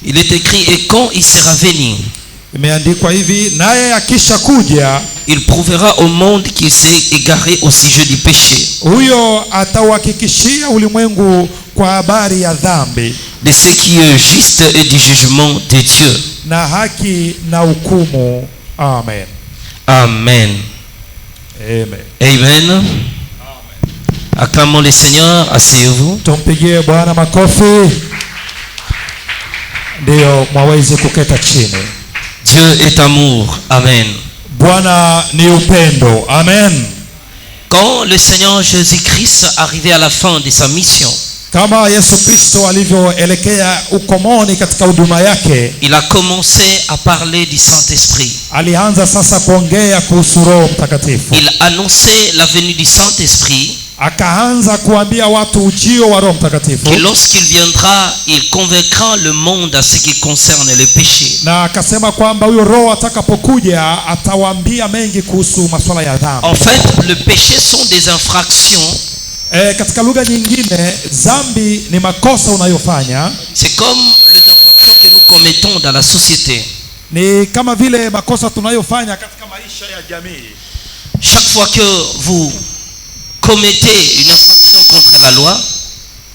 Il est écrit, et quand il sera venu, imeandikwa hivi, naye akisha kuja, il prouvera au monde qu'il s'est égaré au sujet du péché, huyo atauhakikishia ulimwengu kwa habari ya dhambi, de ce qui est juste et du jugement de Dieu. na haki na hukumu. Amen. Amen. Amen. Amen. Acclamons le Seigneur, asseyez-vous. Tumpigie Bwana makofi. Ndio mwaweze kuketa chini. Dieu est amour. Amen. Bwana ni upendo. Amen. Quand le Seigneur Jésus-Christ arrivait à la fin de sa mission, kama Yesu Kristo alivyoelekea ukomoni katika huduma yake, il a commencé à parler du Saint-Esprit. alianza sasa kuongea kuhusu Roho Mtakatifu. Il annonçait la venue du Saint-Esprit, akaanza kuambia watu ujio wa Roho Mtakatifu, que lorsqu'il viendra, il convaincra le monde à ce qui concerne le péché. na akasema kwamba huyo Roho atakapokuja atawaambia mengi kuhusu masuala ya dhambi. En fait, le péché sont des infractions. Katika lugha nyingine, dhambi ni makosa unayofanya. C'est comme les infractions que nous commettons dans la société. Ni kama vile makosa tunayofanya katika maisha ya jamii. Chaque fois que vous commettez une infraction contre la loi,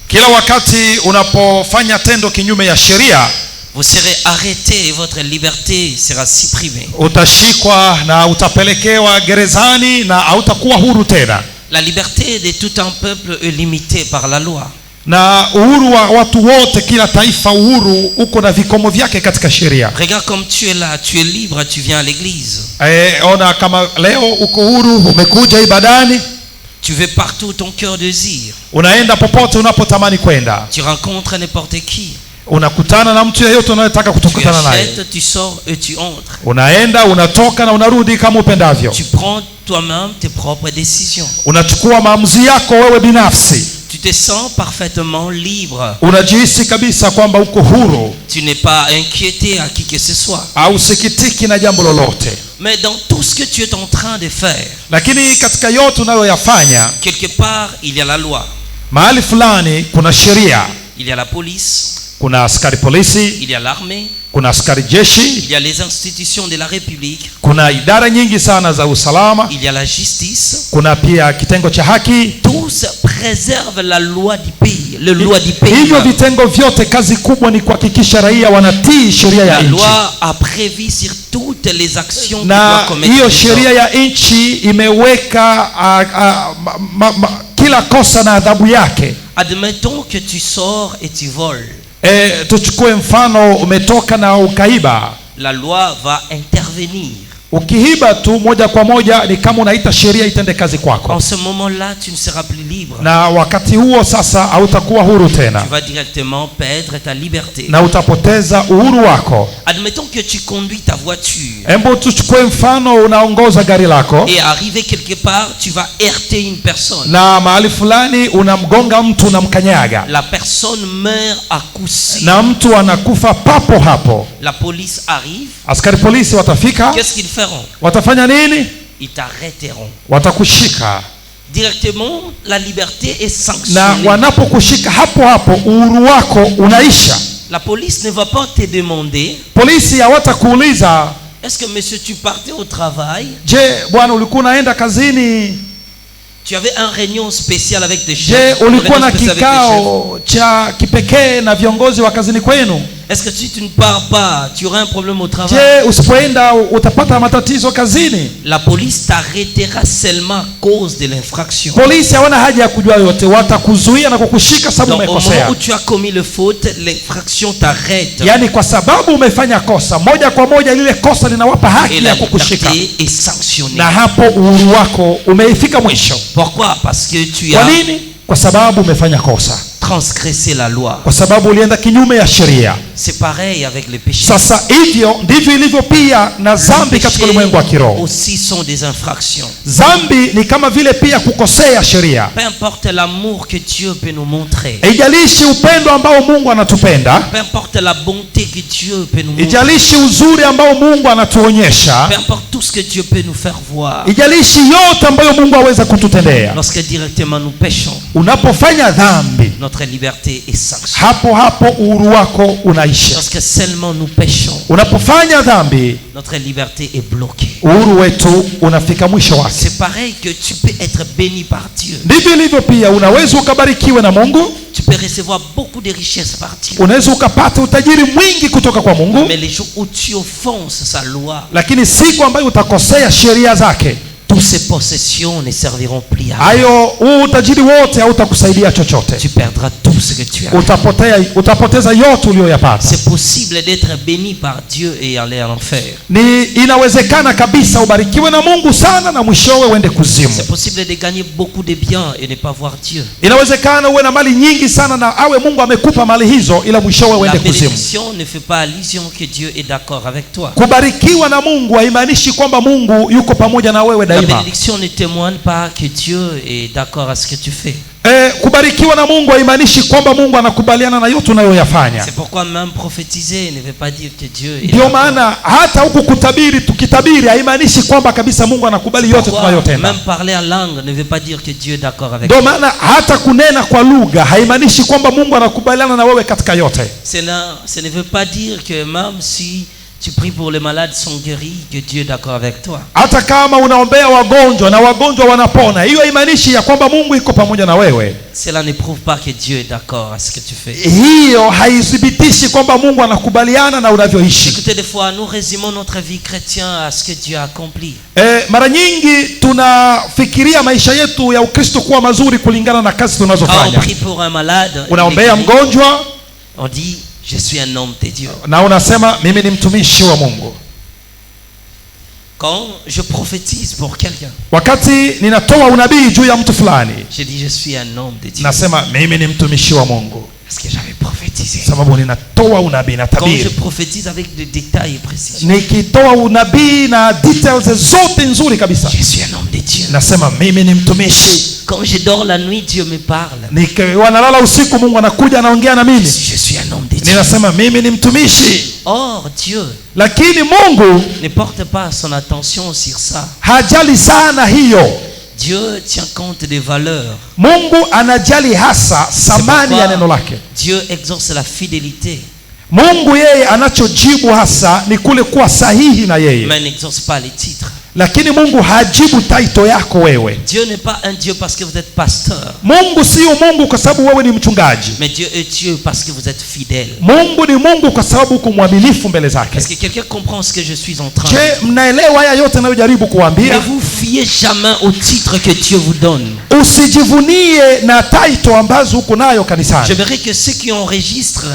kila wakati unapofanya tendo kinyume ya sheria, vous serez arrêté et votre liberté sera supprimée. utashikwa na utapelekewa gerezani na hautakuwa huru tena. La liberté de tout un peuple est limitée par la loi. Na uhuru wa watu wote, kila taifa uhuru uko na vikomo vyake katika sheria. Regarde comme tu es là, tu es libre, tu viens à l'église. Ona kama leo uko huru, umekuja ibadani. Tu veux partout ton cœur désire. Unaenda popote unapotamani kwenda. Tu rencontres n'importe qui. Unakutana na mtu yeyote unayotaka kukutana naye. Tu achètes, tu sors et tu entres. Unaenda, unatoka na unarudi kama upendavyo. Tu prends toi-même tes propres décisions. Unachukua maamuzi yako wewe binafsi. Tu te sens parfaitement libre. Unajihisi kabisa kwamba uko huru. Tu n'es pas inquiété à qui que ce soit. Au sikitiki na jambo lolote. Mais dans tout ce que tu es en train de faire, lakini katika yote unayoyafanya, quelque part il y a la loi. Mahali fulani kuna sheria. Il y a la police. Kuna askari polisi. Il y a l'armée. Kuna askari jeshi. Il y a les institutions de la République. Kuna idara nyingi sana za usalama. Il y a la justice. Kuna pia kitengo cha haki. Tous préservent la loi du pays, le loi du pays. Hivyo vitengo vyote kazi kubwa ni kuhakikisha raia wanatii sheria ya nchi. La loi a prévu sur toutes les actions que na doit commettre. Hiyo sheria ya nchi imeweka kila kosa na adhabu yake. Admettons que tu sors et tu voles. Tuchukue mfano, umetoka na ukaiba. La loi va intervenir. Ukiiba tu moja kwa moja ni kama unaita sheria itende kazi kwako. En ce moment-là, tu ne seras plus libre. Na wakati huo sasa hautakuwa huru tena. Tu vas directement perdre ta liberté. Na utapoteza uhuru wako. Admettons que tu conduis ta voiture. Hebu tuchukue mfano, unaongoza gari lako. Et arrivé quelque part, tu vas heurter une personne. Na mahali fulani unamgonga mtu, unamkanyaga. La personne meurt à coup sûr. Na mtu anakufa papo hapo. La police arrive. Askari polisi watafika. Qu'est-ce qu'ils feront? Watafanya nini? Ils t'arrêteront. Watakushika. Directement, la liberté est sanctionnée. Na wanapokushika hapo hapo uhuru wako unaisha. La police ne va pas te demander. Polisi hawatakuuliza, est-ce que monsieur tu partais au travail? Je, bwana ulikuwa unaenda kazini? Tu avais un réunion spécial avec tes chefs? Je, ulikuwa na kikao cha kipekee na viongozi wa kazini kwenu? Est-ce que si tu ne pars pas, tu auras un problème au travail? Je, usipoenda utapata matatizo kazini? La police t'arrêtera seulement à cause de l'infraction. Polisi hawana haja ya kujua yote, watakuzuia na kukushika sababu umekosea. Au moment où tu as commis le faute, l'infraction t'arrête. Yani kwa sababu umefanya kosa, moja kwa moja lile kosa linawapa haki ya kukushika. Et sanctionné. Na hapo uhuru wako umeifika mwisho. Pourquoi? Parce que tu as. Kwa nini? Kwa sababu umefanya kosa. Transgresser la loi. Kwa sababu ulienda kinyume ya sheria. C'est pareil avec les péchés. Sasa hivyo ndivyo ilivyo pia na dhambi katika ulimwengu wa kiroho. Aussi sont des infractions. Dhambi ni kama vile pia kukosea sheria. Peu importe l'amour que Dieu peut nous montrer. Haijalishi upendo ambao Mungu anatupenda. Peu importe la bonté que Dieu peut nous montrer. Haijalishi uzuri ambao Mungu anatuonyesha. Peu importe tout ce que Dieu peut nous faire voir. Haijalishi yote ambayo Mungu aweza kututendea. Lorsque directement nous péchons. Unapofanya dhambi, notre liberté est sanctionnée. hapo hapo uhuru wako unaisha. Lorsque seulement nous péchons, Unapofanya dhambi, notre liberté est bloquée. uhuru wetu unafika mwisho wake. C'est pareil que tu peux être béni par Dieu. Ndivyo ilivyo pia, unaweza ukabarikiwe na Mungu, Tu peux recevoir beaucoup de richesses par Dieu. unaweza ukapata utajiri mwingi kutoka kwa Mungu, Mais les jours où tu offenses sa loi, lakini siku ambayo utakosea sheria zake, toutes ces possessions ne serviront plus à rien. hayo huu utajiri wote hautakusaidia chochote. Tu perdras tout ce que tu as. Utapoteza yote uliyoyapata. C'est possible d'être béni par Dieu et aller en enfer. Ni inawezekana kabisa ubarikiwe na Mungu sana na mwishowe uende kuzimu. C'est possible de gagner beaucoup de biens et ne pas voir Dieu. Inawezekana uwe na mali nyingi sana na awe Mungu amekupa mali hizo, ila mwishowe La uende kuzimu. bénédiction ne fait pas allusion que Dieu est d'accord avec toi. Kubarikiwa na Mungu haimaanishi kwamba Mungu yuko pamoja na wewe La daima. bénédiction ne témoigne pas que Dieu est d'accord à ce que tu fais. Kubarikiwa na Mungu haimaanishi kwamba Mungu anakubaliana na yote unayoyafanya. C'est pourquoi même prophétiser ne veut pas dire que Dieu est Ndio d'accord. maana hata huku kutabiri, tukitabiri haimaanishi kwamba kabisa Mungu anakubali yote Pourquoi tunayotenda. même parler en langue ne veut pas dire que Dieu est d'accord avec Ndio toi. maana hata kunena kwa lugha haimaanishi kwamba Mungu anakubaliana na wewe katika yote. Ce ne veut pas dire que même si tu pries pour les malades sont guéris, que Dieu est d'accord avec toi. Hata kama unaombea wagonjwa na wagonjwa wanapona, hiyo haimaanishi ya kwamba Mungu iko pamoja na wewe. Cela ne prouve pas que Dieu est d'accord à ce que tu fais. Hiyo haithibitishi kwamba Mungu anakubaliana na unavyoishi. Écoutez, des fois, nous résumons notre vie chrétienne à ce que Dieu a accompli. Mara nyingi tunafikiria maisha yetu ya Ukristo kuwa mazuri kulingana na kazi Quand on tunazofanya. prie pour un malade, Unaombea mgonjwa on dit, je suis un homme de Dieu. na unasema mimi ni mtumishi wa Mungu. Quand je prophétise pour quelqu'un, Wakati ninatoa unabii juu ya mtu fulani, je dis, je suis un homme de Dieu. nasema mimi ni mtumishi wa Mungu, Parce que j'avais prophétisé. sababu ninatoa unabii na Quand je tabiri. prophétise avec des détails et précisions, Nikitoa unabii na details zote nzuri kabisa, je suis un homme de Dieu. nasema mimi ni mtumishi. Quand je dors la nuit, Dieu me parle. Nikiwa nalala usiku, Mungu anakuja anaongea na mimi, Je suis un homme de Dieu. ninasema mimi ni mtumishi. Or, Dieu Lakini Mungu ne porte pas son attention sur ça. hajali sana hiyo. Dieu tient compte des valeurs. Mungu anajali hasa thamani ya neno lake. Dieu exauce la fidélité, Mungu yeye anachojibu hasa ni kule kuwa sahihi na yeye, mais n'exauce pas les titres. lakini Mungu hajibu title yako wewe. Dieu n'est pas un Dieu parce que vous êtes pasteur, Mungu sio Mungu kwa sababu wewe ni mchungaji. mais Dieu est Dieu parce que vous êtes fidèle. Mungu ni Mungu kwa sababu uko mwaminifu mbele zake. Est-ce que quelqu'un comprend ce que je suis en train de Je, dire? mnaelewa haya yote ninayojaribu Ne kuambia? vous fiez jamais au titre que Dieu vous donne. Usijivunie na title ambazo uko nayo kanisani. J'aimerais que ceux qui enregistrent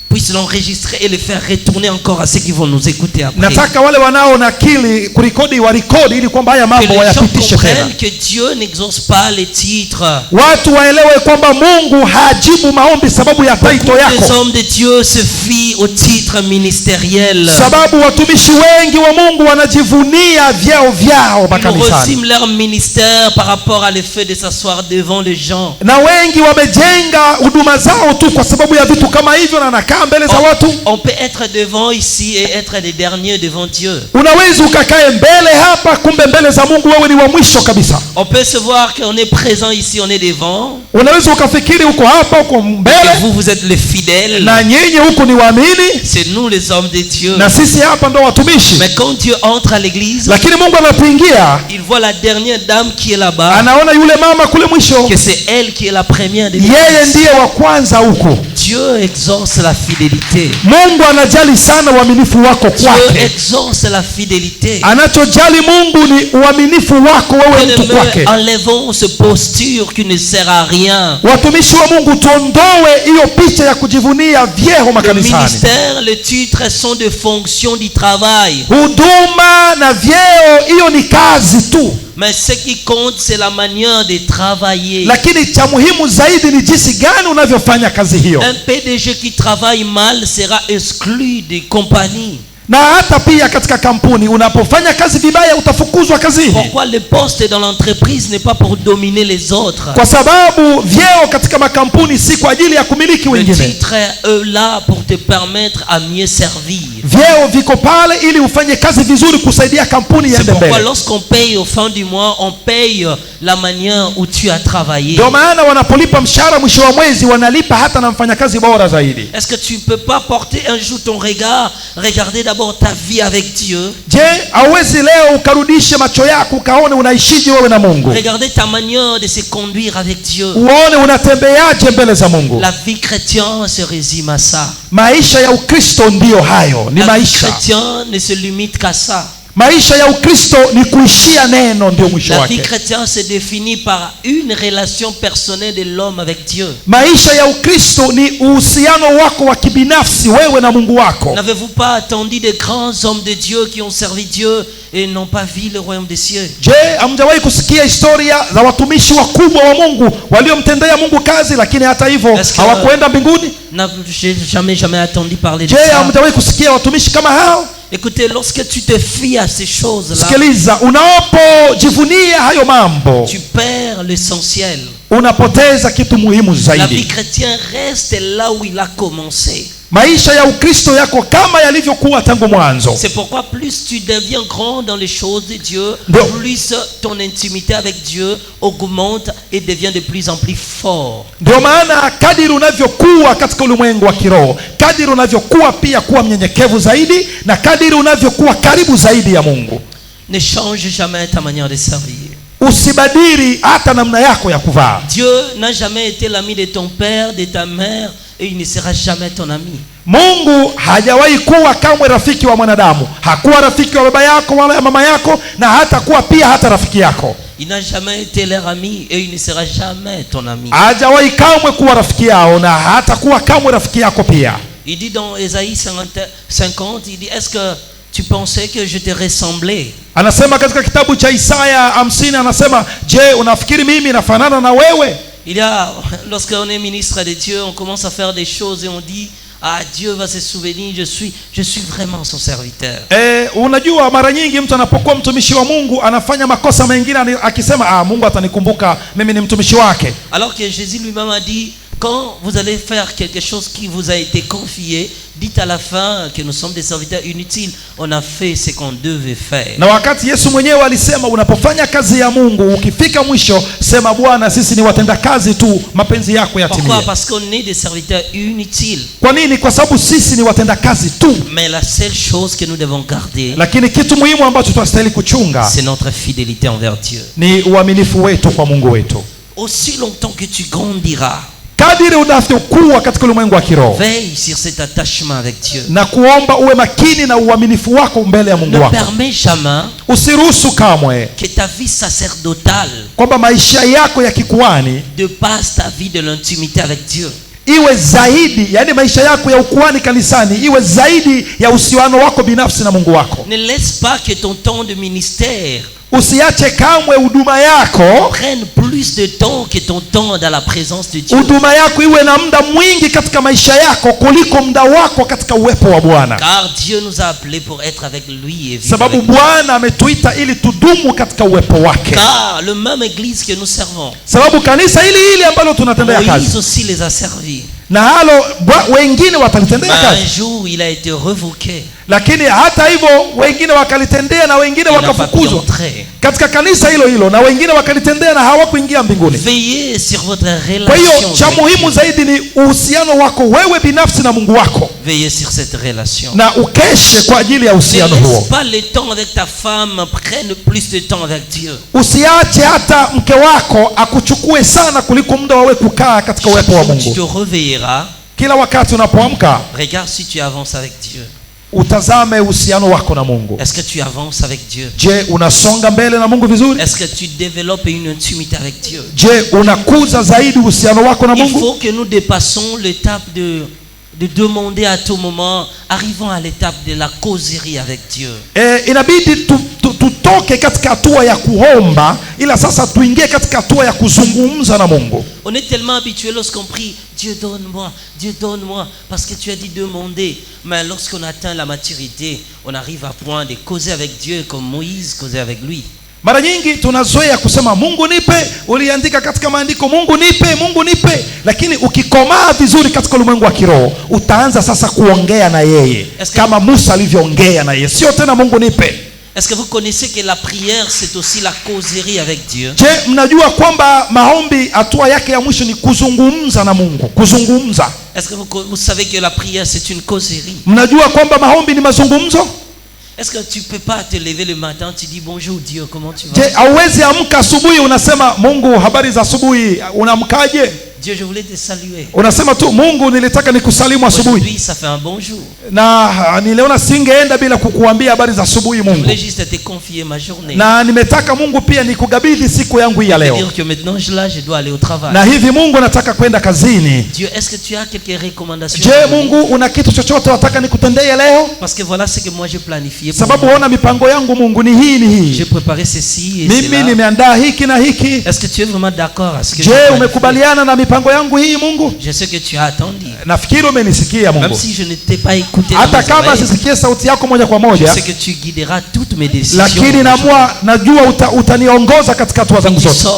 puissent l'enregistrer et le faire retourner encore à ceux qui vont nous écouter après. Nataka wale wanao nakili kurekodi warekodi ili kwamba haya Que mambo les gens wayapitishe tena. comprennent que Dieu n'exauce pas les titres. Watu waelewe kwamba Mungu hajibu maombi sababu ya title Beaucoup yako. des hommes de Dieu se fient au titre ministériel. Sababu watumishi wengi wa Mungu wanajivunia vyeo vyao Ils makanisani. resument leur ministère par rapport à l'effet de s'asseoir devant les gens. Na wengi wamejenga huduma zao tu kwa sababu ya vitu kama hivyo na nakaa mbele za watu. On peut être devant ici et être les derniers devant Dieu. Unaweza ukakae mbele hapa, kumbe mbele za Mungu wewe ni wa mwisho kabisa. On peut se voir qu'on est présent ici, on est devant. Unaweza ukafikiri uko hapa, uko Et mbele, vous êtes les fidèles. na nyinyi huko ni waamini, C'est nous les hommes de Dieu. na sisi hapa ndo watumishi. Mais quand Dieu entre à l'église, Lakini Mungu anapoingia, il voit la dernière dame qui est là-bas, anaona yule mama kule mwisho, que c'est elle qui est la première de yeye l'église. ndiye wa kwanza huko. Dieu exauce la fidélité. Mungu anajali sana uaminifu wako Dieu kwake. exauce la fidélité. Anachojali Mungu ni uaminifu wako wewe mtu kwake. Enlevons ce posture qui ne sert à rien. Watumishi wa Mungu, tuondoe hiyo picha ya kujivunia vyeo Le makanisani. ministère, le titre sont des fonctions du travail. Huduma na vyeo, hiyo ni kazi tu, Mais ce qui compte, c'est la manière de travailler. lakini cha muhimu zaidi ni jinsi gani unavyofanya kazi hiyo. Un PDG qui travaille mal sera exclu des compagnies. Na hata pia katika kampuni unapofanya kazi vibaya utafukuzwa kazini. Pourquoi le poste dans l'entreprise n'est pas pour dominer les autres? Kwa sababu vyeo katika makampuni si kwa ajili ya kumiliki Le wengine. titre est là pour te permettre à mieux servir. Vyeo viko pale ili ufanye kazi vizuri kusaidia kampuni C'est iende pourquoi mbele. lorsqu'on paye au fin du mois, on paye la manière où tu as travaillé. Ndio maana wanapolipa mshahara mwisho wa mwezi wanalipa hata na mfanyakazi bora zaidi. Est-ce que tu ne peux pas porter un jour ton regard, regarder d'abord ta vie avec Dieu? Je, hauwezi leo ukarudishe macho yako ukaone unaishije wewe na Mungu? Regarder ta manière de se conduire avec Dieu. Uone unatembeaje mbele za Mungu? La vie chrétienne se résume à ça. Maisha ya Ukristo ndiyo hayo, ni La vie maisha. chrétienne ne se limite qu'à ça. Maisha ya Ukristo ni kuishia neno, ndio mwisho La vie wake. chrétienne se définit par une relation personnelle de l'homme avec Dieu. Maisha ya Ukristo ni uhusiano wako wa kibinafsi wewe na Mungu wako. N'avez-vous pas attendu des grands hommes de Dieu qui ont servi Dieu et n'ont pas vu le royaume des cieux? Je, hamjawahi kusikia historia za watumishi wakubwa wa Mungu waliomtendea Mungu kazi lakini hata hivyo hawakuenda mbinguni? J'ai jamais entendu parler de Je, ça. hamjawahi kusikia watumishi kama hao? Écoutez, lorsque tu te fies à ces choses-là, Sikiliza, unapojivunia hayo mambo tu perds l'essentiel. unapoteza kitu muhimu La vie zaidi. chrétienne reste là où il a commencé. Maisha ya Ukristo yako kama yalivyokuwa tangu mwanzo. C'est pourquoi plus tu deviens grand dans les choses de Dieu, Non. plus ton intimité avec Dieu augmente et devient de plus en plus fort. Ndio maana kadiri unavyokuwa katika ulimwengu wa kiroho, kadiri unavyokuwa pia kuwa mnyenyekevu zaidi, na kadiri unavyokuwa karibu zaidi ya Mungu. Ne change jamais ta manière de servir. Usibadili hata namna yako ya kuvaa. Dieu n'a jamais été l'ami de ton père, de ta mère, et il ne sera jamais ton ami. Mungu hajawahi kuwa kamwe rafiki wa mwanadamu. Hakuwa rafiki wa baba yako wala ya mama yako, na hata kuwa pia hata rafiki yako. Il n'a jamais été leur ami et il ne sera jamais ton ami. Hajawahi kamwe kuwa rafiki yao na hata kuwa kamwe rafiki yako pia. Il dit dans Ésaïe 50, il dit, est-ce que tu pensais que je te ressemblais? Anasema katika kitabu cha Isaya 50, anasema, je, unafikiri mimi nafanana na wewe? Il y a, lorsqu'on est ministre de Dieu, on commence à faire des choses et on dit, ah, Dieu va se souvenir, je suis vraiment son serviteur. Unajua mara nyingi mtu anapokuwa mtumishi wa Mungu anafanya makosa mengine akisema, Mungu atanikumbuka mimi ni mtumishi wake. Alors que Jésus lui-même a dit, quand vous allez faire quelque chose qui vous a été confié, dites à la fin que nous sommes des serviteurs inutiles, on a fait ce qu'on devait faire. Na wakati Yesu mwenyewe alisema unapofanya kazi ya Mungu ukifika mwisho sema, Bwana, sisi ni watenda kazi tu, mapenzi yako yatimie. Pourquoi? Parce qu'on est des serviteurs inutiles. Kwa nini? Kwa sababu sisi ni watenda kazi tu. Mais la seule chose que nous devons garder, Lakini kitu muhimu ambacho tunastahili kuchunga c'est notre fidélité envers Dieu. ni uaminifu wetu kwa Mungu wetu. Aussi longtemps que tu grandiras, Kadiri unavyokuwa katika ulimwengu wa kiroho, veille sur cet attachement avec Dieu. na kuomba uwe makini na uaminifu wako mbele ya Mungu Ne wako. permets jamais Usiruhusu kamwe que ta vie sacerdotale kwamba maisha yako ya kikuhani dépasse ta vie de l'intimité avec Dieu. iwe zaidi, yani maisha yako ya ukuhani kanisani iwe zaidi ya uhusiano wako binafsi na Mungu wako. Ne laisse pas que ton temps de ministère Usiache kamwe huduma yako, prenne plus de temps que ton temps dans la présence de Dieu. huduma yako iwe na muda mwingi katika maisha yako kuliko muda wako katika uwepo wa Bwana. Car Dieu nous a appelés pour être avec lui et vivre Sababu avec lui. Bwana ametuita ili tudumu katika uwepo wake. Car le même église que nous servons, Sababu kanisa hili ambalo tunatendea Moïse kazi aussi les a servis. na halo wengine watalitendea Mais kazi, un jour, il a été revoqué. lakini hata hivyo wengine wakalitendea na wengine Il n'a pas pu wakafukuzwa entrer. katika kanisa hilo hilo, na wengine wakalitendea na hawakuingia mbinguni. Veillez sur votre Kwa hiyo relation. cha muhimu zaidi ni uhusiano wako wewe binafsi na Mungu wako, Veillez sur cette relation. na ukeshe kwa ajili ya Ne uhusiano laisse huo. pas le temps avec ta femme prenne plus de temps avec Dieu. Usiache hata mke wako akuchukue sana kuliko muda wawe kukaa katika Chaque uwepo wa jour tu te Mungu. réveilleras, Kila wakati unapoamka regarde si tu avances avec Dieu. utazame uhusiano wako na Mungu. Est-ce que tu avances avec Dieu? Je, unasonga mbele na Mungu vizuri? Est-ce que tu développes une intimité avec Dieu? Je, unakuza zaidi uhusiano wako na Il Mungu? faut que nous dépassons l'étape de demander à tout moment, arrivons à l'étape de la causerie avec Dieu. Inabidi tutoke katika hatua ya kuomba, ila sasa tuingie katika hatua ya kuzungumza na Mungu. On est tellement habitué lorsqu'on prie, Dieu donne-moi, parce que tu as dit demander. Mais lorsqu'on atteint la maturité, on arrive à point de causer avec Dieu comme Moïse causait avec lui. Mara nyingi tunazoea kusema Mungu nipe, uliandika katika maandiko Mungu nipe, lakini ukikomaa vizuri katika ulimwengu wa kiroho, utaanza sasa kuongea na yeye kama Musa alivyoongea na yeye, sio tena Mungu nipe. Est-ce que vous connaissez que la prière c'est aussi la causerie avec Dieu? Je, mnajua kwamba maombi hatua yake ya mwisho ni kuzungumza na Mungu, kuzungumza? Est-ce que vous savez que la prière c'est une causerie? Mnajua kwamba maombi ni mazungumzo? Est-ce que tu peux pas te lever le matin, tu dis bonjour Dieu, comment tu vas? Je, hauwezi amka asubuhi unasema Mungu habari za asubuhi, unamkaje? Dieu, je voulais te saluer. Unasema tu Mungu nilitaka nikusalimu asubuhi. Aujourd'hui ça fait un bonjour. Na niliona singeenda bila kukuambia habari za asubuhi Mungu. Je voulais juste te confier ma journée. Na nimetaka Mungu pia nikukabidhi siku yangu hii ya leo. C'est-à-dire que maintenant je dois aller au travail. Na hivi Mungu nataka kwenda kazini. Dieu, est-ce que tu as quelques recommandations? Je, Mungu una kitu chochote unataka nikutendee leo? Parce que voilà ce que moi j'ai planifié. Sababu ona mipango yangu Mungu ni hii. J'ai préparé ceci et mimi cela. nimeandaa hiki na hiki. Est-ce que tu es vraiment d'accord à ce que je umekubaliana na mipango yangu hii Mungu? Je sais que tu as attendu. Nafikiri umenisikia Mungu. Même si je ne t'ai pas écouté. Hata kama sisikie sauti yako moja kwa moja. Je sais que tu guideras toutes mes décisions. Lakini najua utaniongoza katika hatua zangu zote.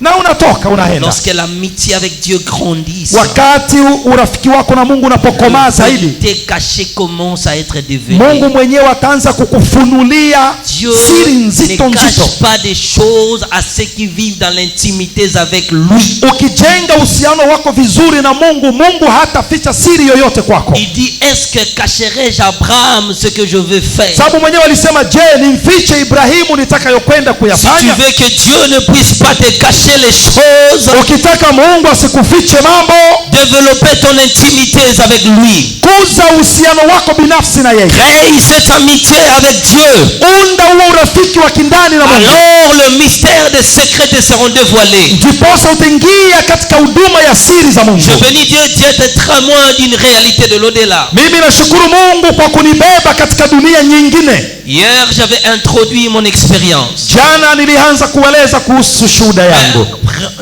Na unatoka unaenda. Lorsque l'amitié avec Dieu grandit, wakati urafiki wako na Mungu unapokomaa zaidi, tes cachets commencent à être dévoilés. Mungu mwenyewe ataanza kukufunulia siri nzito ne cache pas des choses à ceux qui vivent dans l'intimité avec lui. Ukijenga uhusiano wako vizuri na Mungu, Mungu hataficha siri yoyote kwako. Il dit, est-ce que cacherai-je à Abraham ce que je veux faire? Sababu mwenyewe alisema, je, nimfiche Ibrahimu nitakayokwenda kuyafanya? Si tu veux que Dieu ne puisse pas te cacher les choses, ukitaka Mungu asikufiche mambo, développer ton intimité avec lui. Kuza uhusiano wako binafsi na yeye. Crée cette amitié avec Dieu. Unda huo urafiki wa kindani na Mungu. Alors le mystère des secrets te seront dévoilés. Ndiposa utaingia katika huduma ya siri za Mungu. Je bénis Dieu, Dieu te témoin d'une réalité de l'au-delà. Mimi nashukuru Mungu kwa kunibeba katika dunia nyingine. Hier j'avais introduit mon expérience. Jana nilianza kueleza kuhusu shuhuda yangu.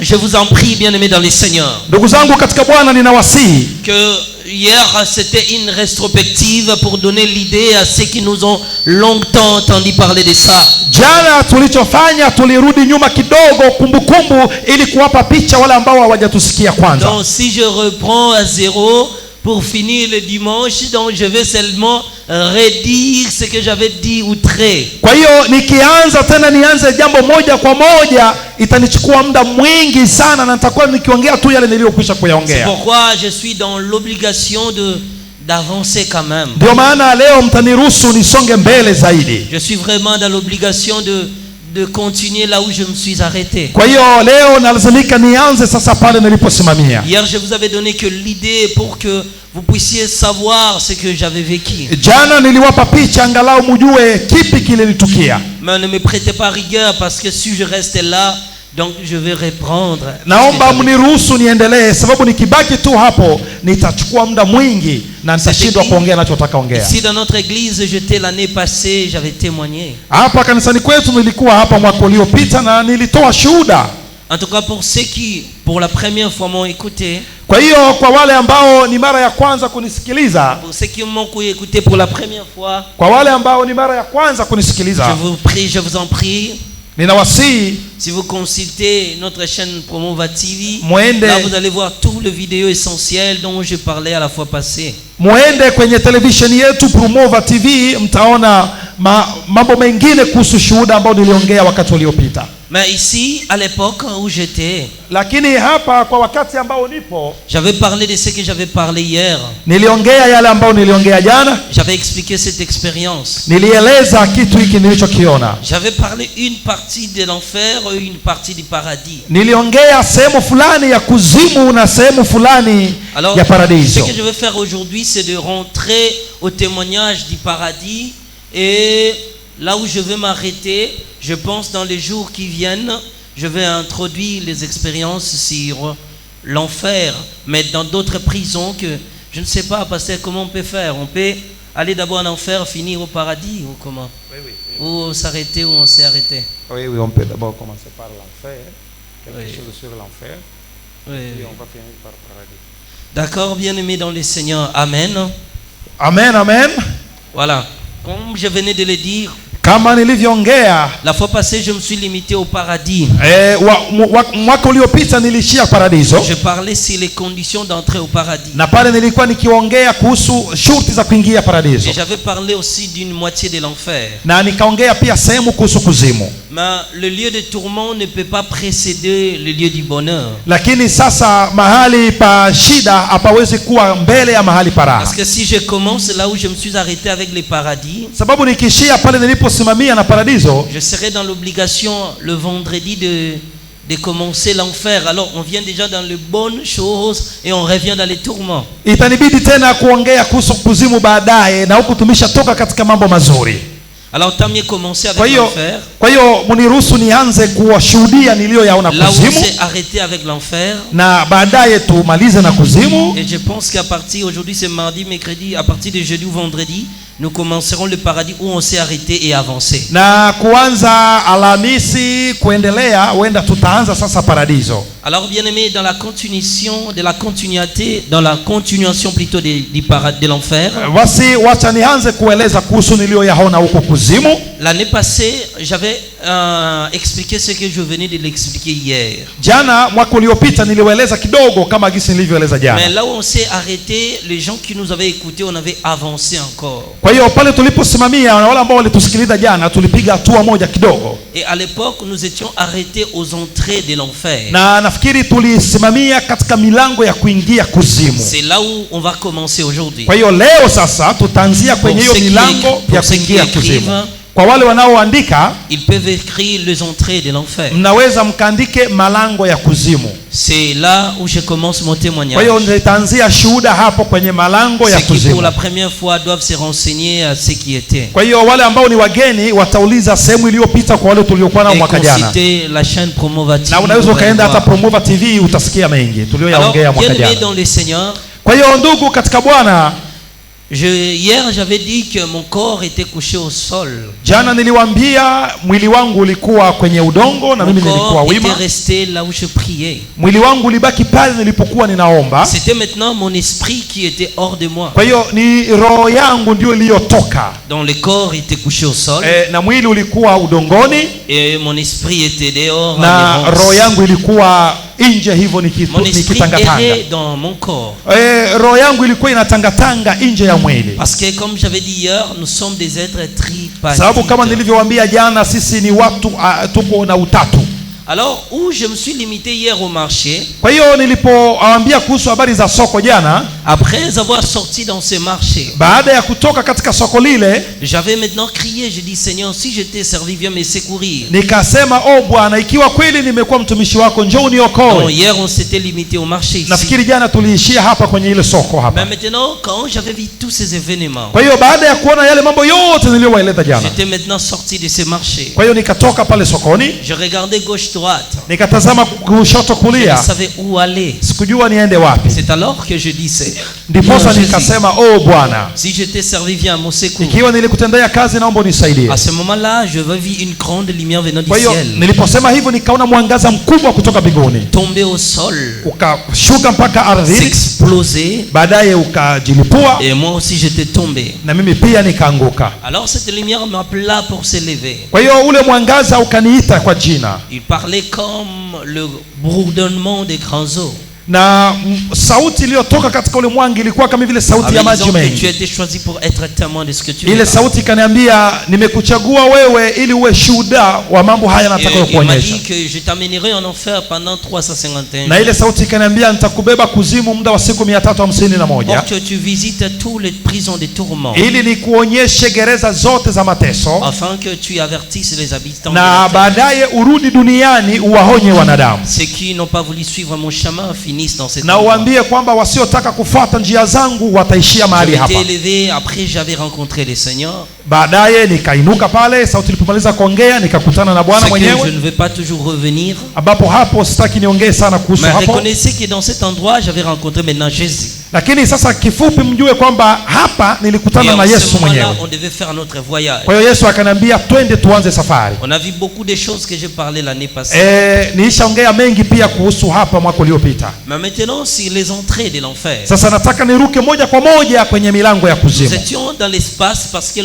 Je vous en prie, bien-aimés dans le Seigneur. Ndugu zangu katika Bwana, ninawasihi que hier c'était une rétrospective pour donner l'idée à ceux qui nous ont longtemps entendu parler de ça. Jana tulichofanya tulirudi nyuma kidogo, kumbukumbu, ili kuwapa picha wale ambao hawajatusikia kwanza. Donc si je reprends à zéro pour finir le dimanche, donc je vais seulement redire ce que j'avais dit outré. Kwa hiyo nikianza tena nianze jambo moja kwa moja, itanichukua muda mwingi sana na nitakuwa nikiongea tu yale niliyokwisha kuyaongea. C'est pourquoi je suis dans l'obligation d'avancer quand même. Ndio maana leo mtaniruhusu nisonge mbele zaidi. Je suis vraiment dans l'obligation de continuer là où je me suis arrêté. Kwa hiyo leo nalazimika nianze sasa pale niliposimamia. Hier je vous avais donné que l'idée pour que vous puissiez savoir ce que j'avais vécu. Jana niliwapa picha angalau mjue kipi kilitukia. Mais ne me prêtez pas rigueur parce que si je reste là, donc je vais reprendre. Naomba mniruhusu niendelee, sababu nikibaki tu hapo nitachukua muda mwingi na nitashindwa kuongea ninachotaka ongea. Ici dans notre église, j'étais l'année passée, j'avais témoigné. Hapa kanisani kwetu nilikuwa hapa mwaka uliopita na nilitoa shuhuda. En tout cas pour ceux qui pour la première fois m'ont écouté. Kwa hiyo kwa wale ambao ni mara ya kwanza kunisikiliza, pour ceux qui m'ont écouté pour la première fois, kwa wale ambao ni mara ya kwanza kunisikiliza, je vous prie, je vous en prie, ninawasihi, si vous consultez notre chaîne Promova TV, muende, là vous allez voir tout le vidéo essentiel dont je parlais à la fois passée. Muende kwenye televisheni yetu Promova TV, mtaona mambo mengine kuhusu shuhuda ambao niliongea wakati uliopita. Mais ici, à l'époque où j'étais, lakini hapa kwa wakati ambao nipo, j'avais parlé de ce que j'avais parlé hier. Niliongea yale ambao niliongea jana. J'avais expliqué cette expérience. Nilieleza kitu hiki nilichokiona. J'avais parlé une partie de l'enfer et une partie du paradis. Niliongea sehemu fulani ya kuzimu na sehemu fulani ya paradiso. Ce que je vais faire aujourd'hui, c'est de rentrer au témoignage du paradis, et là où je vais m'arrêter, je pense dans les jours qui viennent, je vais introduire les expériences sur l'enfer, mais dans d'autres prisons que je ne sais pas, pasteur, comment on peut faire. On peut aller d'abord en enfer, finir au paradis ou comment? Oui. Ou s'arrêter où on s'est arrêté? Oui, on peut d'abord commencer par l'enfer, quelque Oui. chose sur l'enfer, Oui. puis on va finir par le paradis. D'accord, bien-aimés dans le Seigneur. Amen. Amen, amen. Voilà. Comme je venais de le dire, Kama nilivyoongea la fois passée, je me suis limité au paradis. mwaka uliopita nilishia paradiso, Je parlais sur les conditions d'entrée au paradis. na pale nilikuwa nikiongea kuhusu shurti za kuingia paradiso, Et j'avais parlé aussi d'une moitié de l'enfer. na nikaongea pia sehemu kuhusu kuzimu. Mais le lieu de tourment ne peut pas précéder le lieu du bonheur. Lakini sasa mahali pa shida hapawezi kuwa mbele ya mahali pa raha, Parce que si je commence là où je me suis arrêté avec les paradis, sababu nikishia pale niliposimamia na paradiso, je serai dans l'obligation le vendredi de commencer l'enfer. Alors on vient déjà dans les bonnes choses et on revient dans les tourments. itanibidi tena kuongea kuhusu kuzimu baadaye, na huku tumeshatoka katika mambo mazuri. Alors tant mieux commencer avec l'enfer. Kwa hiyo mniruhusu nianze kuwashuhudia niliyoyaona Là où on kuzimu, s'est arrêté avec l'enfer. na baadaye tumalize na kuzimu. Et je pense qu'à partir, aujourd'hui c'est mardi, mercredi, à partir de jeudi ou vendredi, nous commencerons le paradis où on s'est arrêté et avancé. Na kuanza Alhamisi kuendelea, huenda tutaanza sasa paradiso. Alors bien aimé, dans la continuation plutôt de l'enfer. Basi wacha nianze kueleza kuhusu niliyoyaona huko kuzimu. L'année passée, j'avais expliqué ce que je venais de l'expliquer hier. Jana mwaka uliopita niliwaeleza kidogo kama gisi nilivyoeleza jana. Mais là où on s'est arrêté, les gens qui nous avaient écoutés, on avait avancé encore. Kwa hiyo pale tuliposimamia na wale ambao walitusikiliza jana, tulipiga hatua moja kidogo. Et à l'époque, nous étions arrêtés aux entrées de l'enfer. Na nafikiri tulisimamia katika milango ya kuingia kuzimu. C'est là où on va commencer aujourd'hui. Kwa hiyo leo sasa tutaanzia kwenye hiyo milango ya kuingia kuzimu. Kwa wale wanaoandika, ils peuvent écrire les entrées de l'enfer. mnaweza mkaandike malango ya kuzimu. C'est là où je commence mon témoignage. Kwa hiyo nitaanzia shuhuda hapo kwenye malango ya Ceux qui kuzimu. pour la première fois doivent se renseigner à ce qui était. Kwa hiyo wale ambao ni wageni watauliza sehemu iliyopita kwa wale tuliokuwa nao mwaka jana. Consulter la chaîne Promova TV. Na unaweza ukaenda hata Promova TV utasikia mengi tuliyoyaongea mwaka jana. Dans le Seigneur. Kwa hiyo ndugu katika Bwana, hier j'avais dit que mon corps était couché au sol. Jana niliwaambia mwili wangu ulikuwa kwenye udongo na mimi nilikuwa wima. Mon corps était resté là où je priais. Mwili wangu ulibaki pale nilipokuwa ninaomba. C'était maintenant mon esprit qui était hors de moi. Kwa hiyo ni roho yangu ndio iliyotoka. Donc le corps était couché au sol. Na mwili ulikuwa udongoni. Et mon esprit était dehors. Na roho yangu ilikuwa nje hivyo nikitangatanga. Dans mon corps. Roho yangu ilikuwa inatangatanga nje ya mwili. Parce que comme j'avais dit hier, nous sommes des êtres tripartites. Sababu kama nilivyowaambia jana, sisi ni watu tuko na utatu. Alors où je me suis limité hier au marché. Kwa hiyo nilipowaambia kuhusu habari za soko jana, après avoir sorti dans ce marché, baada ya kutoka katika soko lile, j'avais maintenant crié, j'ai dit Seigneur, si je t'ai servi, viens me secourir. Nikasema, oh Bwana, ikiwa kweli nimekuwa mtumishi wako, njoo uniokoe. Hier on s'était limité au marché ici. Nafikiri jana tuliishia hapa kwenye ile soko hapa. Mais maintenant quand j'avais vu tous ces événements, kwa hiyo baada ya kuona yale mambo yote niliyowaeleza jana, j'étais maintenant sorti de ce marché. Kwa hiyo nikatoka pale sokoni, je regardais gauche droite, nikatazama kushoto kulia, je ne savais où aller, sikujua niende wapi. C'est alors que je disais, ndiposa nikasema, oh Bwana, si je t'ai servi, viens à mon secours. Ikiwa nilikutendea kazi, naomba unisaidie. À ce moment-là, je vis une grande lumière venant du ciel. Kwa hiyo niliposema hivyo, nikaona mwangaza mkubwa kutoka mbinguni, tomber au sol, ukashuka mpaka ardhini, s'exploser, baadaye ukajilipua, et moi aussi j'étais tombé. Na mimi pia nikaanguka. Alors cette lumière m'appela pour se lever. Kwa hiyo ule mwangaza ukaniita kwa jina. Il parlait comme le bourdonnement des grands eaux. Na sauti iliyotoka katika ule mwanga ilikuwa kama vile sauti ya maji mengi. Tu as été choisi pour être témoin de ce que tu es. Ile sauti ikaniambia, nimekuchagua wewe ili uwe shuhuda wa mambo haya nataka kuonyesha. Il m'a dit que je t'amènerai en enfer pendant 351 na ile sauti ikaniambia, nitakubeba kuzimu muda wa siku 351. Pour que tu visites toutes les prisons de tourment. Ili nikuonyeshe gereza zote za mateso. Afin que tu avertisses les habitants. Na baadaye urudi duniani uwahonye wanadamu. Ceux qui n'ont pas voulu suivre mon chemin na uambie kwamba wasiotaka kufuata njia zangu wataishia mahali hapa. Après j'avais rencontré le Seigneur. Baadaye nikainuka pale, sauti ilipomaliza kuongea, nikakutana na Bwana mwenyewe. Je ne vais pas toujours revenir. Ambapo hapo sitaki niongee sana kuhusu hapo. Mais reconnaissez que dans cet endroit j'avais rencontré maintenant Jésus. Lakini sasa kifupi mjue kwamba hapa nilikutana na Yesu mwenyewe. On devait faire notre voyage. Kwa hiyo Yesu akaniambia twende tuanze safari. On a vu beaucoup de choses que j'ai parlé l'année passée. Nilishaongea mengi pia kuhusu hapa mwaka uliopita. Mais maintenant sur les entrées de l'enfer. Sasa nataka niruke moja kwa moja kwenye milango ya kuzimu. Nous étions dans l'espace parce que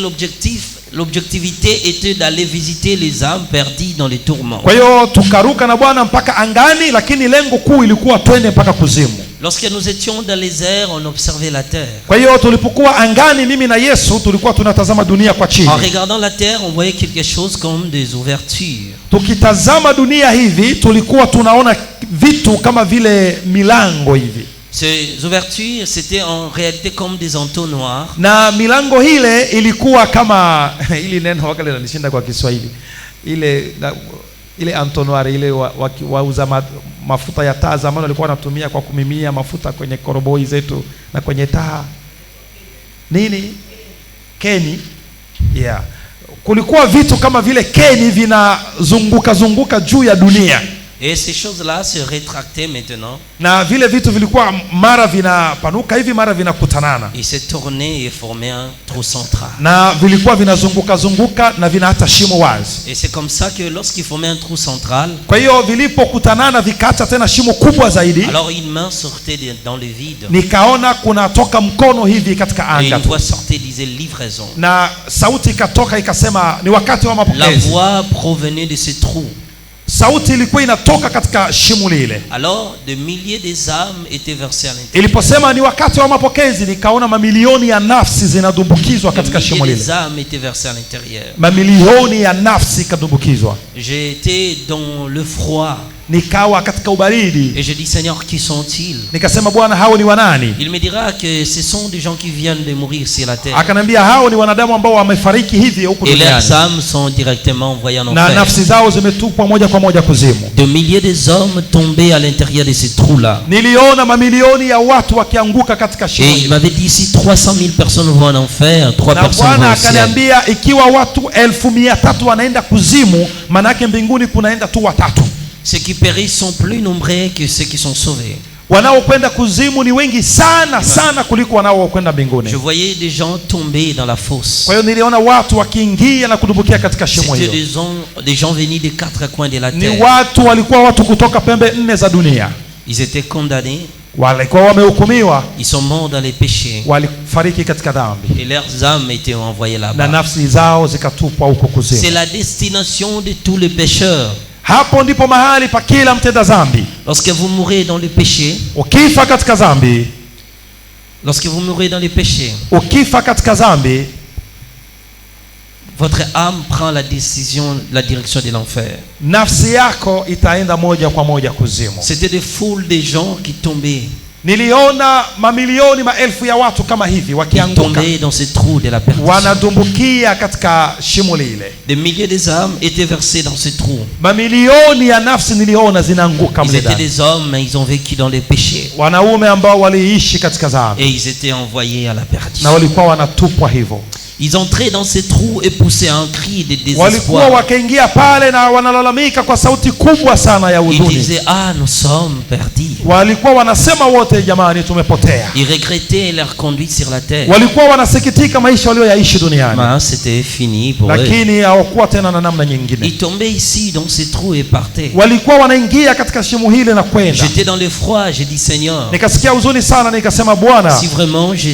l'objectivité était d'aller visiter les âmes perdues dans les tourments. Kwa hiyo tukaruka na Bwana mpaka angani, lakini lengo kuu ilikuwa twende mpaka kuzimu. Lorsque nous étions dans les airs, on observait la terre. Kwa hiyo tulipokuwa angani mimi na Yesu tulikuwa tunatazama dunia kwa chini. En regardant la terre, on voyait quelque chose comme des ouvertures. Tukitazama dunia hivi tulikuwa tunaona vitu kama vile milango hivi. Ces ouvertures, c'était en réalité comme des entonnoirs. Na milango ile ilikuwa kama ili neno wakati nanishinda kwa Kiswahili. Ile entonnoir ile wauza mafuta ya taa zamani walikuwa wanatumia kwa kumimia mafuta kwenye koroboi zetu na kwenye taa. Nini? Keni. Yeah. Kulikuwa vitu kama vile keni vinazunguka juu ya dunia. Et ces choses-là se rétractaient maintenant. Na vile vitu vilikuwa mara vinapanuka hivi mara vinakutanana. Il s'est tourné et formé un trou central. Na vilikuwa vinazunguka na vinaacha shimo wazi. Et c'est comme ça que lorsqu'il formait un trou central, kwa hiyo vilipokutanana vikaacha tena shimo kubwa zaidi. Alors une main sortait dans le vide. Nikaona kunatoka mkono hivi katika anga. Et une voix sortait, disait livraison. Na sauti ikatoka ikasema ni wakati wa mapokezi. La voix provenait de ce trou. Sauti ilikuwa inatoka katika shimo lile. Alors de milliers des âmes étaient versées à l'intérieur. Iliposema ni wakati wa mapokezi, nikaona mamilioni ya nafsi zinadumbukizwa katika shimo lile. Des âmes étaient versées à l'intérieur. Mamilioni ya nafsi kadumbukizwa. J'ai été dans le froid. Nikawa katika ubaridi. Et je dis Seigneur, qui sont-ils? Nikasema Bwana, hao ni wanani? Il me dira que ce sont des gens qui viennent de mourir sur la terre. Akanambia hao ni wanadamu ambao wamefariki hivi huko duniani. Et leurs âmes sont directement envoyées en enfer. Na nafsi zao zimetupwa moja kwa moja kuzimu. De milliers de hommes tombaient à l'intérieur de ces trous-là. Niliona mamilioni ya watu wakianguka katika shimo. Et il m'avait dit si 300 000 personnes vont en enfer, 3 personnes vont au ciel. Akaniambia ikiwa watu 1,300 wanaenda kuzimu, maana yake mbinguni kunaenda tu watatu. Ceux qui périssent sont plus nombreux que ceux qui sont sauvés. Wanaokwenda kuzimu ni wengi sana kuliko wanaokwenda mbinguni. Je voyais des gens tomber dans la fosse. Kwa hiyo niliona watu wakiingia na kudumbukia katika shimo hilo. C'était des gens venus des 4 coins de la terre. Ni walikuwa watu kutoka pembe 4 za dunia. Ils étaient condamnés. Walikuwa wamehukumiwa. Ils sont morts dans les péchés. Walifariki katika dhambi. Et leurs âmes étaient envoyées là-bas. Na nafsi zao zikatupwa huko kuzimu. C'est la destination de tous les pécheurs. Hapo ndipo mahali pa kila mtenda dhambi. Lorsque vous mourrez dans le péché, ukifa katika dhambi, lorsque vous mourrez dans le péché, ukifa katika dhambi, votre âme prend la décision, la direction de l'enfer. Nafsi yako itaenda moja kwa moja kuzimu. C'était des foules de gens qui tombaient. Niliona mamilioni maelfu ya watu kama hivi wakianguka, dans ce trou de la perdition. Wanadumbukia katika shimo lile. Des milliers des âmes étaient versées dans ce trou. Mamilioni ya nafsi niliona zinaanguka mle ndani. Ils étaient des hommes, mais ils ont vécu dans les péchés. Wanaume ambao waliishi katika dhambi. Et ils étaient envoyés à la perdition. Na walikuwa wanatupwa hivyo. Ils entraient dans ces trous et poussaient un cri de désespoir. Walikuwa wakaingia pale na wanalalamika kwa sauti kubwa sana ya huzuni. Ils disaient nous sommes perdus. Walikuwa wanasema wote, jamani tumepotea. Ils regrettaient leur conduite sur la terre. Walikuwa wanasikitika maisha walioyaishi duniani. C'était fini pour eux. Lakini hawakuwa tena na namna nyingine. Ils tombaient ici dans ces trous et partaient. Walikuwa wanaingia katika shimo hile na kwenda. J'étais dans le froid, j'ai dit Seigneur. Nikasikia huzuni sana, nikasema Bwana, si vraiment j'ai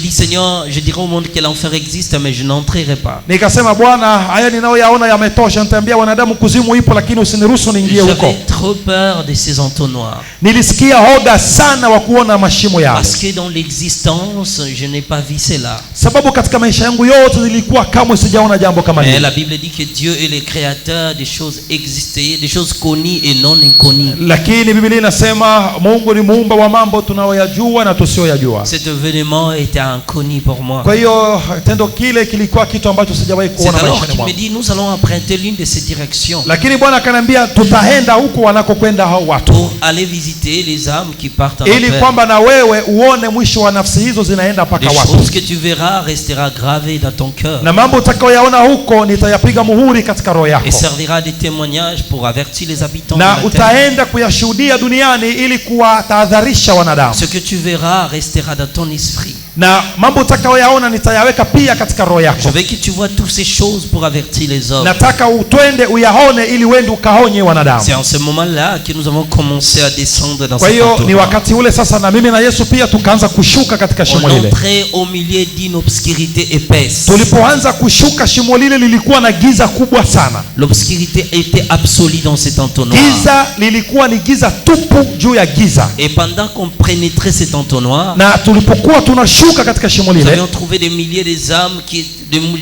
dit Seigneur, je dirais au monde que l'enfer existe, mais je n'entrerai pas. Nikasema Bwana, haya ninayoyaona yametosha, nitaambia wanadamu kuzimu ipo, lakini usiniruhusu niingie huko. J'avais trop peur de ces entonnoirs. Nilisikia hoga sana wa kuona mashimo yale. Parce que dans l'existence, je n'ai pas vu cela. Sababu katika maisha yangu yote nilikuwa kamwe sijaona jambo kama hili. La Bible dit que Dieu est le créateur des choses existées, des choses connues et non inconnues. Lakini Biblia inasema Mungu ni muumba wa mambo tunayoyajua na tusiyoyajua. Cet événement était inconnu pour moi. Kwa hiyo tendo kile kilikuwa kitu ambacho sijawahi C'est kuona alors maishani qu'il me mwangu. dit, nous allons emprunter l'une de ces directions Lakini Bwana akaniambia tutaenda huko wanakokwenda hao watu, pour aller visiter les âmes qui partent en ili enfer. kwamba na wewe uone mwisho wa nafsi hizo zinaenda mpaka Les wapi. choses que tu verras restera gravées dans ton cœur Na mambo utakayoyaona huko nitayapiga muhuri katika roho yako, et servira de témoignage pour avertir les habitants de na la terre. utaenda kuyashuhudia duniani ili kuwatahadharisha wanadamu. Ce que tu verras restera dans ton esprit. Na mambo utakayoyaona nitayaweka pia katika roho Je yako. veux que tu vois toutes ces choses pour avertir les hommes. Nataka utwende uyaone ili uende ukaonye wanadamu. C'est en ce moment-là que nous avons commencé à descendre dans Kwa cet hiyo ni entonnoir. wakati ule sasa na mimi na Yesu pia tukaanza kushuka katika On shimo lile. entrait au milieu d'une obscurité épaisse. Tulipoanza kushuka shimo lile lilikuwa na giza kubwa sana. L'obscurité était absolue dans cet entonnoir. Giza lilikuwa ni giza tupu juu ya giza. Et pendant qu'on pénétrait cet entonnoir, Na tulipokuwa tunashuka katika shimo nous lile, avions trouvé des milliers d'âmes,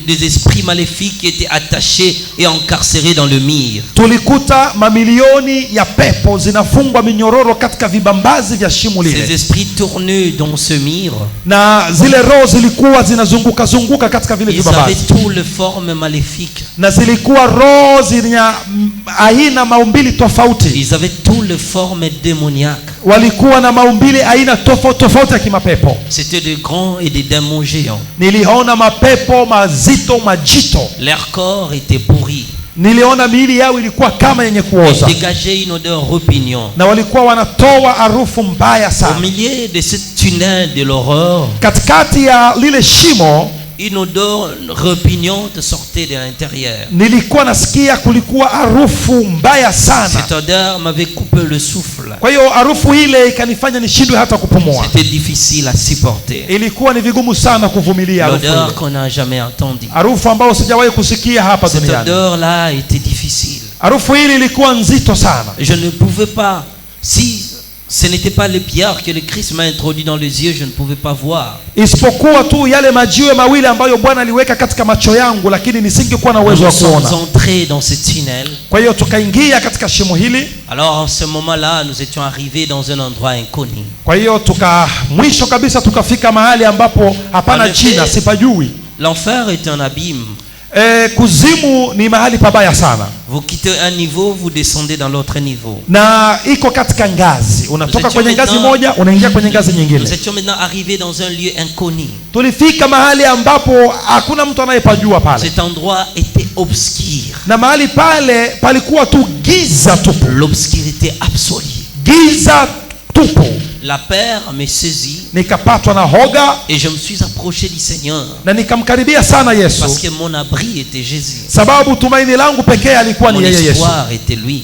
des esprits maléfiques qui étaient attachés et encarcérés dans le mire. tulikuta mamilioni ya pepo zinafungwa minyororo katika vibambazi vya shimo Ces lile, esprits tourneux dans ce mire, na zile roho zilikuwa zinazunguka zunguka katika vile ils vibambazi, avaient toutes les formes maléfiques. na zilikuwa roho zenye aina maumbili tofauti. Ils avaient toutes les formes démoniaques. Walikuwa na maumbili aina tofauti tofauti ya kimapepo. C'était de grands et des démons géants. Niliona mapepo mazito majito, Leur corps était pourri. niliona miili yao ilikuwa kama yenye Ils kuoza, dégageaient une odeur repugnante. na walikuwa wanatoa harufu mbaya Au sana. milieu de ce tunnel de l'horreur, Katikati ya lile shimo une odeur repugnante sortait de l'intérieur. nilikuwa nasikia kulikuwa harufu mbaya sana. Cette odeur m'avait coupé le souffle. Kwa hiyo harufu ile ikanifanya nishindwe hata kupumua. C'était difficile à supporter. Ilikuwa ni vigumu sana kuvumilia harufu L'odeur ile, qu'on n'a jamais entendue. harufu ambayo sijawahi kusikia hapa Cette duniani. odeur-là était difficile. Harufu ile ilikuwa nzito sana. Je ne pouvais pas, si ce n'était pas les pierres que le Christ m'a introduit dans les yeux, je ne pouvais pas voir. Isipokuwa tu yale majiwe mawili ambayo Bwana aliweka katika macho yangu, lakini nisingekuwa na uwezo wa Nous sommes kuona. entrés dans ce tunnel. Kwa hiyo tukaingia katika shimo hili. Alors en ce moment-là, nous étions arrivés dans un endroit inconnu. Kwa hiyo mwisho kabisa tukafika mahali ambapo hapana jina, sipajui. L'enfer est un abîme. Kuzimu ni mahali pabaya sana, Vous quittez un niveau, vous descendez dans l'autre niveau. na iko katika ngazi, unatoka kwenye ngazi moja unaingia kwenye ngazi Nous nyingine. étions maintenant arrivés dans un lieu inconnu. Tulifika mahali ambapo hakuna mtu anayepajua pale, Cet endroit était obscur. na mahali pale palikuwa tu giza tupu, L'obscurité absolue. giza tupu. La peur me saisit Nikapatwa na hoga et je me suis approché du Seigneur na nikamkaribia sana Yesu, parce que mon abri était Jésus. sababu tumaini langu pekee alikuwa Mon ni yeye Yesu. espoir était lui.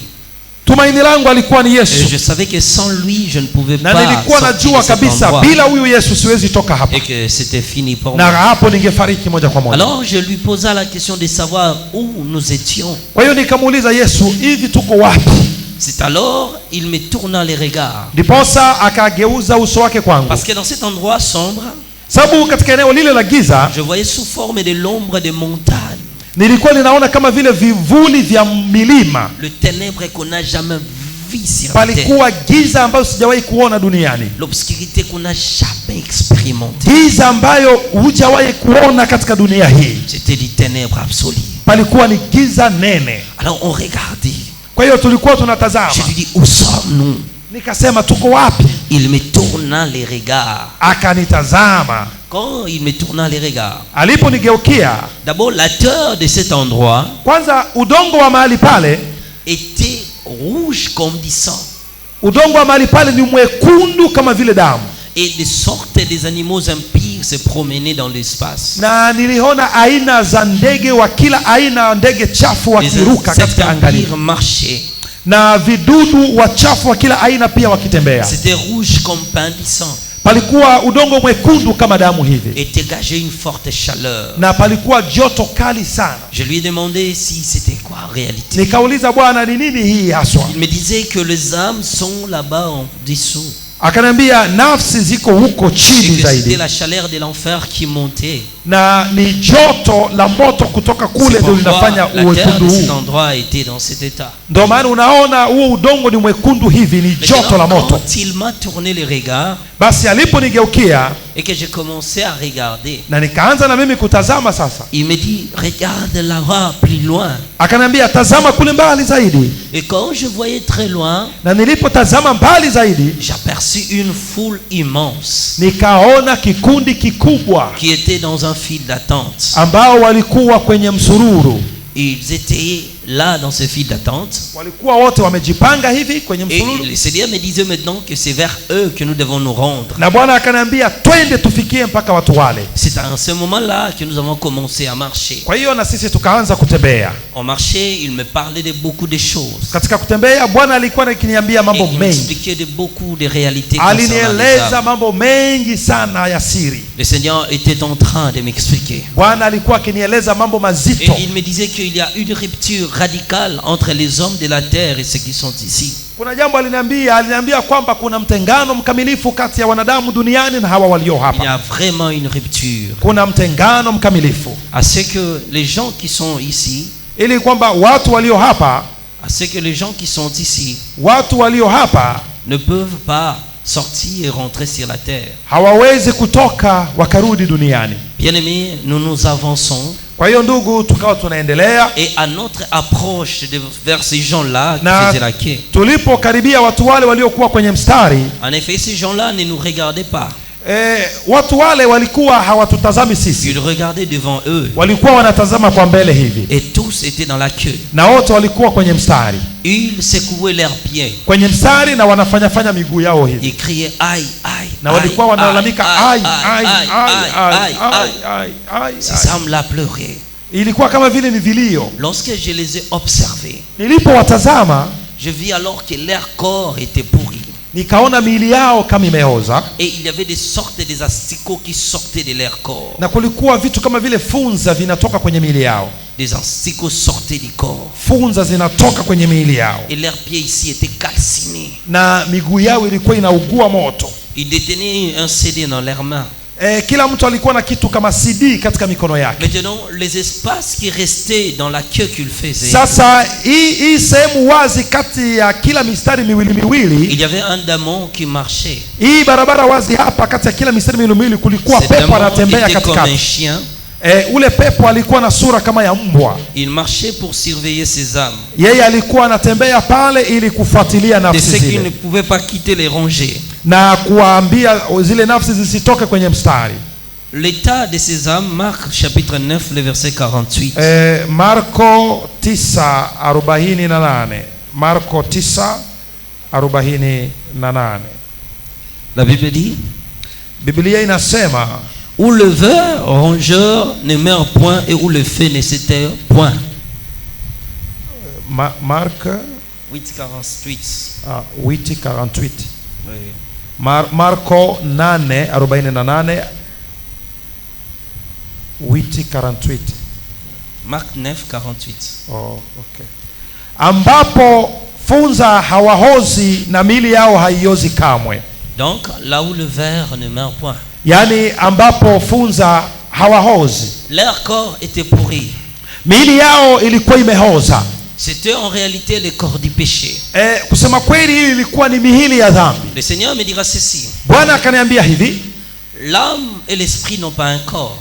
Tumaini langu alikuwa ni Et Yesu, je savais que sans lui, je ne pouvais na pas nilikuwa sortir najua de cet kabisa endroit bila huyu Yesu siwezi toka hapa, et que c'était fini pour na moi. hapo ningefariki moja kwa moja. Alors je lui posa la question de savoir où nous étions. Kwa hiyo nikamuuliza Yesu, hivi tuko wapi? C'est alors il me tourna les regards. Ndiposa akageuza uso wake kwangu, Parce que dans cet endroit sombre, sababu katika eneo lile la giza je voyais sous forme de l'ombre des montagnes, nilikuwa ninaona kama vile vivuli vya milima. le ténèbre qu'on n'a jamais vu sur la terre, Palikuwa giza ambayo sijawahi kuona duniani, l'obscurité qu'on n'a jamais expérimentée. giza ambayo hujawahi kuona katika dunia hii. C'était du ténèbre absolu. Palikuwa ni giza nene. Alors on regardait. Kwa hiyo tulikuwa tunatazama, Je lui dis, où sommes-nous? nikasema tuko wapi? Il me tourna les regards. Akanitazama. Quand il me tourna les regards, Aliponigeukia, d'abord la terre de cet endroit kwanza udongo wa mahali pale, était rouge comme du sang. udongo wa mahali pale ni mwekundu kama vile damu, Et des sortes des animaux impurs se promenaient dans l'espace. na niliona aina za ndege wa kila aina, ndege chafu Les wakiruka insectes katika angani, impurs marchaient. na vidudu wachafu wa kila aina pia wakitembea. C'était rouge comme pain du sang. Palikuwa udongo mwekundu kama damu hivi, Et dégageait une forte chaleur. na palikuwa joto kali sana. Je lui ai demandé si c'était quoi en réalité. Nikauliza, Bwana, ni nini hii haswa? Il me disait que les âmes sont là-bas en dessous. Akaniambia nafsi ziko huko chini zaidi. C'était la chaleur de l'enfer qui montait. Na ni joto la moto kutoka kule ndio linafanya uwekundu huu. Cet endroit était dans cet état. Ndio maana unaona huo udongo ni mwekundu hivi, ni joto la moto. Quand il m'a tourné les regards, basi aliponigeukia et que j'ai commencé à regarder, na nikaanza na mimi kutazama sasa, il me dit regarde là-bas plus loin. Akaniambia tazama kule mbali zaidi. Et quand je voyais très loin, na nilipotazama mbali zaidi, j'aperçus une foule immense, nikaona kikundi kikubwa qui était dans un fil d'attente, ambao walikuwa kwenye msururu. Ils étaient là dans ce fil d'attente. Walikuwa wote wamejipanga hivi kwenye msururu. Et le Seigneur me disait maintenant que c'est vers eux que nous devons nous rendre. Na Bwana akaniambia twende tufikie mpaka watu wale. C'est à ce moment-là que nous avons commencé à marcher. Kwa hiyo na sisi tukaanza kutembea. On marchait, il me parlait de beaucoup de choses. Katika kutembea Bwana alikuwa akiniambia mambo mengi. Il m'expliquait de beaucoup de réalités. Alinieleza mambo mengi sana ya siri. Le Seigneur était en train de m'expliquer. Bwana alikuwa akinieleza mambo mazito. Et il me disait qu'il y a une rupture radicale entre les hommes de la terre et ceux qui sont ici. Kuna jambo aliniambia kwamba kuna mtengano mkamilifu kati ya wanadamu duniani na hawa walio hapa. Il y a vraiment une rupture. Kuna mtengano mkamilifu. À ce que les gens qui sont ici, ili kwamba watu walio hapa, à ce que les gens qui sont ici, watu walio hapa ne peuvent pas sortir et rentrer sur la terre. Hawawezi kutoka wakarudi duniani. Bien-aimés, nous avançons. Kwa hiyo ndugu, tukawa tunaendelea. Et à notre approche vers ces gens-là qui faisaient la queue, tulipokaribia watu wale waliokuwa kwenye mstari, en effet ces gens-là ne nous regardaient pas. Watu wale walikuwa hawatutazami sisi. Ils regardaient devant eux. Walikuwa wanatazama kwa mbele hivi. Et tous étaient dans la queue. Na wote walikuwa kwenye mstari. Ils secouaient leurs pieds. Kwenye mstari na wanafanya miguu yao hivi. Ils criaient aïe aïe. Na walikuwa wanalalamika aïe aïe aïe aïe aïe. Ces âmes-là pleuraient. Ilikuwa kama vile ni vilio. Lorsque je les ai observés, nilipowatazama, je vis alors que leur corps était pourri. Nikaona miili yao kama imeoza. Et il y avait des sortes des asticots qui sortaient de leur corps. Na kulikuwa vitu kama vile funza vinatoka kwenye miili yao. Des asticots sortaient du corps. Funza zinatoka kwenye miili yao. Et leurs pieds ici étaient calcinés. Na miguu yao ilikuwa inaugua moto. Ils détenaient un CD dans leurs mains. Kila mtu alikuwa na kitu kama CD katika mikono yake. Maintenant, les espaces qui restaient dans la queue qu'il faisait. Sasa hii sehemu wazi kati ya kila mistari miwili, il y avait un démon qui marchait. Hii barabara wazi hapa kati ya kila mistari miwili kulikuwa pepo anatembea katikati. Ule pepo alikuwa na sura kama ya mbwa. Il marchait pour surveiller ses âmes. Yeye alikuwa anatembea pale ili kufuatilia nafsi zile. De ceux qui ne pouvaient pas quitter les rangées. Na kuambia zile nafsi zisitoke kwenye mstari. L'état de ces âmes, Marc chapitre 9 le verset 48. Marko 9:48. Marko 9:48. La Bible dit, Biblia inasema, où le ver rongeur ne meurt point et où le feu ne s'éteint point. Marc 8:48. 8:48. Oui. Marko 8:48. 8:48. Marc 9:48. Oh, okay. Ambapo funza hawahozi na mili yao haiozi kamwe. Donc là où le ver ne meurt point. Yani ambapo funza hawahozi. Leur corps était pourri. Mili yao ilikuwa imehoza. C'était en réalité le corps du péché. Kusema kweli hii ilikuwa ni mihili ya dhambi. Le Seigneur me dira ceci. Bwana akaniambia hivi, l'âme et l'esprit n'ont pas un corps.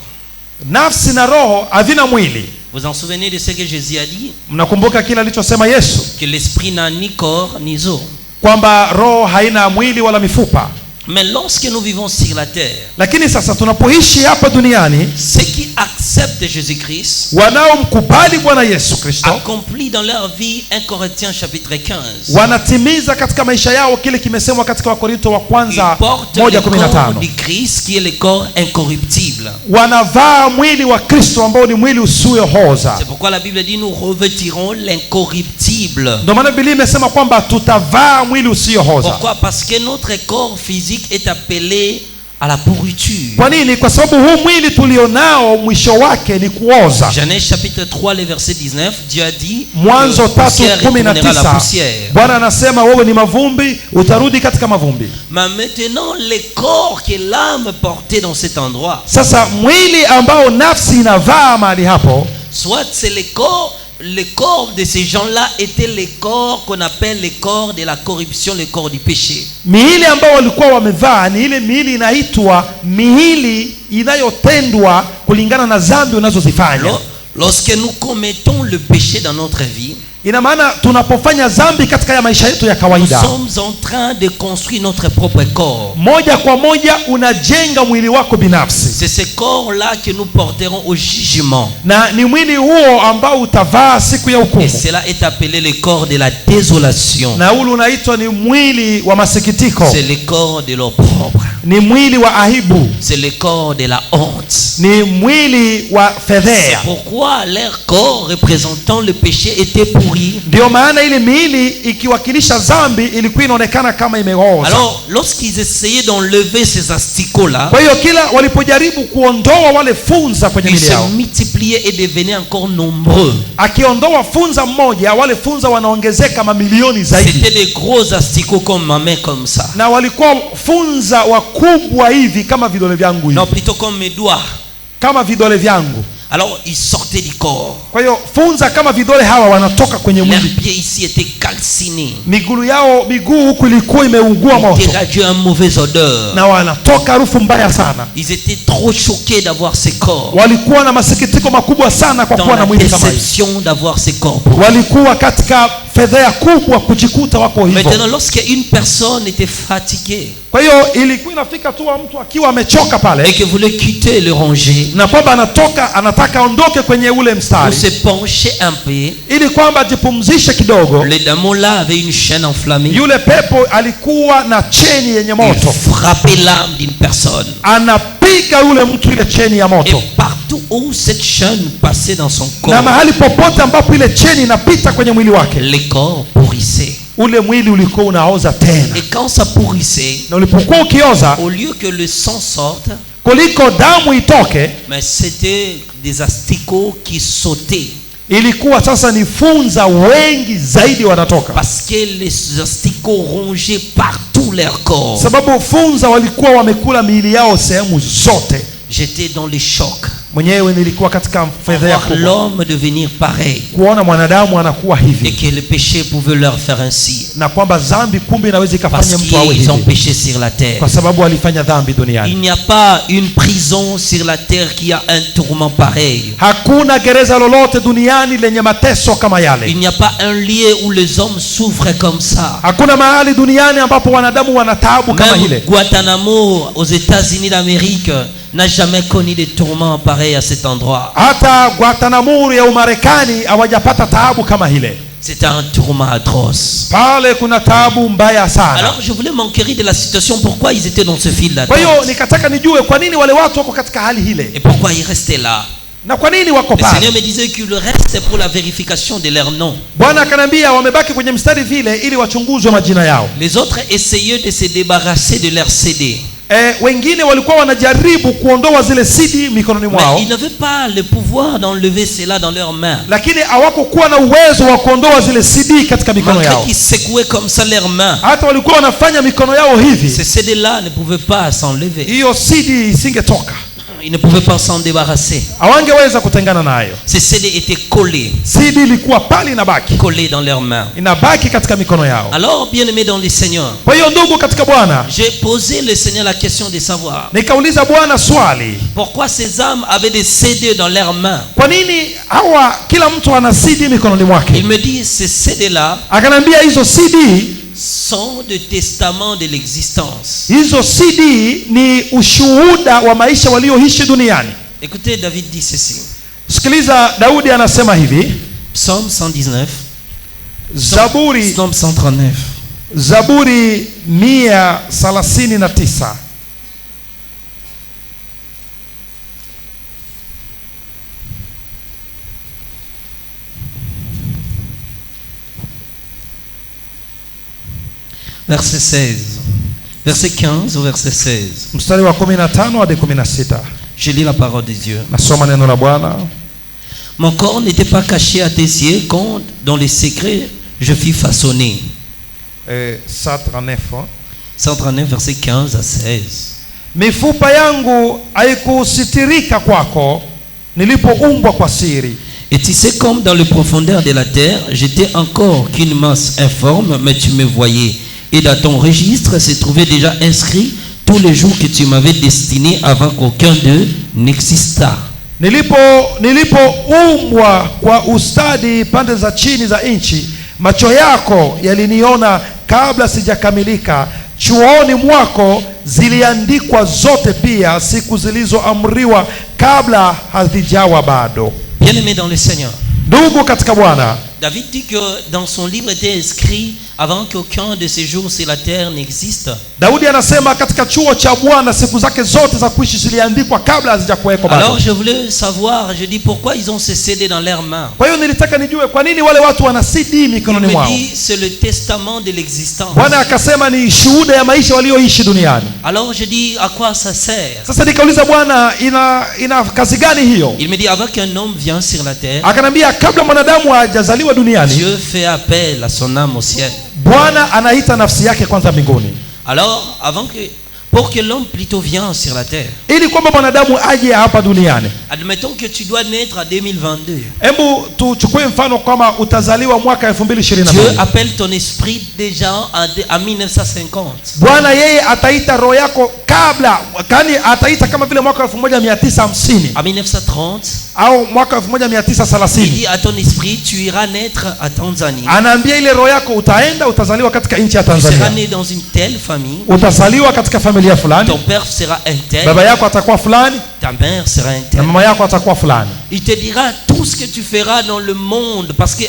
Nafsi na roho havina mwili. Vous en souvenez de ce que Jésus a dit? Mnakumbuka kile alichosema Yesu? Que l'esprit n'a ni corps ni os. Kwamba roho haina mwili wala mifupa. Mais lorsque nous vivons sur la terre, lakini sasa tunapoishi hapa duniani, ceux qui acceptent Jésus-Christ, wanaomkubali Bwana Yesu Kristo, accomplit dans leur vie 1 Corinthiens chapitre 15. Wanatimiza katika maisha yao kile kimesemwa katika Wakorintho wa kwanza 1:15. Du Christ qui est le corps incorruptible. Wanavaa mwili wa Kristo ambao ni mwili usiohoza. C'est pourquoi la Bible dit nous revêtirons l'incorruptible. Ndio maana Biblia imesema kwamba tutavaa mwili usiohoza. Pourquoi? Parce que notre corps physique est appelé à la pourriture. Kwa nini? Kwa sababu huu mwili tulionao mwisho wake ni kuoza. Genèse chapitre 3 le verset 19, Dieu a dit Mwanzo que poussière retournera la 3:19 poussière. Bwana anasema wewe ni mavumbi, utarudi katika mavumbi. Mais maintenant les corps que l'âme portait dans cet endroit, Sasa mwili ambao nafsi inavaa mahali hapo, soit c'est les corps de ces gens-là étaient les corps qu'on appelle les corps de la corruption, les corps du péché. miili ambao walikuwa wamevaa ni ile miili inaitwa miili inayotendwa kulingana na dhambi unazozifanya. Lorsque nous commettons le péché dans notre vie, Ina maana tunapofanya dhambi katika ya maisha yetu ya nous kawaida, sommes en train de construire notre propre corps. moja kwa moja unajenga mwili wako binafsi, C'est ce corps-là que nous porterons au jugement. na ni mwili huo ambao utavaa siku ya Et hukumu, cela est appelé le corps de la désolation. na ule unaitwa ni mwili wa masikitiko, C'est le corps de l'opprobre. ni mwili wa aibu, C'est le corps de la honte. ni mwili wa C'est fedheha. pourquoi leur corps représentant le péché était pourri. Ndio maana ile miili ikiwakilisha dhambi ilikuwa inaonekana kama imeoza. Alors, lorsqu'ils essayaient d'enlever ces asticots-là, Kwa hiyo kila walipojaribu kuondoa wale funza kwenye ils miili se yao, multipliaient et devenaient encore nombreux. akiondoa funza mmoja, wale funza wanaongezeka mamilioni zaidi, C'était des gros asticots comme ma main, comme ça. na walikuwa funza wakubwa hivi kama vidole vyangu hivi, Non, plutôt comme mes doigts. kama vidole vyangu. Alors, ils sortaient du corps. Kwa hiyo funza kama vidole hawa wanatoka kwenye Leurs mwili. pieds ici étaient calcinés. Miguu huku ilikuwa imeungua moto, Ils irradiaient une mauvaise odeur. na wanatoka harufu mbaya sana. Ils étaient trop choqués d'avoir ces corps. Walikuwa na masikitiko makubwa sana kwa Dans kuwa la na mwili kama hivi. déception d'avoir ces corps. Walikuwa katika fedheha kubwa kujikuta wako hivyo. Maintenant, lorsque une personne était fatiguée Kwa hiyo ilikuwa inafika tu mtu akiwa amechoka et pale, que voulait quitter le rangée, na kwamba anataka aondoke kwenye ule pour mstari se pencher un peu, ili kwamba ajipumzishe kidogo, le démon là avait une chaîne enflammée. yule pepo alikuwa na cheni yenye Il moto, frappait l'âme d'une personne. anapiga yule mtu ile cheni ya Et moto, partout où cette chaîne passait dans son na corps, mahali popote ambapo ile cheni inapita kwenye mwili wake, le corps pourrissait. ule mwili ulikuwa unaoza tena, Et quand ça pourrissait, na ulipokuwa ukioza, au lieu que le sang sorte, kuliko damu itoke, mais c'était des asticots qui sautaient. ilikuwa sasa ni funza wengi zaidi wanatoka, Parce que les asticots rongeaient partout leur corps. sababu funza walikuwa wamekula miili yao sehemu zote. J'étais dans les chocs. Mwenyewe nilikuwa katika fedheha Voir kubwa, l'homme devenir pareil. kuona mwanadamu anakuwa Et hivi, que le péché pouvait leur faire ainsi. na kwamba dhambi kumbe inaweza Parce ikafanya mtu awe qu'ils ont hivi, péché sur la terre. kwa sababu alifanya dhambi Il duniani. n'y a pas une prison sur la terre qui a un tourment pareil. Hakuna gereza lolote duniani lenye mateso kama Il yale. n'y a pas un lieu où les hommes souffrent comme ça. Hakuna mahali duniani ambapo wanadamu wana taabu kama Même ile. Guantanamo aux États-Unis d'Amérique n'a jamais connu de tourment pareil à cet endroit. Hata Guantanamo ya Umarekani hawajapata taabu kama ile. C'était un tourment atroce. Pale kuna taabu mbaya sana. Alors je voulais m'enquérir de la situation, pourquoi ils étaient dans ce fil Kwa hiyo d'attente nikataka nijue kwa nini wale watu wako katika hali ile, et pourquoi ils restaient là. na kwa nini wako Le Seigneur pale. me disait que le reste c'est pour la vérification de leur nom. Bwana akanambia wamebaki kwenye mstari vile ili wachunguzwe majina yao. Les autres essayaient de se débarrasser de leur CD. Wengine walikuwa wanajaribu kuondoa zile CD mikononi mwao, Mais ils n'avaient pas le pouvoir d'enlever cela dans leurs mains. lakini hawakokuwa na uwezo wa kuondoa zile CD katika mikono Malgré yao. qu'ils secouaient comme ça leurs mains, Hata walikuwa wanafanya mikono yao hivi, ces CD-là ne pouvaient pas s'enlever. hiyo CD isingetoka, Ils ne pouvaient pas s'en débarrasser. hawangeweza kutengana nayo. Ces CD étaient collés, CD ilikuwa pale inabaki, collés dans leurs mains. inabaki katika mikono yao. Alors, bien-aimés dans le Seigneur, Kwa hiyo ndugu katika Bwana, j'ai posé le Seigneur la question de savoir nikauliza Bwana swali, pourquoi ces âmes avaient des CD dans leurs mains. kwa nini hawa kila mtu ana CD mikononi Il mwake? me dit, ces CD-là Akanambia hizo CD, sont de testament de l'existence. hizo CD ni ushuhuda wa maisha walioishi duniani. Écoutez, David dit ceci. Sikiliza, Daudi anasema hivi, Psaume 119, Zaburi Psaume 139. Zaburi 139. Verset 16. Verset 15 au verset 16. Mstari wa 15 hadi 16. Je lis la parole de Dieu. Nasoma neno la Bwana. Mon corps n'était pas caché à tes yeux quand dans les secrets je fus façonné. 139. 139 verset 15 à 16. Mifupa yangu haikusitirika kwako nilipoumbwa kwa siri. Et tu sais comme dans les profondeurs de la terre, j'étais encore qu'une masse informe, mais tu me voyais. Et dans ton registre se trouvait déjà inscrit tous les jours que tu m'avais destiné avant qu'aucun d'eux n'existât. Nilipoumbwa kwa ustadi pande za chini za nchi, macho yako yaliniona kabla sijakamilika. Chuoni mwako ziliandikwa zote pia siku zilizoamriwa kabla hazijawa bado. Bien-aimé dans le Seigneur, ndugu katika Bwana, David dit que dans son livre était inscrit avant qu'aucun de ces jours sur la terre n'existe. Daudi anasema katika chuo cha Bwana siku zake zote za kuishi ziliandikwa kabla hazijakuweko bado. Alors je voulais savoir, je dis pourquoi ils ont ces CD dans leurs mains. Kwa hiyo nilitaka nijue kwa nini wale watu wana CD mikononi mwao. Il me dit c'est le testament de l'existence. Bwana akasema ni shuhuda ya maisha walioishi duniani. Alors je dis à quoi ça sert? Sasa nikauliza Bwana ina kazi gani hiyo? Il me dit avant qu'un homme vienne sur la terre, akanambia kabla mwanadamu hajazaliwa duniani, Dieu fait appel à son âme au ciel. Bwana anaita nafsi yake kwanza mbinguni. Alors pour que l'homme plutôt vienne sur la terre, ili kwamba mwanadamu aje hapa duniani, admettons que tu dois naître en 2022. Hebu tuchukue mfano kama utazaliwa mwaka 2022. Dieu appelle ton esprit déjà en 1950. Bwana yeye ataita roho yako kabla, kani ataita kama vile mwaka 1950 en 1930 au mwaka 1930. Il dit à ton esprit tu iras naître à Tanzanie. Anaambia ile roho yako utazaliwa katika nchi ya Tanzania. Tu seras né dans une telle famille. Utazaliwa katika familia fulani. Ton père sera un tel. Baba yako atakuwa fulani. Ta mère sera un tel. Na mama yako atakuwa fulani. Il te dira tout ce que tu feras dans le monde, parce que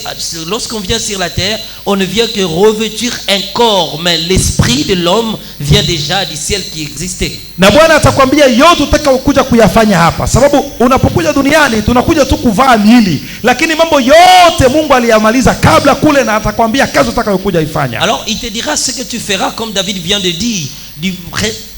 lorsqu'on vient sur la terre, on ne vient que revêtir un corps, mais l'esprit de l'homme vient déjà du ciel qui existait. Na Bwana atakwambia yote utakayokuja kuyafanya hapa, sababu unapokuja duniani tunakuja tu kuvaa miili, lakini mambo yote Mungu aliyamaliza kabla kule, na atakwambia kazi utakayokuja ifanya. Alors il te dira ce que tu feras, comme David vient de dire,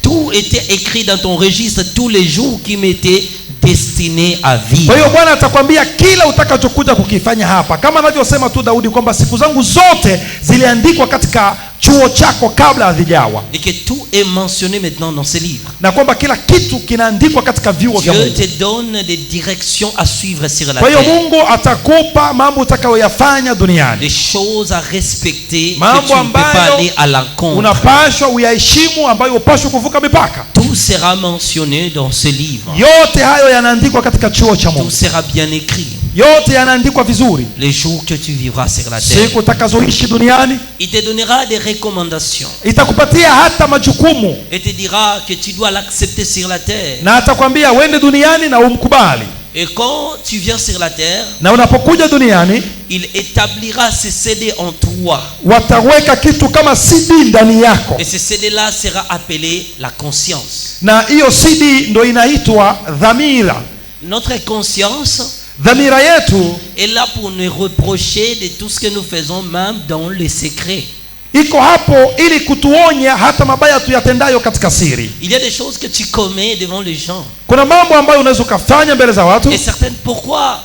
tout était écrit dans ton registre tous les jours qui m'étaient destinés à vivre. Kwa hiyo Bwana atakwambia kila utakachokuja kukifanya hapa, kama anavyosema tu Daudi kwamba siku zangu zote ziliandikwa katika chuo chako kabla hazijawa. Et que tout est mentionné maintenant dans ce livre. Na kwamba kila kitu kinaandikwa katika vyuo vya Mungu. Dieu te donne des directions à suivre sur la terre. Kwa hiyo Mungu atakupa mambo utakayoyafanya duniani. Des choses à respecter que mambo tu ne peux pas aller à l'encontre. Unapaswa uyaheshimu ambayo upaswa kuvuka mipaka. Tout sera mentionné dans ce livre. Yote hayo yanaandikwa katika chuo cha Mungu. Tout sera bien écrit. Yote yanaandikwa vizuri. Les jours que tu vivras sur la terre. Siku utakazoishi duniani. Il te donnera des recommandations. Itakupatia hata majukumu. Et te dira que tu dois l'accepter sur la terre. Na atakwambia uende duniani na umkubali. Et quand tu viens sur la terre, na unapokuja duniani, il établira ce CD en toi. Wataweka kitu kama CD ndani yako. Et ce CD là sera appelé la conscience. Na hiyo CD ndo inaitwa dhamira. Notre conscience, dhamira yetu, est là pour nous reprocher de tout ce que nous faisons, même dans le secret. Iko hapo ili kutuonya hata mabaya tuyatendayo katika siri. Il y a des choses que tu commets devant les gens. Kuna mambo ambayo unaweza kufanya mbele za watu. Et certaines, pourquoi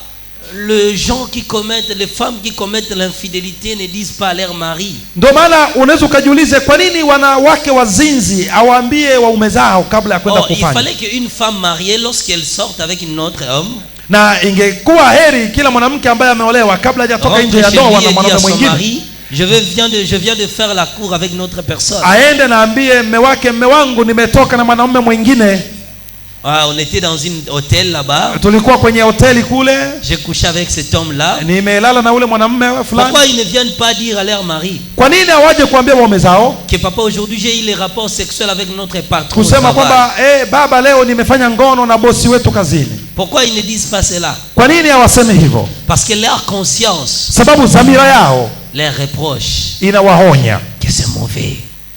les gens qui commettent, les femmes qui commettent l'infidélité ne disent pas à leur mari? Ndio maana unaweza kujiuliza kwa nini wanawake wazinzi awaambie waume zao kabla ya kwenda kufanya. Il fallait qu'une femme mariée, lorsqu'elle sorte avec un autre homme, na ingekuwa heri kila mwanamke ambaye ameolewa kabla hajatoka nje ya ndoa na mwanaume mwingine, je viens de faire la cour avec notre personne. Aende na ambie mume wake, mume wangu nimetoka na mwanaume mwingine. On était dans un hôtel là-bas. Tulikuwa kwenye hoteli kule. J'ai couché avec cet homme-là. Nimelala na ule mwanamume fulani. Pourquoi ils ne viennent pas dire à leur mari? Kwa nini hawaje kuambia waume zao? Que papa, aujourd'hui j'ai eu les rapports sexuels avec notre patron. Kusema kwamba baba, leo nimefanya ngono na bosi wetu kazini. Pourquoi ils ne disent pas cela? Kwa nini hawaseme hivyo? Parce que leur conscience, sababu dhamira yao, les reproches inawaonya que c'est mauvais.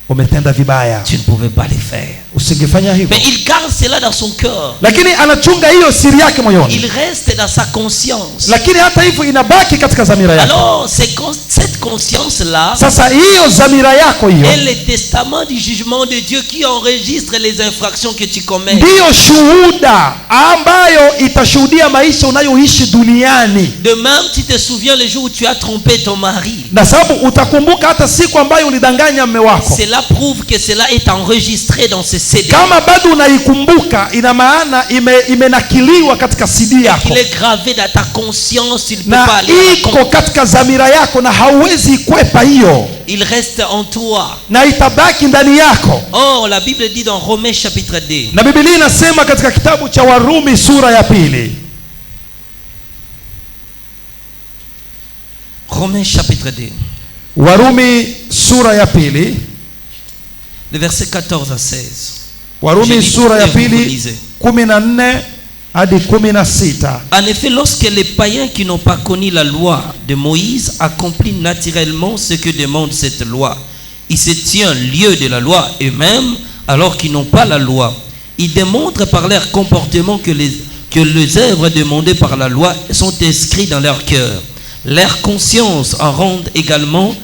Umetenda vibaya. Tu ne pouvais pas le faire. usingefanya hivyo. Mais il garde cela dans son cœur. Lakini anachunga hiyo siri yake moyoni. Il reste dans sa conscience. Lakini hata hivyo inabaki katika dhamira yake. Alors cette conscience là, sasa hiyo dhamira yako hiyo est le testament du jugement de Dieu qui enregistre les infractions que tu commets. Ndiyo shuhuda ambayo itashuhudia maisha unayoishi duniani. De même, tu te souviens le jour où tu as trompé ton mari. Na sababu utakumbuka hata siku ambayo ulidanganya mume wako. Cela prouve que cela est enregistré dans ce CD. Kama bado unaikumbuka, ina maana imenakiliwa katika CD yako. Il est gravé dans ta conscience, tu ne peux na pas aller. Iko katika dhamira yako na hauwezi kwepa hiyo. Il reste en toi. Na itabaki ndani yako. Oh, la Bible dit dans Romains chapitre 2. Na Biblia inasema katika kitabu cha Warumi sura ya 2. Romains chapitre 2. Warumi sura ya 2. Le verset 14 à 16. Warumi sura ya 2 14 hadi 16. En effet, lorsque les païens qui n'ont pas connu la loi de Moïse accomplissent naturellement ce que demande cette loi, ils se tiennent lieu de la loi eux-mêmes alors qu'ils n'ont pas la loi. Ils démontrent par leur comportement que les œuvres demandées par la loi sont inscrites dans leur cœur. Leur conscience en rend également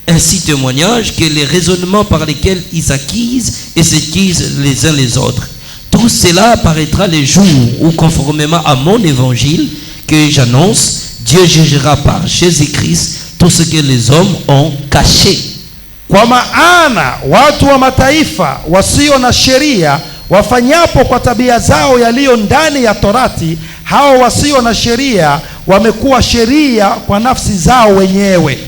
ainsi témoignage que les raisonnements par lesquels ils acquisent et s'accusent les uns les autres. Tout cela apparaîtra le jour où, conformément à mon évangile que j'annonce, Dieu jugera par Jésus-Christ tout ce que les hommes ont caché. Kwa maana watu wa mataifa wasio na sheria wafanyapo kwa tabia zao yaliyo ndani ya Torati, hao wasio na sheria wamekuwa sheria kwa nafsi zao wenyewe.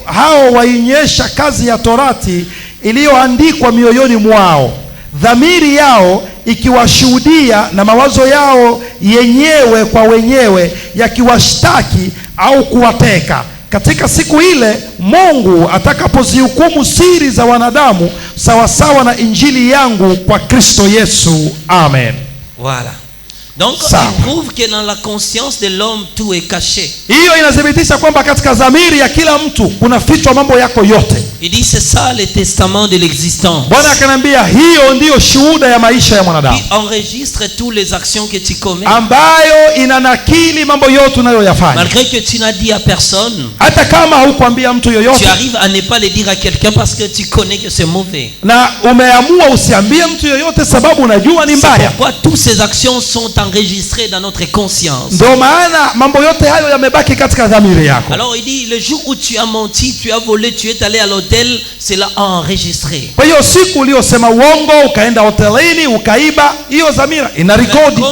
Hao wainyesha kazi ya Torati iliyoandikwa mioyoni mwao, dhamiri yao ikiwashuhudia na mawazo yao yenyewe kwa wenyewe yakiwashtaki au kuwateka. Katika siku ile Mungu atakapozihukumu siri za wanadamu sawasawa na injili yangu kwa Kristo Yesu. Amen. Voilà. Donc il prouve que dans la conscience de l'homme tout est caché. Hiyo inathibitisha kwamba katika dhamiri ya kila mtu kuna fichwa mambo yako yote. Il dit c'est ça le testament de l'existence. Bwana akanambia hiyo ndiyo shuhuda ya maisha ya mwanadamu. Qui enregistre toutes les actions que tu commets. Ambayo inanakili mambo yote unayoyafanya. Malgré que tu n'as dit à personne. Hata kama hukuambia mtu yoyote. Tu arrives à ne pas le dire à quelqu'un parce que tu connais que c'est mauvais. Na umeamua usiambie mtu yoyote sababu unajua ni mbaya. C'est pourquoi toutes ces actions sont enregistrées dans notre conscience. Ndio maana mambo yote hayo yamebaki katika dhamiri yako. Alors il dit le jour où tu as menti, tu as volé, tu es allé à l'hôtel, cela enregistré. Kwa hiyo siku uliyosema uongo, ukaenda hotelini, ukaiba, hiyo dhamira ina rekodi.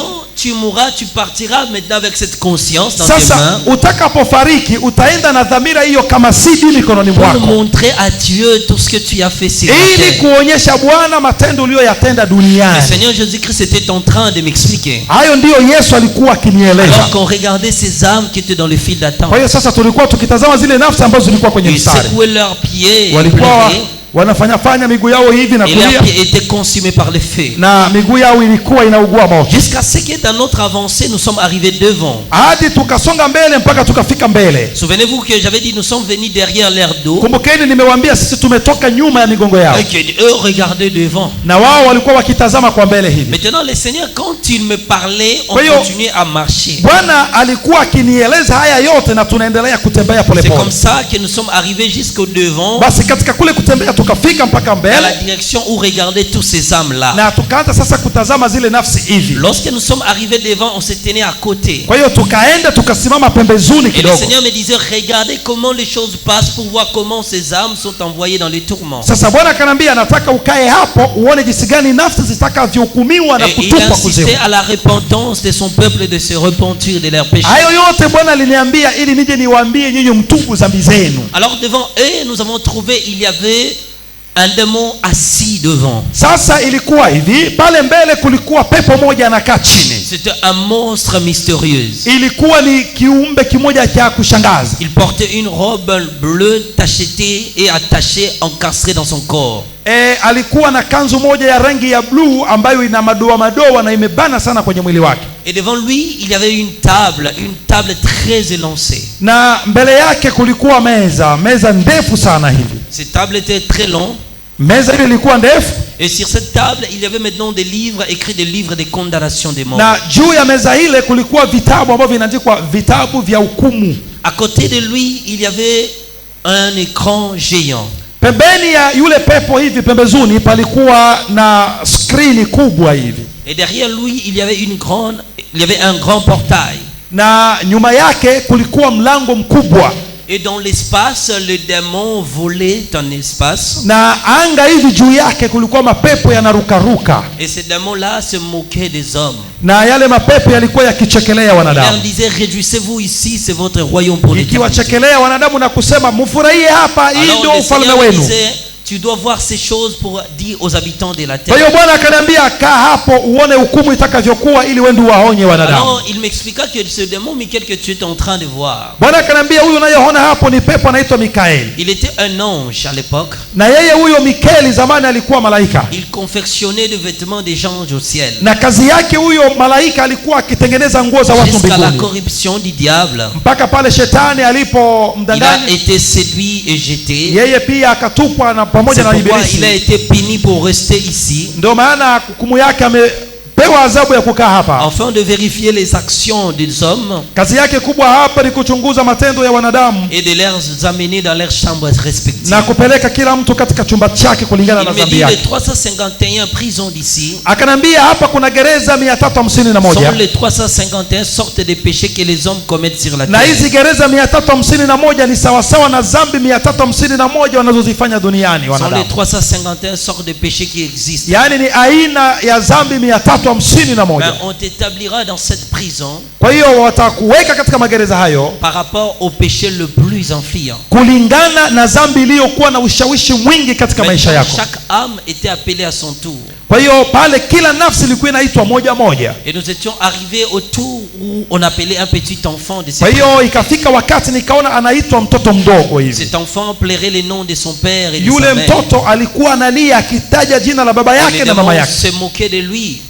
Tu mourras, tu partiras maintenant avec cette conscience dans tes mains. Sasa utakapofariki utaenda na dhamira hiyo kama CD mikononi mwako. Pour montrer à Dieu tout ce que tu as fait sur la terre. Ili kuonyesha Bwana matendo uliyoyatenda duniani. Le Seigneur Jésus-Christ était en train de m'expliquer. Hayo ndio Yesu alikuwa akinieleza. Alors qu'on regardait ces âmes qui étaient dans le fil d'attente. Kwa hiyo sasa tulikuwa tukitazama zile nafsi ambazo zilikuwa kwenye mstari. Ils secouaient leurs pieds. Walikuwa wanafanya miguu yao hivi na kulia. Et leurs pieds étaient consumés par le feu. Na miguu yao ilikuwa inaugua moto. Jusqu'à ce que dans notre avancée nous sommes arrivés devant. Hadi tukasonga mbele mpaka tukafika mbele. Souvenez-vous que j'avais dit nous sommes venus derrière leur dos. Kumbukeni nimewaambia sisi tumetoka nyuma ya migongo yao. Et que eux regardaient devant. Na wao walikuwa wakitazama kwa mbele hivi. Maintenant le Seigneur quand il me parlait on continuait à marcher. Bwana alikuwa akinieleza haya yote na tunaendelea kutembea pole pole. C'est comme ça que nous sommes arrivés jusqu'au devant. Basi katika kule kutembea tukafika mpaka mbele. Dans la direction où regardaient tous ces âmes là. Na tukaanza sasa kutazama zile nafsi hivi. Lorsque nous sommes arrivés devant, on se tenait à côté. Kwa hiyo tukaenda tukasimama pembezoni kidogo. Et le Seigneur me disait regardez comment les choses passent pour voir comment ces âmes sont envoyées dans les tourments. Sasa Bwana akanambia nataka ukae hapo uone jinsi gani nafsi zitakavyohukumiwa na kutupwa kuzimu. Il insistait à la repentance de son peuple de se repentir de leurs péchés. Hayo yote Bwana aliniambia ili nije niwaambie nyinyi mtubu dhambi zenu. Alors devant eux nous avons trouvé il y avait un démon assis devant. Sasa ilikuwa hivi, pale mbele kulikuwa pepo moja anakaa chini. C'était un monstre mystérieuse. Ilikuwa ni kiumbe kimoja cha kushangaza. Il portait une robe bleue tachetée et attachée encastrée dans son corps. Alikuwa na kanzu moja ya rangi ya blue ambayo ina madoa madoa na imebana sana kwenye mwili wake. Et devant lui, il y avait une table très élancée. Na mbele yake kulikuwa meza ndefu sana hivi. Cette table était très longue. Meza ile ilikuwa ndefu. Et sur cette table, il y avait maintenant des livres, écrits des livres de condamnation des morts. Na juu ya meza ile kulikuwa vitabu ambavyo vinaandikwa vitabu vya hukumu. À côté de lui, il y avait un écran géant. Pembeni ya yule pepo hivi pembezoni palikuwa na skrini kubwa hivi. Et derrière lui, il y avait un grand portail. Na nyuma yake kulikuwa mlango mkubwa. Et dans l'espace, le démon volait en espace. Na anga hivi juu yake kulikuwa mapepo yanarukaruka. Et ces démons-là se moquaient des hommes. Na yale mapepo yalikuwa yakichekelea wanadamu. Il leur disait, réjouissez-vous ici, c'est votre royaume pour l'éternité. Ikiwachekelea wanadamu na kusema mfurahie hapa, hii ndio ufalme wenu. Tu dois voir ces choses pour dire aux habitants de la terre. Kwa hiyo Bwana akaniambia kaa hapo uone hukumu itakavyokuwa ili wewe waonye wanadamu. Alors il m'expliqua que ce démon Michael que tu es en train de voir. Bwana akaniambia huyu unayeona hapo ni pepo anaitwa Mikaeli. Il était un ange à l'époque. Na yeye huyo Mikaeli zamani alikuwa malaika. Il confectionnait des vêtements des anges au ciel. Na kazi yake huyo malaika alikuwa akitengeneza nguo za watu mbinguni. Jusqu'à la corruption du diable. Mpaka pale shetani alipomdanganya. Il a été séduit et jeté. Yeye pia akatupwa na pamoja na ibilisi. Il a été puni pour rester ici. Ndio maana hukumu yake amepewa adhabu ya kukaa hapa. Afin de vérifier les actions des hommes. Kazi yake kubwa hapa ni kuchunguza matendo ya wanadamu. Et de les amener dans leurs chambres respectives. Na kupeleka kila mtu katika chumba chake kulingana na dhambi yake. Il me dit les 351 prisons d'ici. Akanambia hapa kuna gereza 351. Sont les 351 sortes de péchés que les hommes commettent sur la terre. Na hizi gereza 351 ni sawa sawa na dhambi 351 wanazozifanya duniani wanadamu. Sont les 351 sortes de péchés qui existent. Yaani ni aina ya dhambi 351. On t'établira dans cette prison. Kwa hiyo watakuweka katika magereza hayo par rapport au péché le plus influent. Kulingana na dhambi iliyokuwa na ushawishi mwingi katika maisha yako. Chaque âme était appelée à son tour. Kwa hiyo pale kila nafsi ilikuwa inaitwa moja moja. Et nous étions arrivés au tour où on appelait un petit enfant de Kwa hiyo ikafika wakati nikaona anaitwa mtoto mdogo hivi. Cet enfant plairait le nom de son père et de sa mère. Yule mtoto alikuwa analia akitaja jina la baba yake na mama yake. Se moquait de lui.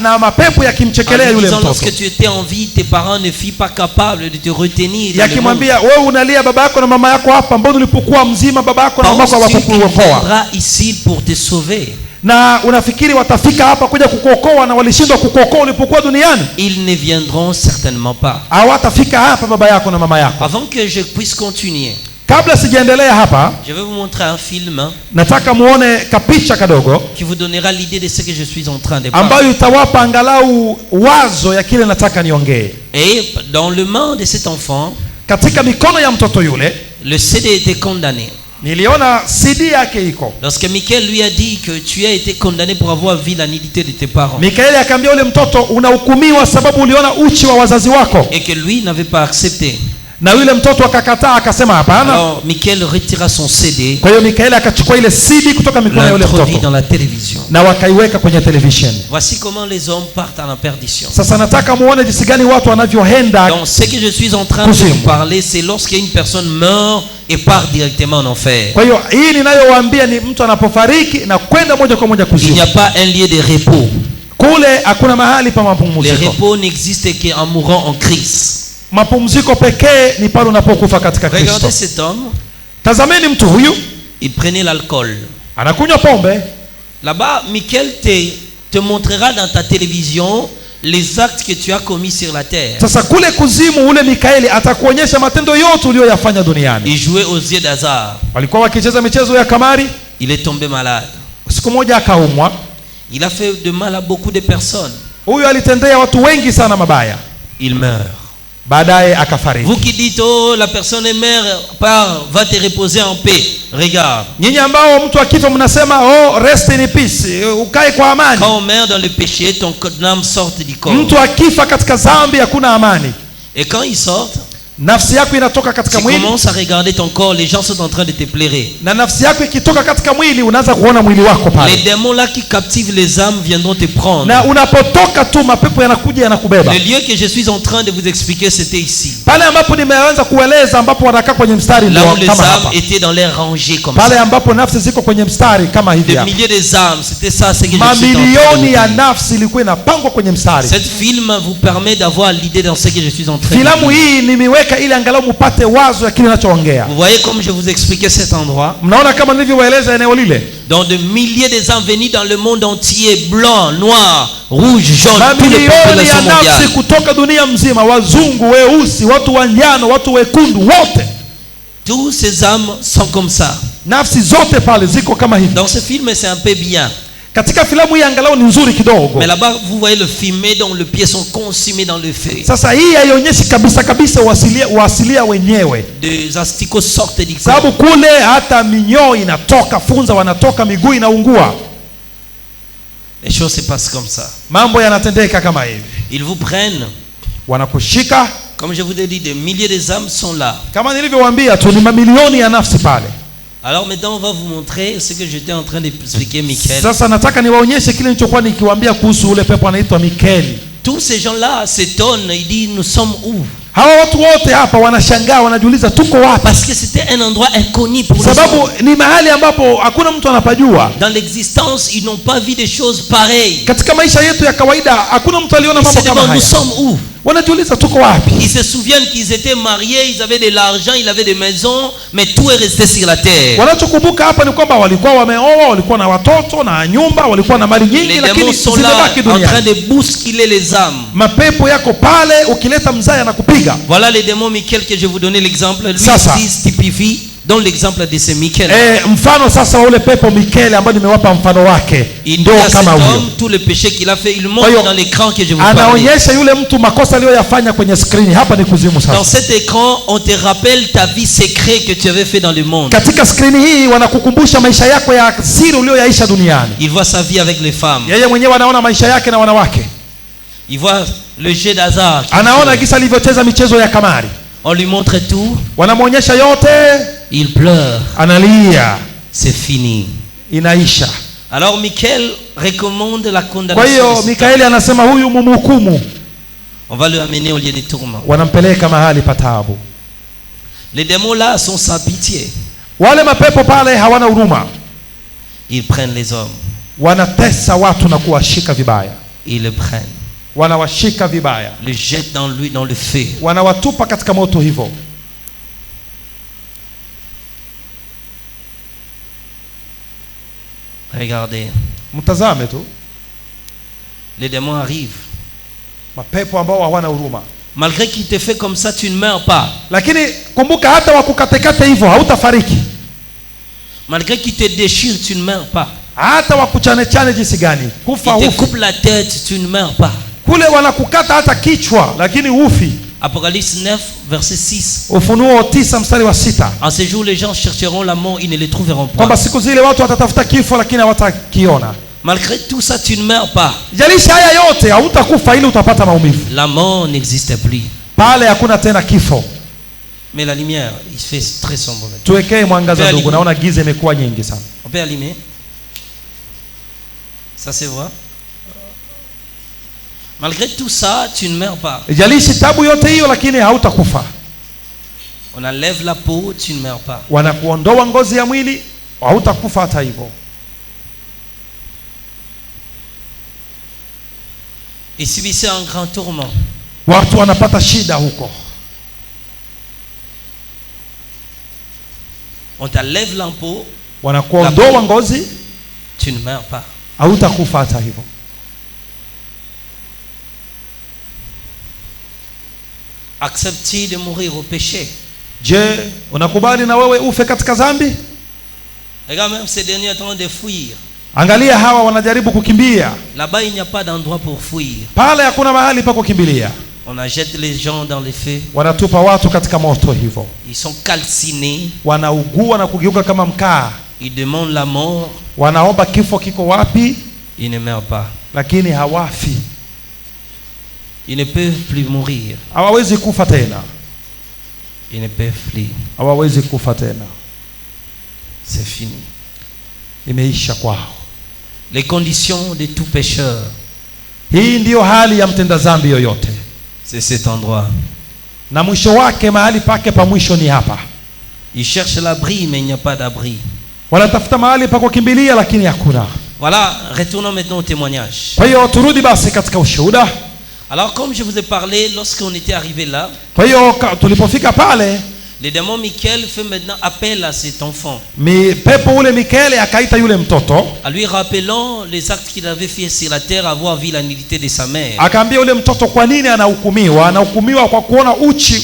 Na mapepo yakimchekelea yule mtoto. Lorsque tu étais en vie, tes parents ne furent pas capables de te retenir. Yakimwambia wewe unalia baba yako na mama yako hapa, mbona ulipokuwa mzima baba yako na mama yako hawakukuokoa? Ici pour te sauver. Na unafikiri watafika hapa kuja kukuokoa na walishindwa kukuokoa ulipokuwa duniani? Ils ne viendront certainement pas. Hawatafika hapa baba yako na mama yako. Avant que je puisse continuer, kabla sijaendelea hapa, je vais vous montrer un film. Nataka muone kapicha kadogo qui vous donnera l'idée de ce que je suis en train de parler. Ambayo itawapa angalau wazo ya kile nataka niongee. Et dans le main de cet enfant, katika mikono ya mtoto yule, le CD était condamné. Niliona CD yake iko. Lorsque Michael lui a dit que tu as été condamné pour avoir vu la nudité de tes parents. Michael akamwambia yule mtoto unahukumiwa sababu uliona uchi wa wazazi wako. Et que lui n'avait pas accepté. Na yule mtoto akakataa akasema hapana. Alors Michael retira son CD. Kwa hiyo Michael akachukua ile CD kutoka mikono ya yule mtoto dans la télévision. Na wakaiweka kwenye television. Voici comment les hommes partent à la perdition. Sasa nataka muone jinsi gani watu wanavyoenda. Donc ce que je suis en train de vous parler, c'est lorsqu'une personne meurt et part directement en enfer. Kwa hiyo hii ninayowaambia ni mtu anapofariki na kwenda moja kwa moja kuzimu. Il n'y a pas un lieu de repos. Kule hakuna mahali pa mapumziko. Le repos n'existe qu'en mourant en Christ. Mapumziko pekee ni pale unapokufa katika Kristo. Regardez cet homme. Tazameni mtu huyu. Il prenait l'alcool. Anakunywa pombe. Là-bas, Michael te montrera dans ta télévision les actes que tu as commis sur la terre. Sasa kule kuzimu ule Mikaeli atakuonyesha matendo yote uliyoyafanya duniani. Il jouait aux jeux d'hasard. Walikuwa wakicheza michezo ya kamari. Il est tombé malade. Siku moja akaumwa. Il a fait de mal à beaucoup de personnes. Huyu alitendea watu wengi sana mabaya. Il meurt. Baadaye akafariki. Vous qui dites oh la personne est mère va te reposer en paix. Regarde. Nyinyi ambao mtu akifa mnasema oh rest in peace, ukae kwa amani. Quand on meurt dans le péché, ton âme sort du corps. Mtu akifa katika dhambi hakuna amani. Et quand il sort, nafsi yako inatoka katika mwili. Tu commences à regarder ton corps, les gens sont en train de te plairer. Na nafsi yako ikitoka katika mwili unaanza kuona mwili wako pale. Les démons là qui captivent les âmes viendront te prendre. Na unapotoka tu mapepo yanakuja yanakubeba. Le lieu que je suis en train de vous expliquer c'était ici. Pale ambapo nimeanza kueleza ambapo wanakaa kwenye mstari ndio kama hapa. Là où les âmes étaient dans les rangées comme ça. Pale ambapo nafsi ziko kwenye mstari kama hivi hapa. Des milliers des âmes, c'était ça ce que je suis en train de mamilioni ya nafsi ilikuwa inapangwa kwenye mstari. Cette film vous permet d'avoir l'idée dans ce que je suis en train de dire. Filamu hii nimeweka ili angalau wazo ya kile ninachoongea. Vous voyez comme je vous expliquais cet endroit. Mnaona kama nilivyowaeleza eneo lile. dont de milliers de âmes venues dans le monde entier, blanc, noir, rouge, jaune, toutes les mamilioni populations ya nafsi mondiales. kutoka dunia mzima, wazungu, weusi, watu wa njano, watu wekundu, wote. Tous ces âmes sont comme ça. Nafsi zote pale ziko kama hivi. Dans ce film, c'est un peu bien. Katika filamu hii angalau ni nzuri kidogo. Mais là-bas, vous voyez le filmé dont les pieds sont consumés dans le feu. Sasa hii haionyeshi kabisa kabisa uasilia wenyewe. Des asticots sortent du corps. Sababu kule hata minyoo inatoka, funza wanatoka, miguu inaungua. Les choses se passent comme ça. Mambo yanatendeka kama hivi. Ils vous prennent. Wanakushika. Comme je vous ai dit, des milliers d'âmes sont là. Kama nilivyowaambia tu ni mamilioni ya nafsi pale. Alors maintenant on va vous montrer ce que j'étais en train d'expliquer Michael. Sasa nataka niwaonyeshe kile nilichokuwa nikiwaambia kuhusu ule pepo anaitwa Mikeli. Tous ces gens-là s'étonnent, ils disent nous sommes où? Hawa watu wote hapa wanashangaa, wanajiuliza tuko wapi? Parce que c'était un endroit inconnu pour eux. Sababu ni mahali ambapo hakuna mtu anapajua. Dans l'existence, ils n'ont pas vu des choses pareilles. Katika maisha yetu ya kawaida hakuna mtu aliona mambo kama haya. Nous sommes où? Wanajiuliza tuko wapi? Ils se souviennent qu'ils étaient mariés, ils avaient de l'argent, ils avaient des maisons, mais tout est resté sur la terre. Wanachokumbuka hapa ni kwamba walikuwa wameoa, walikuwa na watoto na nyumba, walikuwa na mali nyingi, Les lakini démons sont là zimebaki en train duniani. de bousculer les âmes. Mapepo yako pale, ukileta mzaya na kupiga. Voilà les démons Michael que je vous donnais l'exemple. Lui Sasa. aussi stipifie. Donne l'exemple de ce Michael. Mfano sasa wa ule pepo Mikeli ambao nimewapa mfano wake. Il Ndio dit à cet kama huyo. homme tout le péché qu'il a fait. Il montre dans l'écran que je vous parle. Anaonyesha yule mtu makosa aliyoyafanya kwenye screen. Hapa ni kuzimu sasa. Dans cet écran, on te rappelle ta vie secrète que tu avais fait dans le monde. Katika screen hii wanakukumbusha maisha yako ya siri uliyoyaisha duniani. Il voit sa vie avec les femmes. Yeye mwenyewe anaona maisha yake na wanawake. Il voit le jeu d'hasard. Anaona gisa alivyocheza michezo ya kamari. On lui montre tout. Wanamuonyesha yote. Il pleure. Analia. C'est fini. Inaisha. Alors Michael recommande la Kwa condamnation. hiyo Mikaeli anasema huyu mumhukumu. On va le amener au lieu des tourments. Wanampeleka mahali pa taabu. Les démons là sont sans pitié. Wale mapepo pale hawana huruma. Ils prennent les hommes. Wanatesa watu na kuwashika vibaya. Ils le prennent. Wanawashika vibaya. Le jettent dans le feu. Wanawatupa katika moto hivyo. Regardez. Mtazame tu. Les démons arrivent. Mapepo ambao hawana huruma. Malgré qu'il te fait comme ça, tu ne meurs pas. Lakini kumbuka hata wakukatekate hivyo hautafariki. Malgré qu'il te déchire, tu ne meurs pas. Hata wakuchane jinsi gani, kufa Il te ufi. coupe la tête, tu ne meurs pas. Kule wanakukata hata kichwa lakini ufi. Apocalypse 9, verset 6. Ufunuo 9 mstari wa 6. En ce jour, les gens chercheront la mort, ils ne les trouveront pas. Kwamba siku zile watu watatafuta kifo lakini hawatakiona. Malgré tout ça, tu ne meurs pas. Jalisha haya yote hautakufa ili utapata maumivu. La mort n'existe plus. Pale hakuna tena kifo. Mais la lumière, il fait très sombre. Tuwekee mwangaza ndugu, naona giza imekuwa nyingi sana. On peut allumer. Ça se voit. Malgré tout ça, tu ne meurs pas. Jalishi tabu yote hiyo lakini hautakufa. On enlève la peau, tu ne meurs pas. Wanakuondoa ngozi ya mwili, hautakufa hata hivyo. Et subissez un grand tourment. Watu wanapata shida huko. On t'enlève la peau, Wanakuondoa ngozi, tu ne meurs pas. hautakufa hata hivyo. Acceptes-tu de mourir au péché? Je, unakubali na wewe ufe katika dhambi? Regarde, même ces derniers temps de fuir. Angalia hawa wanajaribu kukimbia. Là-bas, il n'y a pas d'endroit pour fuir. Pale hakuna mahali pa kukimbilia. On jette les gens dans les feux. Wanatupa watu katika moto hivyo. Ils sont calcinés. Wanaugua na kugeuka kama mkaa. Ils demandent la mort. Wanaomba kifo kiko wapi? Ils ne meurent pas. Lakini hawafi. Ils ne peuvent plus mourir. Hawawezi kufa tena. Ils ne peuvent plus. Hawawezi kufa tena. C'est fini. Imeisha kwao. Les conditions de tout pécheur. Hii ndiyo hali ya mtenda dhambi yoyote. C'est cet endroit. Na mwisho wake, mahali pake pa mwisho ni hapa. Ils cherchent l'abri, mais il n'y a pas d'abri. Wanatafuta mahali pa kukimbilia lakini hakuna. Voilà, retournons maintenant au témoignage. Kwa hiyo turudi basi katika ushuhuda. Alors comme je vous ai parlé lorsqu'on était arrivé là, Kwa hiyo tulipofika pale, Le démon Michael fait maintenant appel à cet enfant, Pepo ule Mikaeli akaita yule mtoto, en lui rappelant les actes qu'il avait fait sur la terre, avoir vu la nudité de sa mère. akaambia yule mtoto kwa nini anahukumiwa kwa kuona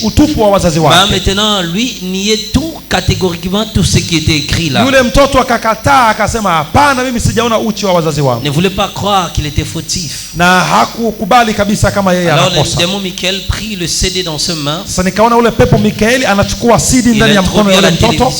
utupu wa wazazi wake. Maintenant lui niait tout catégoriquement tout ce qui était écrit là. Yule mtoto akakataa, akasema hapana, mimi sijaona uchi wa wazazi wangu. Ne voulait pas croire qu'il était fautif. Na hakukubali kabisa kama yeye anakosa. Alors le démon Michael prit le CD dans ses mains. Sasa nikaona ule pepo Mikaeli anachukua CD ndani ya mkono wa yule mtoto,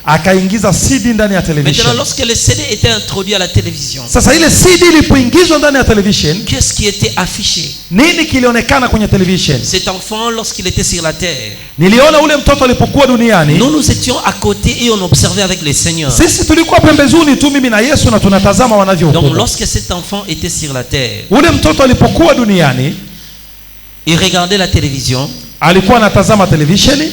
akaingiza CD ndani ya television. Maintenant lorsque le CD était introduit à la télévision, sasa ile CD ilipoingizwa ndani ya television, qu'est-ce qui était affiché? Nini kilionekana kwenye television? Cet enfant lorsqu'il était sur la terre. Niliona ule mtoto alipokuwa duniani. Nous étions à côté et on observait avec le Seigneur. Sisi tulikuwa pembezoni tu, mimi na Yesu, na tunatazama wanavyohukumu. Donc lorsque cet enfant était sur la terre, ule mtoto alipokuwa duniani, il regardait la télévision. Alikuwa anatazama televisheni.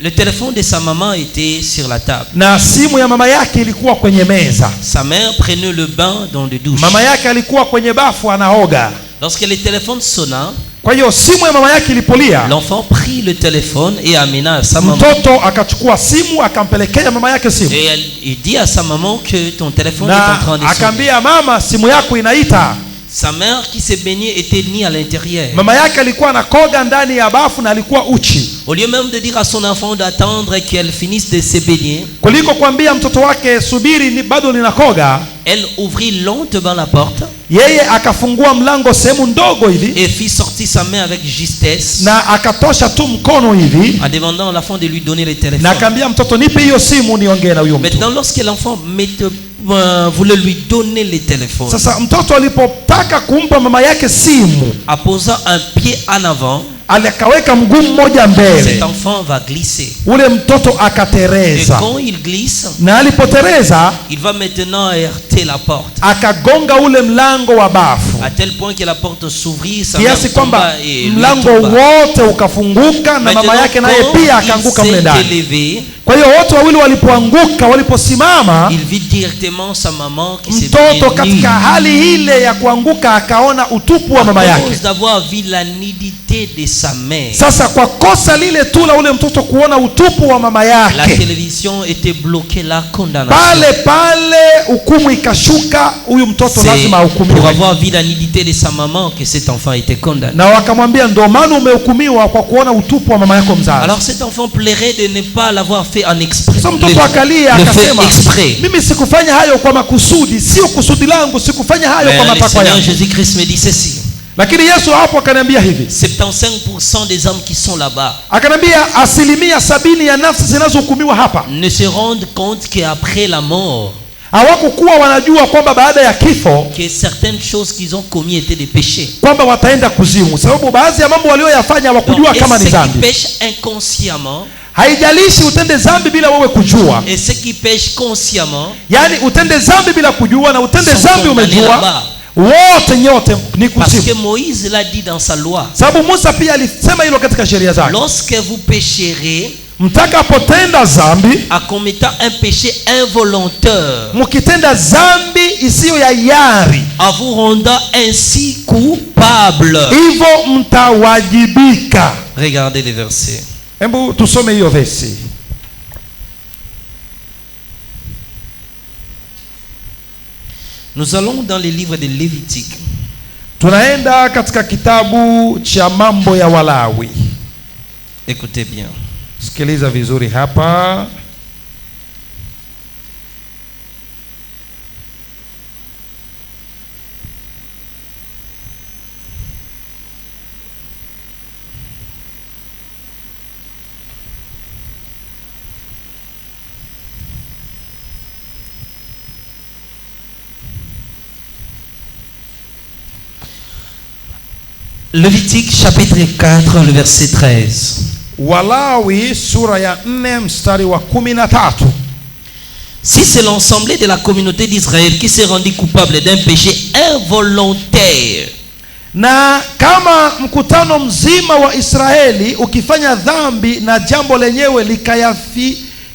Le téléphone de sa maman était sur la table. Na simu ya mama yake ilikuwa kwenye meza. Sa mère prenait le bain dans le douche. Mama yake alikuwa kwenye bafu anaoga. Lorsque le téléphone sonna, kwa hiyo simu ya mama yake ilipolia, l'enfant prit le téléphone et amena à sa maman. Mtoto akachukua simu akampelekea mama yake simu. Et il dit à sa maman que ton téléphone est en train de sonner. Akaambia mama, simu yako inaita. Sa mère qui se baignait était nue à l'intérieur. Mama yake alikuwa anakoga ndani ya bafu na alikuwa uchi. Au lieu même de dire à son enfant d'attendre qu'elle finisse de se baigner, kuliko kuambia mtoto wake subiri, ni bado ninakoga, elle ouvrit lentement la porte. Yeye akafungua mlango sehemu ndogo hivi, et fit sortir sa main avec justesse, na akatosha tu mkono hivi, en demandant à l'enfant de lui donner le téléphone. Na akaambia mtoto, nipe hiyo simu niongee na huyo mtu. Maintenant lorsque l'enfant voulait lui donner le téléphone, sasa mtoto alipotaka kumpa mama yake simu, apposant un pied en avant, alikaweka mguu mmoja mbele, cet enfant va glisser. Ule mtoto akatereza. Et quand il glisse, na alipotereza, il va maintenant heurter la porte. Akagonga ule mlango wa bafu. À tel point que la porte s'ouvrit, kiasi kwamba mlango wote ukafunguka na mama yake naye pia akaanguka mle ndani. Kwa hiyo wote wawili walipoanguka, waliposimama, il vit directement sa maman qui se mtoto katika hali ile ya kuanguka akaona utupu wa mama yake. D'avoir vu la nudité de sa mère. Sasa kwa kosa lile tu la ule mtoto kuona utupu wa mama yake, la télévision était bloquée, la condamnation. Pale hukumu ikashuka, huyu mtoto lazima ahukumiwe. Pour avoir vu la nudité de sa maman que cet enfant était condamné. Na wakamwambia ndio maana umehukumiwa kwa kuona utupu wa mama yako mzazi. Alors cet enfant plairait de ne pas l'avoir fait en exprès. So mtoto akalia akasema, mimi sikufanya hayo kwa makusudi, sio kusudi langu, sikufanya hayo kwa matakwa yangu. Jésus Christ me dit ceci. Lakini Yesu hapo akaniambia hivi, 75% des hommes qui sont là-bas, akaniambia 70% ya nafsi zinazohukumiwa hapa ne se rendent compte qu'après la mort, hawakuwa wanajua kwamba baada ya kifo que certaines choses qu'ils ont commis étaient des péchés, kwamba wataenda kuzimu, sababu baadhi ya mambo walioyafanya hawakujua kama ni dhambi. Et ceux qui pêchent inconsciemment, haijalishi utende dhambi bila wewe kujua, et ceux qui pêchent consciemment, yani utende dhambi bila kujua na utende dhambi umejua, wote nyote ni kuzimu. Parce que Moïse l'a dit dans sa loi. Sababu Musa pia alisema hilo katika sheria zake. Lorsque vous pécherez, mtakapotenda dhambi, en commettant un péché involontaire, mkitenda dhambi isiyo ya hiari, en vous rendant ainsi coupable, hivyo mtawajibika. Regardez les versets. Hebu tusome hiyo versi. Nous allons dans le livre de Lévitique. Tunaenda katika kitabu cha mambo ya Walawi. Écoutez bien. Sikiliza vizuri hapa. Lévitique chapitre 4 le verset 13. Walawi sura ya 4 mstari wa 13. Si c'est l'ensemble de la communauté d'Israël qui s'est rendu coupable d'un péché involontaire, na kama mkutano mzima wa Israeli ukifanya dhambi na jambo lenyewe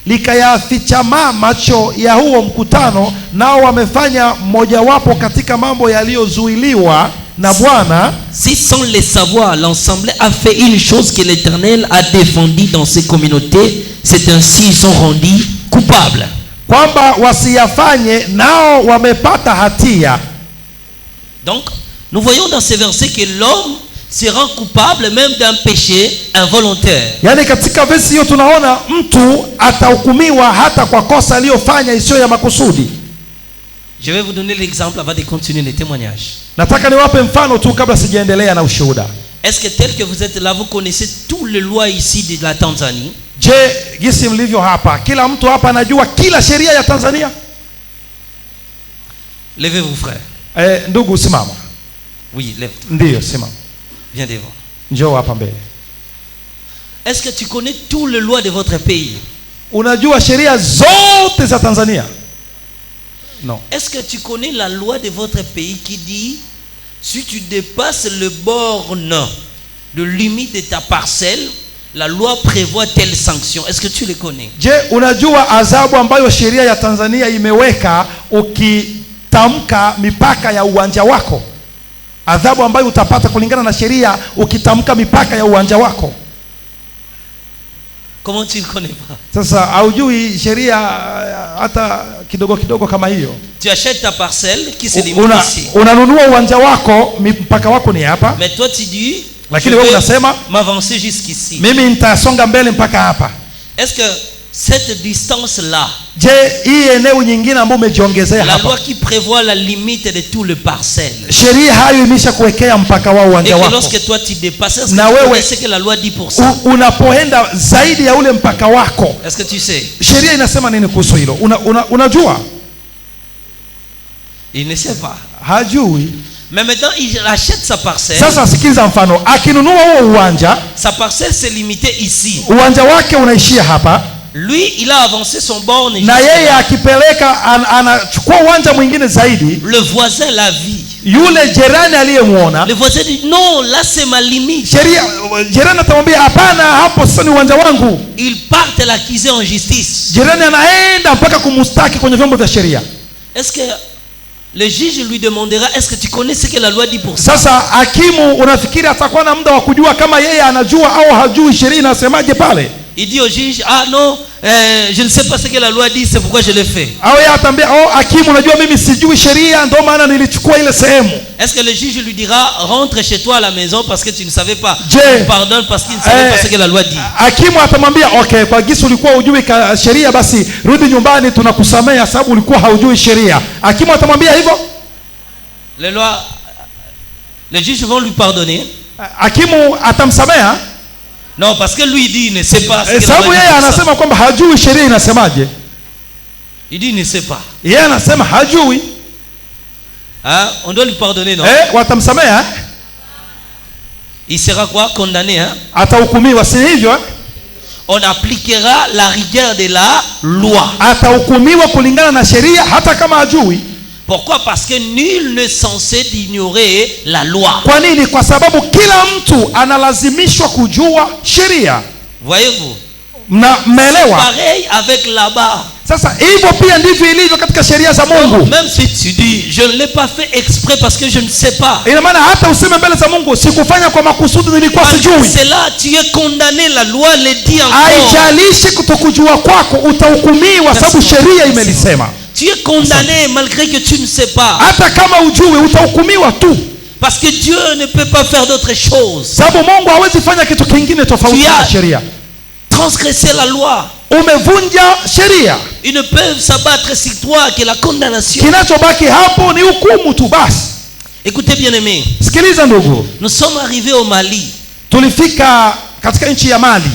likayafichama macho ya huo mkutano, nao wamefanya mojawapo katika mambo yaliyozuiliwa, na Bwana, si sans le savoir, l'Assemblée a fait une chose que l'Éternel a défendue dans ses communautés, c'est ainsi ils sont rendus coupables. Kwamba wasiyafanye nao wamepata hatia. Donc, nous voyons dans ces versets que l'homme se rend coupable même d'un péché involontaire. Yani katika versi hiyo tunaona mtu atahukumiwa hata kwa kosa aliyofanya isiyo ya makusudi. Je vais vous donner l'exemple avant de continuer les témoignages. Nataka niwape mfano tu kabla sijaendelea na ushuhuda. Est-ce que tel que vous êtes là, vous connaissez toutes les lois ici de la Tanzanie? Je, gisi mlivyo hapa, kila mtu hapa anajua kila sheria ya Tanzania? Levez-vous, frère. Ndugu simama. Oui, lève-toi. Ndiyo, simama. Viens devant. Njoo hapa mbele. Est-ce que tu connais toutes les lois de votre pays? Unajua sheria zote za Tanzania? Non. Est-ce que tu connais la loi de votre pays qui dit si tu dépasses le borne de limite de ta parcelle, la loi prévoit telle sanction? Est-ce que tu les connais? Je, unajua adhabu ambayo sheria ya Tanzania imeweka ukitamka mipaka ya uwanja wako? Adhabu ambayo utapata kulingana na sheria ukitamka mipaka ya uwanja wako. Comment tu ne connais pas? Sasa haujui sheria hata kidogo kidogo kama hiyo. Tu achètes ta parcelle qui se limite ici. Unanunua uwanja wako, mpaka wako ni hapa. Mais toi tu dis, lakini wewe unasema m'avancer jusqu'ici. Mimi nitasonga mbele mpaka hapa. Est-ce que cette distance là, je, hii eneo nyingine ambayo umejiongezea hapa, la loi qui prévoit la limite de tout le parcelle, sheria hayo imeshakuwekea mpaka wa uwanja wako, et lorsque toi tu dépasses, est-ce na que wewe, tu sais que la loi dit pour ça? Unapoenda zaidi ya ule mpaka wako, est-ce que tu sais sheria inasema nini kuhusu hilo? Unajua? Il ne sait pas. Hajui. Mais maintenant il achète sa parcelle. Sasa sikiliza mfano, akinunua huo uwanja, sa parcelle s'est limitée ici, uwanja wake unaishia hapa. Lui il a avancé son borne, na yeye akipeleka anachukua uwanja mwingine zaidi. Le voisin l'a vu, yule jirani aliyemuona, le voisin dit non, là c'est ma limite. Sheria, jirani atamwambia hapana, hapo sasa ni uwanja wangu. Il part l'accuser en justice. Jirani anaenda mpaka kumustaki kwenye vyombo vya sheria. Est-ce que le juge lui demandera, est-ce que tu connais ce que la loi dit pour ça? Sasa hakimu unafikiri atakuwa na muda wa kujua kama yeye anajua au hajui sheria inasemaje pale? Il dit au juge, ah non, je ne sais pas ce que la loi dit, c'est pourquoi je l'ai fait. Au yeye atambia, hakimu unajua mimi sijui sheria ndio maana nilichukua ile sehemu. Est-ce que le juge lui dira, rentre chez toi à la maison parce que tu ne savais pas? Pardonne parce qu'il ne savait pas ce que la loi dit. Hakimu atamwambia, okay, kwa gisi ulikuwa hujui sheria basi rudi nyumbani tunakusamea sababu ulikuwa haujui sheria. Hakimu atamwambia hivyo? Les juges vont lui pardonner. Hakimu atamsamea? Non, parce que lui il dit il ne sait pas ce que la sababu loi dit. Yeye anasema kwamba hajui sheria inasemaje. Il dit il ne sait pas. Yeye anasema hajui. Hein? On doit lui pardonner, non? Watamsamea? Il sera quoi? Condamné, hein? Atahukumiwa, si hivyo? On appliquera la rigueur de la loi. Atahukumiwa kulingana na sheria hata kama hajui. Pourquoi? Parce que nul n'est censé ignorer la loi. Kwa nini? Kwa sababu kila mtu analazimishwa kujua sheria. Voyez-vous? Mnaelewa? Pareil avec là-bas. Sasa hivyo pia ndivyo ilivyo katika sheria za Mungu. Même si tu dis je ne l'ai pas fait exprès parce que je ne sais pas. Ina maana hata useme mbele za Mungu sikufanya kwa makusudi, nilikuwa sijui. C'est là tu es condamné, la loi le dit encore. Haijalishi kutokujua kwako, utahukumiwa sababu sheria imelisema. Tu es condamné malgré que tu ne sais pas. Hata kama ujue utahukumiwa tu. Parce que Dieu ne peut pas faire d'autre chose. Sababu Mungu hawezi fanya kitu kingine tofauti na sheria. Transgresser la loi. Umevunja sheria. Ils ne peuvent s'abattre sur toi que la condamnation. Kinachobaki hapo ni hukumu tu basi. Écoutez bien aimé. Sikiliza ndugu. Nous sommes arrivés au Mali. Tulifika katika nchi ya Mali.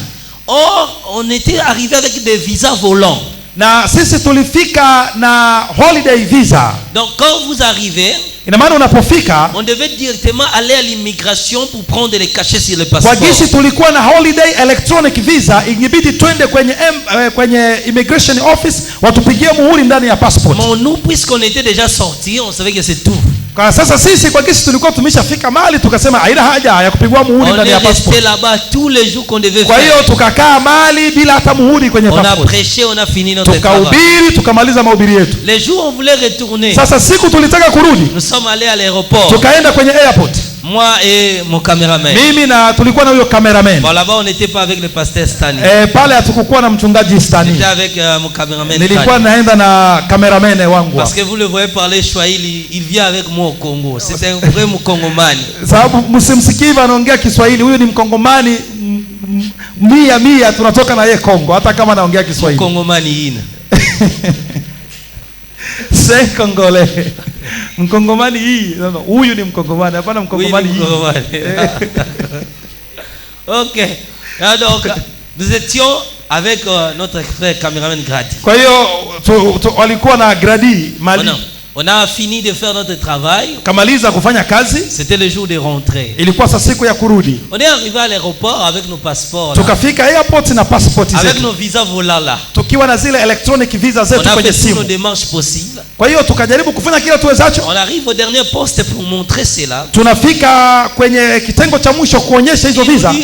Or, on était arrivé avec des visas volants. Na sisi tulifika na holiday visa. Donc quand vous arrivez, ina maana unapofika, on devait directement aller à l'immigration pour prendre les cachets sur le passeport. Kwa gisi tulikuwa na holiday electronic visa, ingibidi twende kwenye immigration office watupigie muhuri ndani ya passport. Mais nous, puisqu'on était déjà sortis, on savait que c'est tout. Kwa sasa sisi kwa kisi tulikuwa tumeshafika mahali tukasema haina haja ya kupigwa muhuri ndani ya passport. On est resté là-bas tous les jours qu'on devait faire. Kwa hiyo tukakaa mahali bila hata muhuri kwenye passport. On a prêché, on a fini notre travail. Tukahubiri, tukamaliza mahubiri yetu. Les jours on voulait retourner. Sasa siku tulitaka kurudi. Nous sommes allés à l'aéroport. Tukaenda kwenye airport. Moi et mon caméraman. Mimi na tulikuwa na huyo cameraman. Bon, là-bas on n'était pas avec le pasteur Stani. Pale hatukukuwa na mchungaji Stani. J'étais avec mon caméraman. Nilikuwa naenda na cameraman wangu. Parce que vous le voyez parler Swahili, il vient avec moi au Congo. C'est un vrai Mkongomani. Sababu msimsikiva anaongea Kiswahili, huyu ni Mkongomani mia tunatoka na yeye Kongo hata kama anaongea Kiswahili. Mkongomani ina. C'est congolais. Mkongomani hii. Huyu ni Mkongomani, hapana Mkongomani hii. OK. Donc nous étions avec notre frère caméraman Grady. Kwa hiyo walikuwa na Grady Mali. On a fini de faire notre travail. Kamaliza kufanya kazi. C'était le jour de rentrée. Ilikuwa saa siku ya kurudi. On est arrivé à l'aéroport avec nos passeports. Tukafika airport na passport zetu. Avec nos visas volala. Tukiwa na zile electronic visa zetu kwenye simu. On a fait nos démarches possibles. Kwa hiyo tukajaribu kufanya kila tuwezacho. On arrive au dernier poste pour montrer cela. Tunafika kwenye kitengo cha mwisho kuonyesha hizo visa.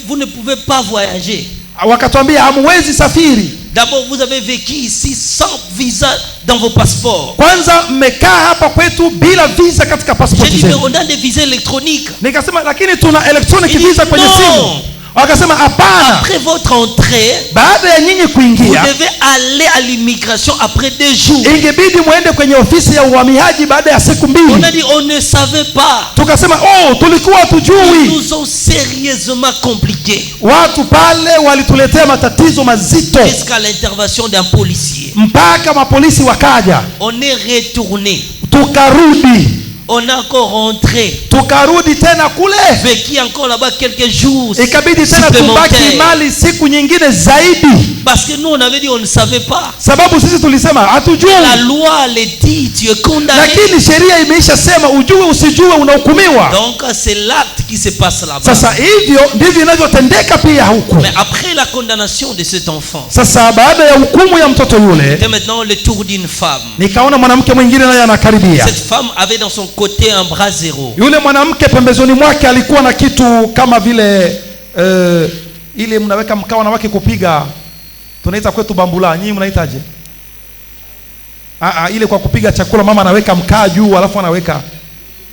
Vous ne pouvez pas voyager. Wakatuambia hamwezi safiri. D'abord vous avez vécu ici sans visa dans vos passeports. Kwanza mmekaa hapa kwetu bila visa katika passport zenu. J'ai dit on a des visas électroniques. Nikasema lakini tuna electronic visa kwenye simu. Wakasema hapana. Après votre entrée, baada ya nyinyi kuingia, vous devez aller à l'immigration après 2 jours. Ingebidi muende kwenye ofisi ya uhamiaji baada ya siku 2. On a dit on ne savait pas. Tukasema tulikuwa tujui. Ils nous ont sérieusement compliqué. Watu pale walituletea matatizo mazito. Jusqu'à l'intervention d'un policier. Mpaka mapolisi wakaja. On est retourné. Tukarudi. On a encore rentré. Tukarudi tena kule. Vécu encore là-bas quelques jours. Ikabidi tena tubaki mali siku nyingine zaidi. Parce que nous on avait dit on ne savait pas. Sababu sisi tulisema hatujui. La loi le dit, tu es condamné. Lakini sheria imeisha sema ujue usijue unahukumiwa. Donc c'est l'acte qui se passe là-bas. Sasa hivyo ndivyo inavyotendeka pia huko. Mais après la condamnation de cet enfant. Sasa baada ya hukumu ya mtoto yule. C'était maintenant le tour d'une femme. Nikaona mwanamke mwingine naye anakaribia. Cette femme avait dans son côté un bras zéro. Yule mwanamke pembezoni mwake alikuwa na kitu kama vile ile mnaweka mkao na wake kupiga, tunaita kwetu bambula, nyinyi mnaitaje? Ile kwa kupiga chakula, mama anaweka mkaa juu alafu anaweka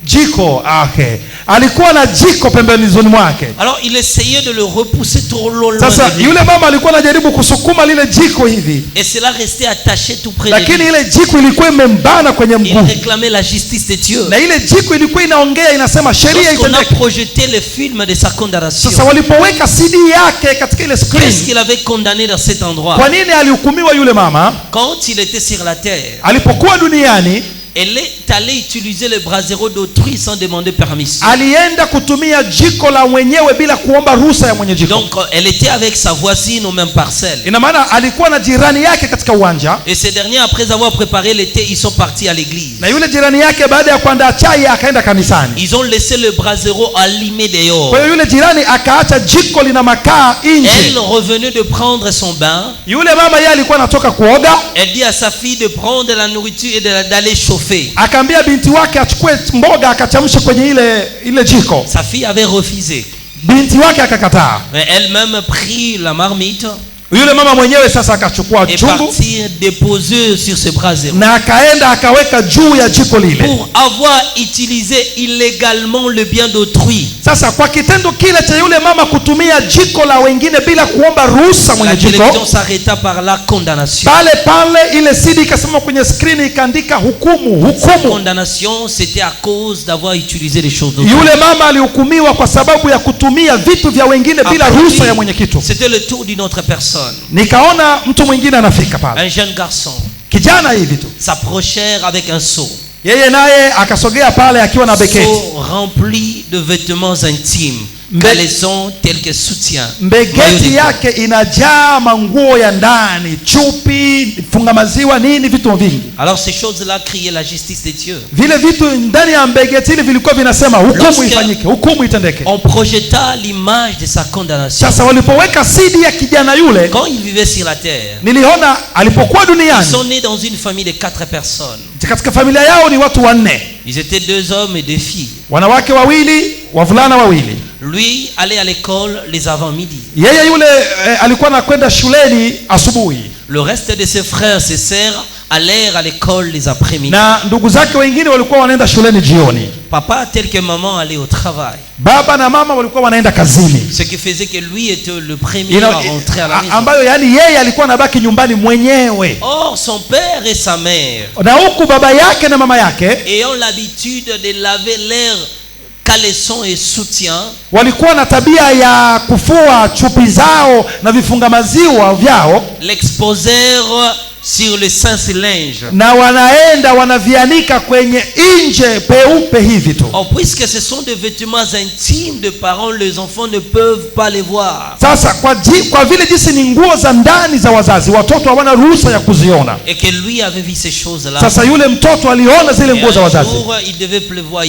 jiko. Okay. Alikuwa na jiko pembezoni mwake. Alors il essayait de le repousser trop loin. Sasa yule mama alikuwa anajaribu kusukuma lile jiko hivi. Et cela restait attaché tout près de lui. Lakini ile jiko ilikuwa imembana kwenye mguu. Il réclamait la justice de Dieu. Na ile jiko ilikuwa inaongea inasema sheria itendeke. On a projeté le film de sa condamnation. Sasa walipoweka CD yake katika ile screen. Qu'est-ce qu'il avait condamné dans cet endroit? Kwa nini alihukumiwa yule mama? Quand il était sur la terre. Alipokuwa duniani, elle est allée utiliser le brasero d'autrui sans demander permission. Alienda kutumia jiko la mwenyewe bila kuomba ruhusa ya mwenye jiko. Donc elle était avec sa voisine au même parcelle. Ina maana alikuwa na jirani yake katika uwanja. Et ces derniers après avoir préparé le thé, ils sont partis à l'église. Na yule jirani yake baada ya kuandaa chai akaenda kanisani. Ils ont laissé le brasero allumé dehors. Kwa hiyo yule jirani akaacha jiko lina makaa nje. Elle revenait de prendre son bain. Yule mama yeye alikuwa anatoka kuoga. Elle dit à sa fille de prendre la nourriture et d'aller chauffer. Akaambia binti wake achukue mboga akachamsha kwenye ile jiko. Sa fille avait refusé. Binti wake akakataa. Mais elle-même prit la marmite. Yule mama mwenyewe sasa akachukua chungu partir déposer sur ce brasero. Na akaenda akaweka juu ya jiko lile. Pour avoir utilisé illégalement le bien d'autrui. Sasa kwa kitendo kile cha yule mama kutumia jiko la wengine bila kuomba ruhusa mwenye jiko. La télévision s'arrêta par la condamnation. Pale ile CD ikasema kwenye screen ikaandika hukumu. La condamnation c'était à cause d'avoir utilisé les choses d'autrui. Yule mama alihukumiwa kwa sababu ya kutumia vitu vya wengine bila ruhusa ya mwenye kitu. C'était le tour d'une autre personne. Nikaona mtu mwingine anafika pale. Un jeune garçon. Kijana hivi tu. S'approchèrent avec un seau. Yeye naye akasogea pale akiwa na beketi. Seau rempli de vêtements intimes. Caleçon tel que soutien. Mbegeti yake inajaa manguo ya ndani, chupi, funga maziwa, nini vitu vingi. Alors ces choses-là criaient la justice de Dieu. Vile vitu ndani ya mbegeti ile vilikuwa vinasema hukumu ifanyike, hukumu itendeke. On projeta l'image de sa condamnation. Sasa walipoweka CD ya kijana yule, quand il vivait sur la terre, niliona alipokuwa duniani, ils sont nés dans une famille de 4 personnes. Katika familia yao ni watu wanne. Ils étaient 2 hommes et 2 filles. Wanawake wawili, wavulana wawili. Lui allait à l'école les avant-midi. Yeye yule alikuwa anakwenda shuleni asubuhi. Le reste de ses frères et ses sœurs allèrent à l'école les après-midi. Na ndugu zake wengine walikuwa wanaenda shuleni jioni. Papa tel que maman allait au travail. Baba na mama walikuwa wanaenda kazini. Ce qui faisait que lui était le premier à rentrer à la maison. Ambayo yani yeye alikuwa anabaki nyumbani mwenyewe. Or son père et sa mère, na huku baba yake na mama yake, ayant l'habitude de laver leurs caleçons et soutiens, walikuwa na tabia ya kufua chupi zao na vifunga maziwa vyao, l'exposèrent sur le linge. Na wanaenda wanavianika kwenye nje peupe hivi tu. Or, puisque ce sont des vêtements intimes de parents, les enfants ne peuvent pas les voir. Sasa kwa vile jinsi ni nguo za ndani za wazazi, watoto hawana ruhusa ya kuziona. Et que lui avait vu ces choses-là. Sasa yule mtoto aliona zile nguo za wazazi. Il devait pleuvoir.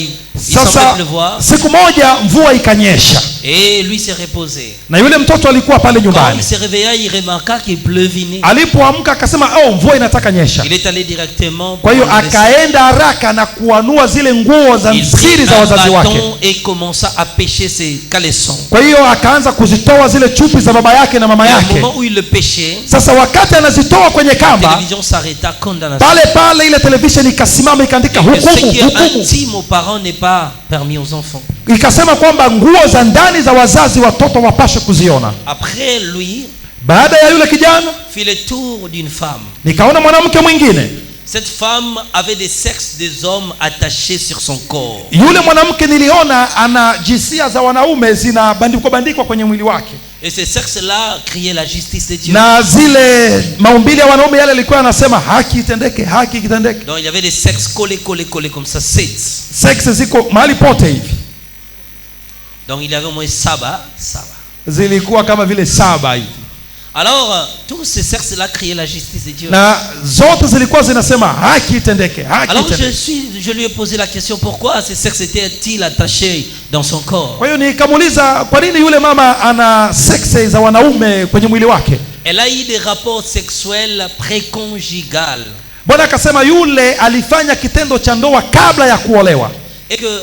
Sasa siku moja mvua ikanyesha. Et lui s'est reposé. Na yule mtoto alikuwa pale nyumbani. Quand il se réveilla, il remarqua qu'il pleuvait. Alipoamka akasema, mvua inataka nyesha. Il est allé directement. Kwa hiyo akaenda haraka na kuanua zile nguo za siri za wazazi wake. Et commença à pêcher ses caleçons. Kwa hiyo akaanza kuzitoa zile chupi za baba yake na mama yake. Au moment où il le pêchait, sasa wakati anazitoa kwenye kamba, la télévision s'arrêta, condamnation. Pale ile television ikasimama ikaandika hukumu. Ce qui est intime aux parents n'est pas permis aux enfants. Ikasema kwamba nguo za ndani za wazazi watoto wapashe kuziona. Après lui, baada ya yule kijana, fit le tour d'une femme. Nikaona mwanamke mwingine. Cette femme avait des sexes des hommes attachés sur son corps. Yule mwanamke niliona ana jinsia za wanaume zinabandikwa kwenye mwili wake. Et ces sexes-là criaient la justice de Dieu. Na zile maumbile ya wanaume yale yalikuwa yanasema haki itendeke, haki itendeke. Donc il y avait des sexes collés comme ça, 7. Sexes ziko mahali pote hivi. Donc il y avait au moins saba. Zilikuwa kama vile 7 hivi. Alors tous ces sexes-là criaient la justice de Dieu. Na zote zilikuwa zinasema haki itendeke, haki alors itendeke. je lui ai posé la question, pourquoi ces sexes étaient-ils attachés dans son corps? Kwa hiyo nikamuuliza kwa nini yule mama ana sexes za wanaume kwenye mwili wake? Elle a eu des rapports sexuels préconjugales. Bwana akasema yule alifanya kitendo cha ndoa kabla ya kuolewa. Et que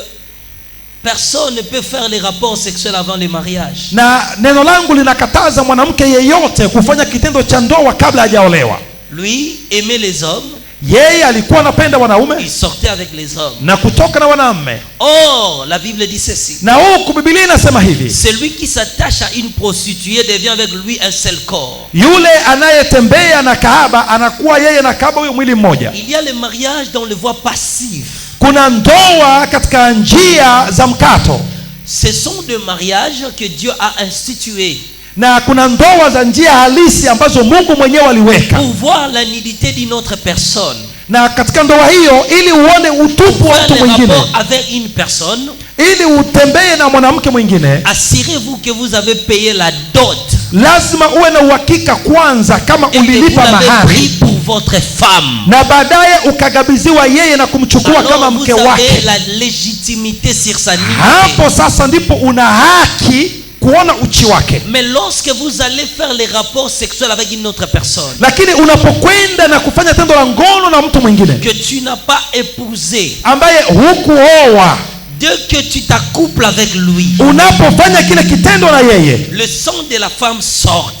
personne ne peut faire les rapports sexuels avant le mariage. Na neno langu linakataza mwanamke yeyote kufanya kitendo cha ndoa kabla hajaolewa. Lui aimait les hommes. Yeye alikuwa anapenda wanaume. Il sortait avec les hommes. Na kutoka na wanaume. Or, la Bible dit ceci. Na huko Biblia inasema hivi. Celui qui s'attache à une prostituée devient avec lui un seul corps. Yule anayetembea na kahaba anakuwa yeye na kahaba huyo mwili mmoja. Il y a le mariage dans le voie passive. Kuna ndoa katika njia za mkato. Ce sont des mariages que Dieu a institués. Na kuna ndoa za njia halisi ambazo Mungu mwenyewe aliweka. Pour voir la nudité d'une autre personne. Na katika ndoa hiyo ili uone utupu wa mtu mwingine. Avec une personne. Ili utembee na mwanamke mwingine. Assurez-vous que vous avez payé la dot. Lazima uwe na uhakika kwanza kama ulilipa mahari pour votre femme. Na baadaye ukagabiziwa yeye na kumchukua kama mke wake. Vous avez la légitimité sur sa nudité. Hapo sasa ndipo una haki kuona uchi wake. Mais lorsque vous allez faire les rapports sexuels avec une autre personne, lakini unapokwenda na kufanya tendo la ngono na mtu mwingine que tu n'as pas épousé, ambaye hukuoa, dès que tu t'accouples avec lui, unapofanya kile kitendo na yeye, le sang de la femme sort.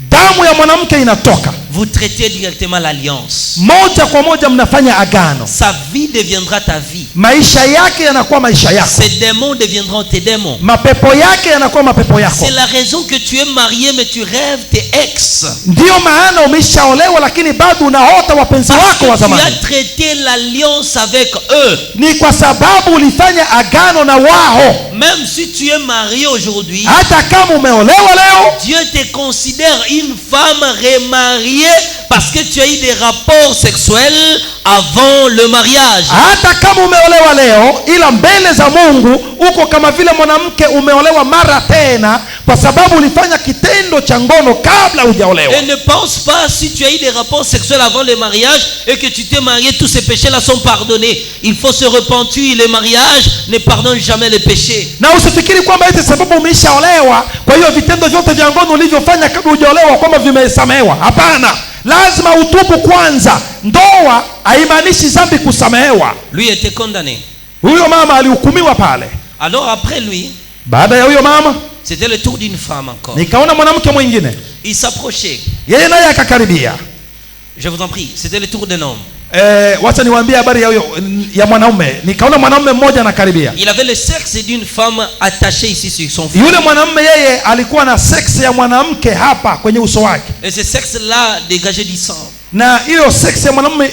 Damu ya mwanamke inatoka. Vous traitez directement l'alliance. Moja kwa moja mnafanya agano. Sa vie deviendra ta vie. Maisha yake yanakuwa maisha yako. Ses démons deviendront tes démons. Mapepo yake yanakuwa mapepo yako. C'est la raison que tu es marié mais tu rêves tes ex. Ndio maana umeshaolewa lakini bado unaota wapenzi wako wa zamani. Tu as traité l'alliance avec eux. Ni kwa sababu ulifanya agano na wao. Même si tu es marié aujourd'hui, hata kama umeolewa leo, Dieu te considère une femme remariée parce que tu as eu des rapports sexuels avant le mariage. Hata kama umeolewa leo, ila mbele za Mungu uko kama vile mwanamke umeolewa mara tena kwa sababu ulifanya kitendo cha ngono kabla hujaolewa. Et ne pense pas si tu as eu des rapports sexuels avant le mariage et que tu t'es marié, tous ces péchés-là sont pardonnés. Il faut se repentir, le mariage ne pardonne jamais les péchés. Na usifikiri kwamba eti sababu umeshaolewa kwa hiyo vitendo vyote vya ngono ulivyofanya kabla hujaolewa kwamba vimesamehewa. Hapana. lazima utubu kwanza. Ndoa haimaanishi dhambi kusamehewa. Lui était condamné. Huyo mama alihukumiwa pale. Alors après lui, baada ya huyo mama, c'était le tour d'une femme encore. Nikaona mwanamke mwingine. Il s'approchait. Yeye naye akakaribia. Je vous en prie, c'était le tour d'un homme. Wacha niwaambie habari ya mwanaume. Nikaona mwanaume mmoja anakaribia. Il avait le sexe d'une femme attaché ici sur son front. Yule mwanamume yeye alikuwa na sexe ya mwanamke hapa kwenye uso wake. Et ce sexe là dégageait du sang. Na ile sexe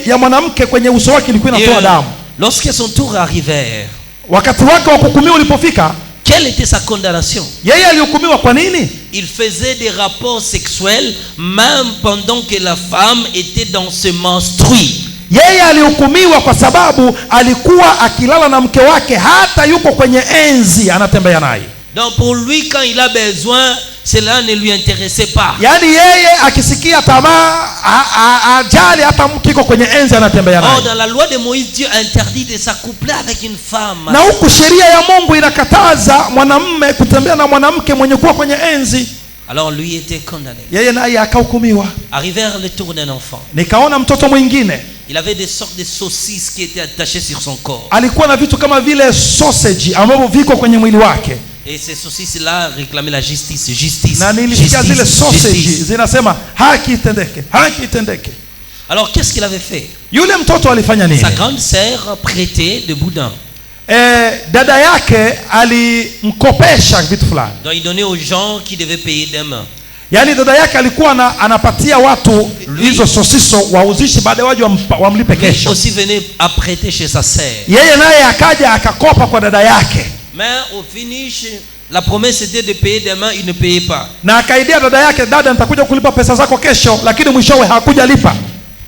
ya mwanamke kwenye uso wake ilikuwa inatoa damu. Lorsque son tour arrivait, wakati wake wa kuhukumiwa ulipofika, quelle était sa condamnation? Yeye alihukumiwa kwa nini? Il faisait des rapports sexuels même pendant que la femme était dans ce menstrue. Yeye alihukumiwa kwa sababu alikuwa akilala na mke wake hata yuko kwenye enzi anatembea naye. Donc pour lui, quand il a besoin, cela ne lui intéressait pas. Yani yeye akisikia tamaa ajali hata mkiko kwenye enzi anatembea naye. Oh, dans la loi de Moïse, Dieu interdit de s'accoupler avec une femme. Na huku sheria ya Mungu inakataza mwanamume kutembea na mwanamke mwenye kuwa kwenye enzi. Alors lui était condamné. Yeye naye akahukumiwa. Arrivèrent le tour d'un enfant. Nikaona mtoto mwingine. Il avait des sortes de saucisses qui étaient attachées sur son corps. Alikuwa na vitu kama vile sausage ambavyo viko kwenye mwili wake. Et ces saucisses là réclamaient la justice, justice. Na nilisikia zile sausage zinasema haki itendeke, haki itendeke. Alors qu'est-ce qu'il avait fait? Yule mtoto alifanya nini? Sa grande sœur prêtait de boudin. Dada yake alimkopesha vitu fulani. Donc il donnait aux gens qui devaient payer des mains. Yani dada yake alikuwa anapatia watu hizo sosiso wauzishi baada waje wamlipe kesho. Lui aussi venait à prêter chez sa sœur. Yeye naye akaja akakopa kwa dada yake. Mais au finish, la promesse était de payer demain, il ne payait pas. Na akaidia dada yake, dada nitakuja kulipa pesa zako kesho, lakini mwishowe hakuja lipa.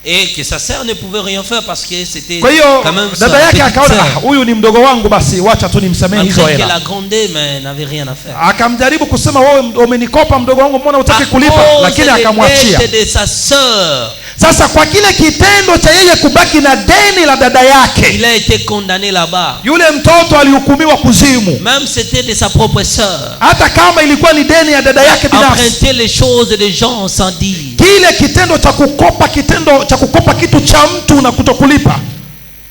Et que sa sœur ne pouvait rien faire parce que c'était quand même dada yake akaona huyu ni mdogo wangu, basi wacha tu nimsamehe hizo hela. Elle a grondé mais n'avait rien à faire. Akamjaribu kusema wewe umenikopa mdogo wangu, mbona hutaki kulipa? Lakini akamwachia. De sa sœur. Sasa kwa kile kitendo cha yeye kubaki na deni la dada yake, il a été condamné là-bas. Yule mtoto alihukumiwa kuzimu. Même c'était de sa propre sœur. Hata kama ilikuwa ni deni ya dada yake binafsi. Emprunter les choses des gens sans dire. Kile kitendo cha kukopa, kitendo cha kukopa kitu cha mtu na kutokulipa,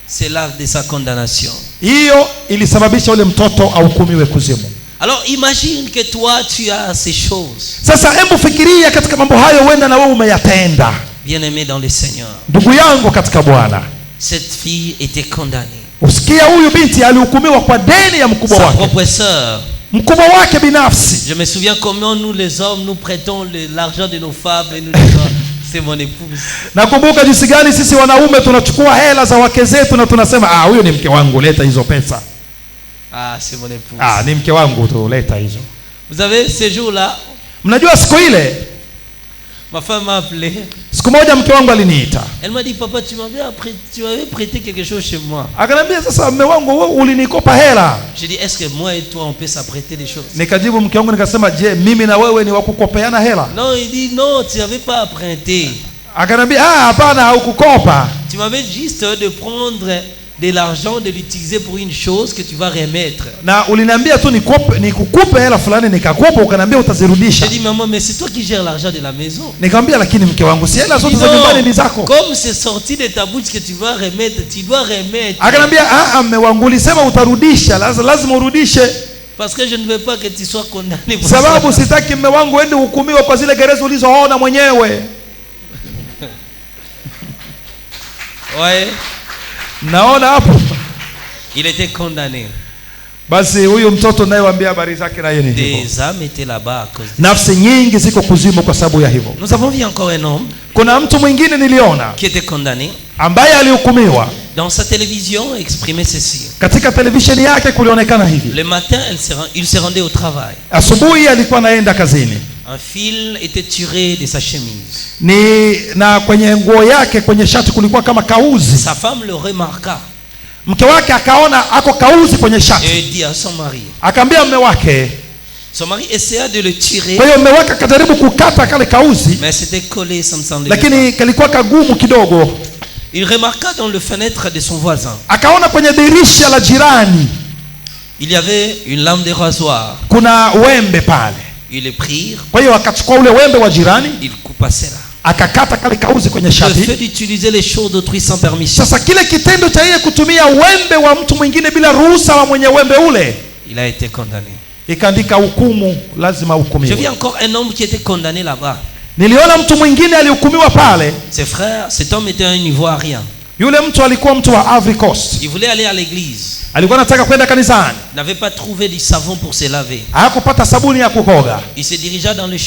c'est l'acte de sa condamnation. Hiyo ilisababisha yule mtoto ahukumiwe kuzimu. Alors imagine que toi tu as ces choses. Sasa hebu fikiria katika mambo hayo wenda na wewe umeyatenda. Bien-aimé dans le Seigneur. Ndugu yangu katika Bwana. Cette fille était condamnée. Usikia huyu binti alihukumiwa kwa deni ya mkubwa wake. Sa propre sœur. Mkubwa wake binafsi. Je me souviens comment nous les hommes nous prêtons l'argent de nos femmes et nous disons c'est mon épouse. Nakumbuka jinsi gani sisi wanaume tunachukua hela za wake zetu na tunasema huyo ni mke wangu, leta hizo pesa. C'est mon épouse. Ni mke wangu tu, leta hizo. Vous savez ce jour-là, mnajua siku ile ma femme m'a appelé. Siku moja mke wangu aliniita. Elle m'a dit papa, tu m'avais prêté quelque chose chez moi. Akaniambia sasa mume wangu wewe ulinikopa hela. J'ai dit est-ce que moi et toi on peut s'apprêter des choses? Nikajibu mke wangu nikasema je, mimi na wewe ni wakukopeana hela? Non, il dit non, tu n'avais pas emprunté. Akaniambia hapana, haukukopa. Tu m'avais juste de prendre de l'argent, de l'utiliser pour une chose que tu vas remettre. Na uliniambia tu nikukupe hela fulani nikakupa, ukaniambia utazirudisha. J'ai dit maman, mais c'est toi qui gères l'argent de la maison. Nikamwambia lakini mke wangu si hela zote za nyumbani ni zako. Comme c'est sorti de ta bouche que tu vas remettre, tu dois remettre. Akaniambia mume wangu ulisema utarudisha, lazima urudishe. Parce que je ne veux pas que tu sois condamné pour sababu sitaki mume wangu ende hukumiwe kwa zile gereza ulizoona mwenyewe. Ouais. Naona hapo. Il était condamné. Basi huyu mtoto naye waambia habari zake na yeye ni hivyo. Des âmes étaient là-bas à cause de nafsi nyingi ziko kuzimu kwa sababu ya hivyo. Nous avons vu encore un homme. Kuna mtu mwingine niliona qui était condamné. Ambaye alihukumiwa. Dans sa télévision exprimait ceci. Katika televisheni yake kulionekana hivi. Le matin il se rendait au travail. Asubuhi alikuwa anaenda kazini. Un fil était tiré de sa chemise. Na kwenye nguo yake kwenye shati kulikuwa kama kauzi. Sa femme le remarqua. Mke wake akaona ako kauzi kwenye shati. Et dit à son mari. Akamwambia mume wake. Son mari essaya de le tirer. Kwa hiyo mume wake akajaribu kukata kale kauzi. Mais c'était collé sans lakini kalikuwa kagumu kidogo. Il remarqua dans le fenêtre de son voisin. Akaona kwenye dirisha la jirani. Il y avait une lame de rasoir. Kuna wembe pale. Ils le prirent. Kwa hiyo akachukua ule wembe wa jirani. Il coupa cela. akakata kale kauzi kwenye Le shati. fait d'utiliser les choses d'autrui sans permission. Sasa kile kitendo cha yeye kutumia wembe wa mtu mwingine bila ruhusa wa mwenye wembe ule, Il a été condamné. ikaandika hukumu, lazima Je hukumiwe. vis encore un homme qui était condamné là-bas. Niliona mtu mwingine alihukumiwa pale. Ses frères, cet homme était un Ivoirien. Yule mtu alikuwa mtu wa Ivory Coast. Il voulait aller à l'église. Alikuwa anataka kwenda kanisani. Il n'avait pas trouvé du savon pour se laver. Hakupata sabuni ya kukoga. Il se dirigea dans la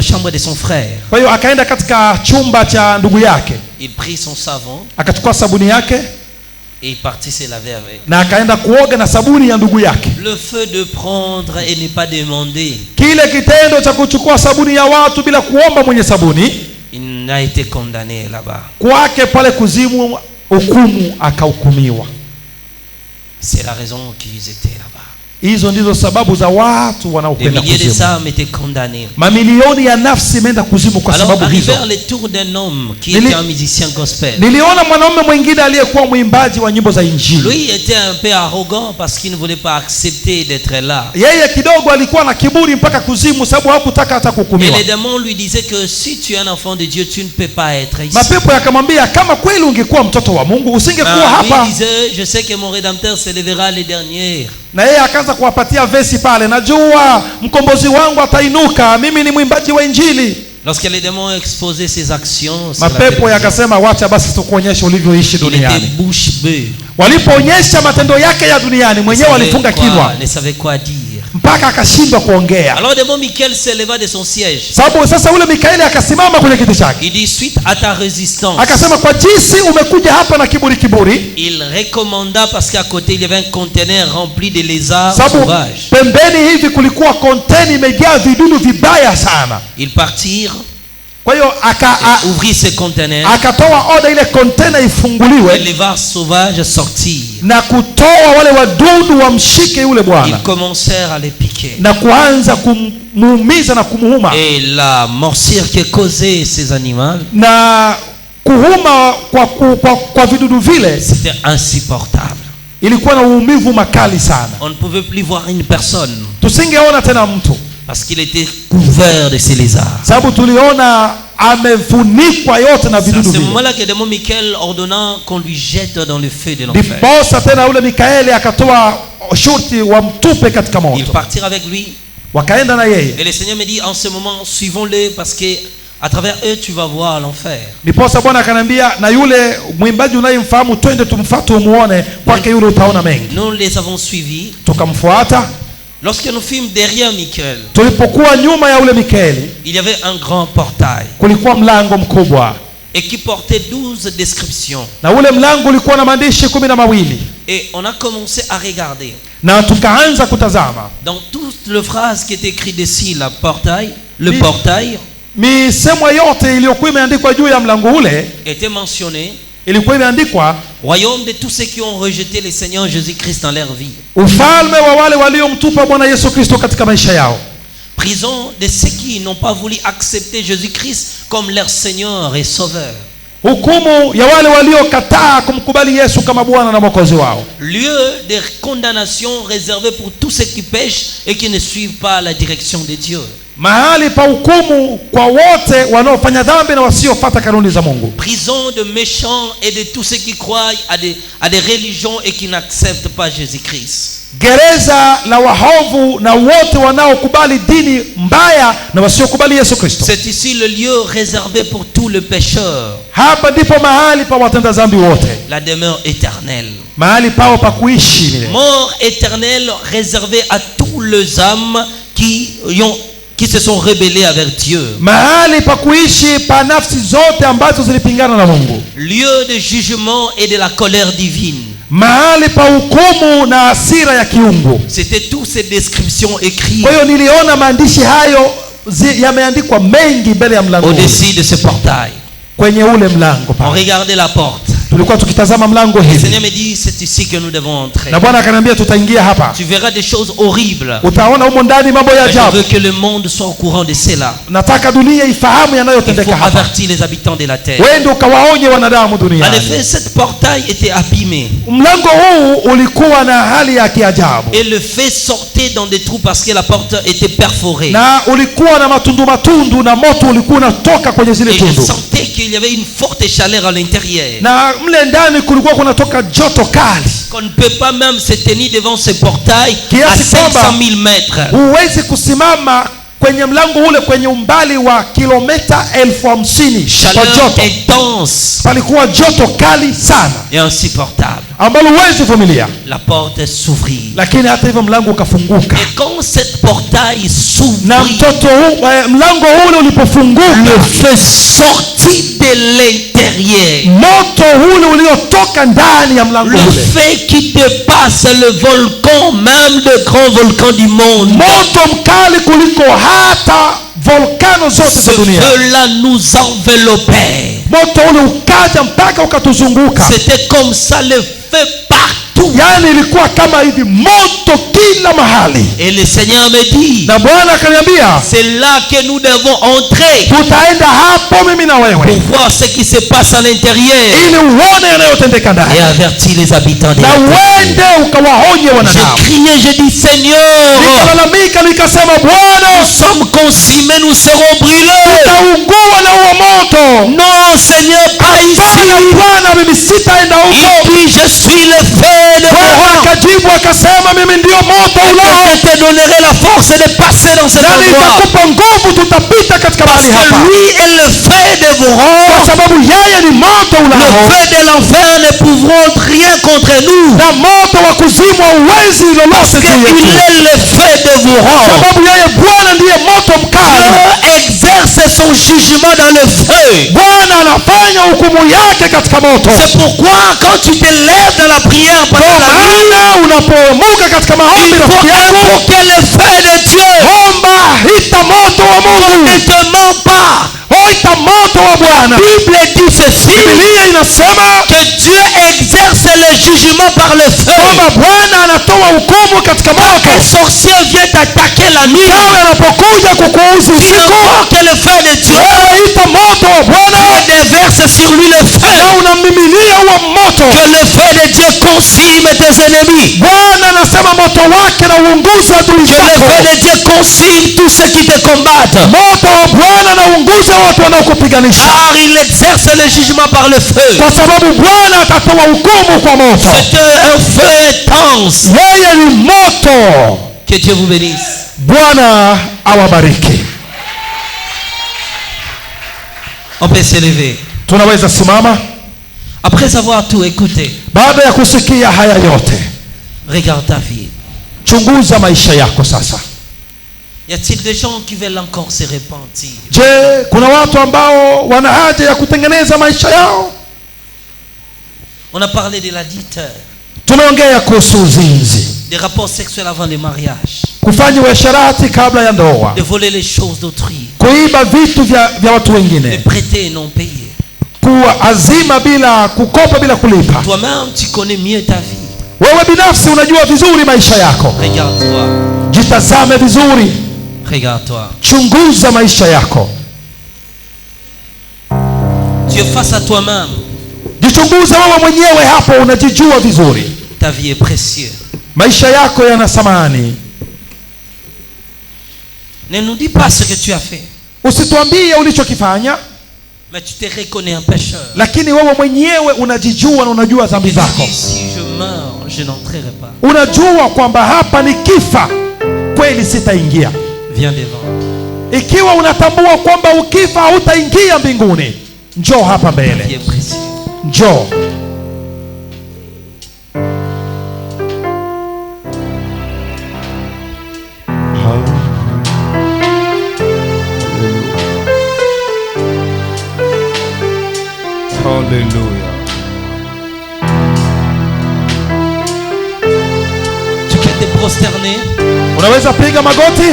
chambre de son frère. Kwa hiyo akaenda katika chumba cha ndugu yake. Il prit son savon Akachukua sabuni yake et il partit se laver avec. na akaenda kuoga na sabuni ya ndugu yake. Le fait de prendre et ne pas demander. Kile kitendo cha kuchukua sabuni ya watu bila kuomba mwenye sabuni, Il a été condamné là-bas. kwake pale kuzimu hukumu akahukumiwa. C'est la raison qu'ils étaient là-bas. Hizo ndizo sababu za watu Des wanaokwenda milliers de kuzimu. âmes étaient condamnées. Mamilioni ya nafsi imeenda kuzimu kwa Alors sababu hizo. arrivèrent les tours d'un homme qui Nili- était un musicien gospel. Niliona mwanaume mwingine aliyekuwa mwimbaji wa nyimbo za Injili. Lui était un peu arrogant parce qu'il ne voulait pas accepter d'être là. Yeye kidogo alikuwa na kiburi mpaka kuzimu, sababu hakutaka hata Et kuhukumiwa. les démons lui disaient que si tu es un enfant de Dieu, tu ne peux pas être ici. Mapepo yakamwambia kama kweli ungekuwa mtoto wa Mungu usingekuwa Lui hapa. disait, je sais que mon Rédempteur se lèvera les derniers. Na yeye akaanza kuwapatia vesi pale, najua mkombozi wangu atainuka, mimi ni mwimbaji wa Injili. Lorsque les démons exposaient ses actions, sur la Mapepo télévision, yakasema wacha basi tukuonyeshe ulivyoishi il était duniani. bouche bée. Walipoonyesha matendo yake ya duniani, mwenyewe alifunga kinywa Ne savait quoi dire. mpaka akashindwa kuongea. Alors le démon Michael se leva de son siège. Sababu sasa ule Mikaeli akasimama kwenye kiti chake, Il dit, suite à ta résistance, akasema kwa jinsi umekuja hapa na kiburi, il recommanda, parce qu'à côté il y avait un conteneur rempli de lézards sababu sauvages. pembeni hivi kulikuwa konteni imejaa vidudu vibaya sana. Ils partirent, Kwa hiyo ouvrit ce conteneur, akatoa oda ile kontena et ifunguliwe les lézards sauvages sortirent. na kutoa wale wadudu wamshike yule Ils bwana commencèrent à les piquer. na kuanza kumuumiza na kumuuma, Et la morsure qui causait ces animaux, na kuhuma kwa vidudu vile c'était insupportable. ilikuwa na uumivu makali sana. On ne pouvait plus voir une personne Tusingeona tena mtu parce qu'il était couvert de ces lézards. sababu tuliona amefunikwa yote na C'est à vidudu ce vile. moment-là que le démon Michael ordonna qu'on lui jette dans le feu de l'enfer. Ndiposa tena ule Mikaeli akatoa shurti wamtupe katika Ils moto, partirent avec lui. wakaenda na yeye. Et le Seigneur me dit, en ce moment, suivons-les parce que à travers eux, tu vas voir l'enfer. Ndiposa Bwana akaniambia, na yule mwimbaji unayemfahamu, twende tumfuate umuone, kwake yule utaona mengi. Nous les avons suivis. Tukamfuata. Lorsque nous fûmes derrière Michael, Tulipokuwa nyuma ya ule Mikaeli, il y avait un grand portail kulikuwa mlango mkubwa, et qui portait 12 descriptions. na ule mlango ulikuwa na maandishi 12. Et on a commencé à regarder. Na tukaanza kutazama Dans toutes les phrases qui étaient écrites ici, le Oui. portail misemo yote iliyokuwa imeandikwa juu ya mlango ule. était mentionné. Ilikuwa imeandikwa Royaume de tous ceux qui ont rejeté le Seigneur Jésus-Christ dans leur vie. ufalme wa wale waliomtupa Bwana Yesu Kristo katika maisha yao. Prison de ceux qui n'ont pas voulu accepter Jésus-Christ comme leur Seigneur et Sauveur. Hukumu ya wale waliokataa kumkubali Yesu kama Bwana na Mwokozi wao. Lieu de condamnation réservé pour tous ceux qui pêchent et qui ne suivent pas la direction de Dieu. Mahali pa hukumu kwa wote wanaofanya dhambi na wasiofuata kanuni za Mungu. Prison de méchants et de tous ceux qui croient à des religions et qui n'acceptent pas Jésus-Christ. Gereza la wahovu na wote wanaokubali dini mbaya na wasiokubali Yesu Kristo. C'est ici le lieu réservé pour tous les pécheurs. Hapa ndipo mahali pa watenda dhambi wote, La demeure éternelle. mahali pao pa kuishi milele. Mort éternelle réservée à tous les âmes qui se sont rebellés avec Dieu. Mahali pa kuishi pa nafsi zote ambazo zilipingana na Mungu. Lieu de jugement et de la colère divine. Mahali pa hukumu na hasira ya kiungu. C'était toutes ces descriptions écrites Kwa hiyo niliona maandishi hayo yameandikwa mengi mbele ya mlango ule. au-dessus de ce portail. Kwenye ule mlango On pale regardait la porte. tulikuwa tukitazama mlango Le hivi, Seigneur me dit, c'est ici que nous devons entrer. na Bwana akaniambia tutaingia hapa. Tu verras des choses horribles. Utaona humo ndani mambo ya Mais je ajabu. veux que le monde soit au courant de cela. Nataka dunia ifahamu Il faut yanayotendeka hapa. avertir les habitants de la terre. Wewe ndio ukawaonye wanadamu En duniani. effet, cette portail était abîmée. Mlango huu ulikuwa na hali ya kiajabu, Et le feu sortait dans des trous parce que la porte était perforée. na ulikuwa na matundu matundu, na moto ulikuwa unatoka kwenye zile Et je tundu, sentais qu'il y avait une forte chaleur à l'intérieur. na mle ndani kulikuwa kunatoka joto kali. Qu'on ne peut pas même se tenir devant ce portail à Kiasi 500 kwamba 000 mètres. huwezi kusimama kwenye mlango ule kwenye umbali wa kilomita 50,000 kwa Chaleur joto. intense Palikuwa joto kali sana et insupportable. ambalo huwezi vumilia, La porte s'ouvrit. lakini hata hivyo mlango ukafunguka, Et quand cette portail na s'ouvrit, mlango ule ulipofunguka, le feu sortit de l'intérieur. moto ule uliotoka ndani ya mlango Le ule, feu qui dépasse le volcan, même le grand volcan du monde. moto mkali kuliko hata volkano zote Ce za dunia. feu-là nous enveloppait. Moto ule ukaja mpaka ukatuzunguka, C'était comme ça le feu partout. yaani ilikuwa kama hivi, moto kila mahali. Et le Seigneur me dit, Na Bwana akaniambia c'est là que nous devons entrer tutaenda hapo mimi na pour wewe, voir ce qui se passe à l'intérieur ili uone yanayotendeka et ndani, avertir les habitants de na la terre. uende ukawaonye Je wanadamu. criais, je dis, Seigneur, Nikalalamika nikasema, nous Bwana, sommes consumés, nous serons brûlés. tutaungua na huo moto. Non, Seigneur, pas Bwana, ici. Bwana, mimi sitaenda Il huko. dit, je suis le feu de Bwana Bwana. akajibu akasema, mimi ndio moto ulao, Je te donnerai la force de passer dans cet na endroit. nitakupa nguvu, tutapita katika Parce mahali que hapa, lui est le feu kwa dévorant. sababu yeye ni moto Le ulao, feu de l'enfer ne pourront rien contre nous. na moto wa kuzimu hauwezi Parce lolote juu qu'il yetu, est le feu dévorant. sababu yeye Bwana ndiye moto mkali. Dieu exerce son jugement dans le feu. Bwana anafanya hukumu yake katika moto. C'est pourquoi quand tu te lèves dans la prière pendant la nuit, Maana unapoamuka katika maombi, il faut rafiki yangu, invoquer le feu de Dieu. omba, ita moto wa Mungu, Ne te mens pas. ita moto wa Bwana. La Bible dit ceci, Biblia inasema que Dieu exerce le jugement par le feu. kwamba Bwana anatoa hukumu katika moto. Un sorcier vient t'attaquer la nuit. Chawi anapokuja kukuuzi Tu usiku, invoques le feu de Dieu. wewe ita moto wa Bwana Dieu déverse sur lui le feu. na unamimilia huo moto. Que le feu de Dieu consume tes ennemis. Bwana anasema moto wake na uunguzi adui Que le zako. feu de Dieu consume tous ceux qui te combattent. Moto wa Bwana na uunguzi watu wanaokupiganisha, Car il exerce le jugement par le feu. kwa sababu Bwana atatoa hukumu kwa moto. C'est un feu intense. Yeye ni moto. Que Dieu vous bénisse. Bwana awabariki. On peut s'élever. Tunaweza simama Après avoir tout écouté, baada ya kusikia haya yote. regarde ta vie. Chunguza maisha yako sasa. Y a-t-il des gens qui veulent encore se repentir? Je, kuna watu ambao wana haja ya kutengeneza maisha yao? On a parlé de l'adultère, Tumeongea kuhusu uzinzi, des rapports sexuels avant le mariage, kufanya uasherati kabla ya ndoa, de voler les choses d'autrui, kuiba vitu vya watu de wengine, prêter et non payer. kuwa azima bila kukopa, bila kulipa. Toi-même, tu connais mieux ta vie. Wewe binafsi unajua vizuri maisha yako. Regarde-toi. Jitazame vizuri, Regarde-toi. chunguza maisha yako, Tu es face à toi-même. jichunguze wewe mwenyewe. Hapo unajijua vizuri, Ta vie est précieuse. maisha yako yana thamani. Ne nous dis pas ce que tu as fait, Usituambie ulichokifanya, mais tu te reconnais un pécheur. lakini wewe mwenyewe unajijua na unajua dhambi Tu dis, zako. si je meurs, je n'entrerai pas. Unajua kwamba hapa ni kifa, kweli sitaingia. Viens devant. Ikiwa unatambua kwamba ukifa hautaingia mbinguni, njoo hapa Ta vie mbele, est précieuse. njoo. Hallelujah. Tu peux te prosterner. Unaweza piga magoti.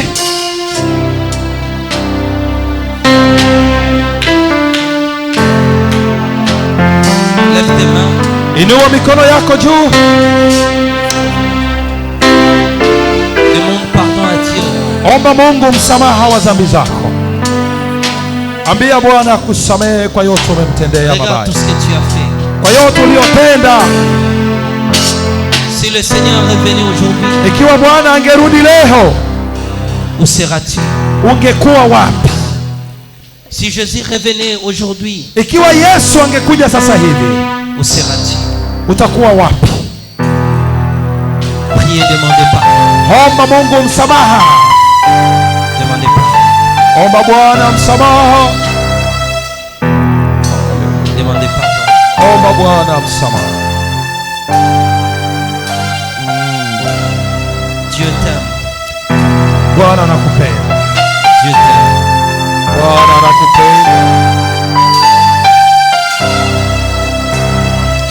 Lève tes mains. Inua mikono yako juu. Demande pardon à Dieu. Omba Mungu msamaha wa dhambi zako. Ambia Bwana akusamehe kwa yote umemtendea mabaya. Regarde tout ce que tu as fait. Kwa yote uliyotenda. Si le Seigneur revenait aujourd'hui, ikiwa Bwana angerudi leo, où seras-tu? Ungekuwa wapi? Si Jésus revenait aujourd'hui, ikiwa Yesu angekuja sasa hivi, où seras-tu? Utakuwa wapi? Priez, demandez pardon. Omba Mungu msamaha. Demandez pardon. Omba Bwana msamaha. Demandez pardon. Omba Bwana msamaha. Dieu t'aime. Bwana anakupenda. Dieu t'aime. Bwana anakupenda.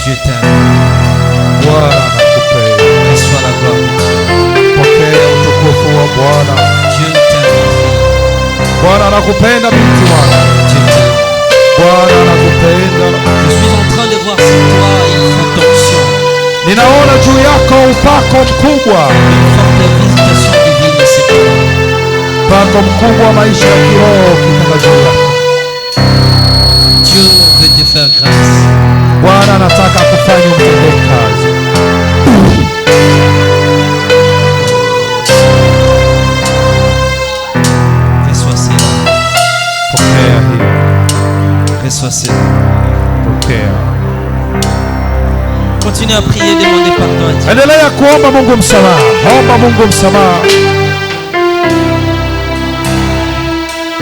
Dieu t'aime. Bwana anakupenda. Reçois la gloire de Dieu. Pokea utukufu wa Bwana. Dieu t'aime. Bwana anakupenda binti wangu. Dieu t'aime. Bwana anakupenda. Je suis en train de voir sur toi une forte onction. Ninaona juu yako upako mkubwa. Une forte visitation divine et séculaire. Upako mkubwa wa maisha ya kiroho kitanga juu yako. Dieu veut te faire grâce. Bwana anataka kufanya umtendee kazi. Reçois cela. Pokea hiyo. Reçois cela. Pokea. Continue à prier, demandez pardon à Dieu. Endelea kuomba Mungu msamaha. Omba Mungu msamaha.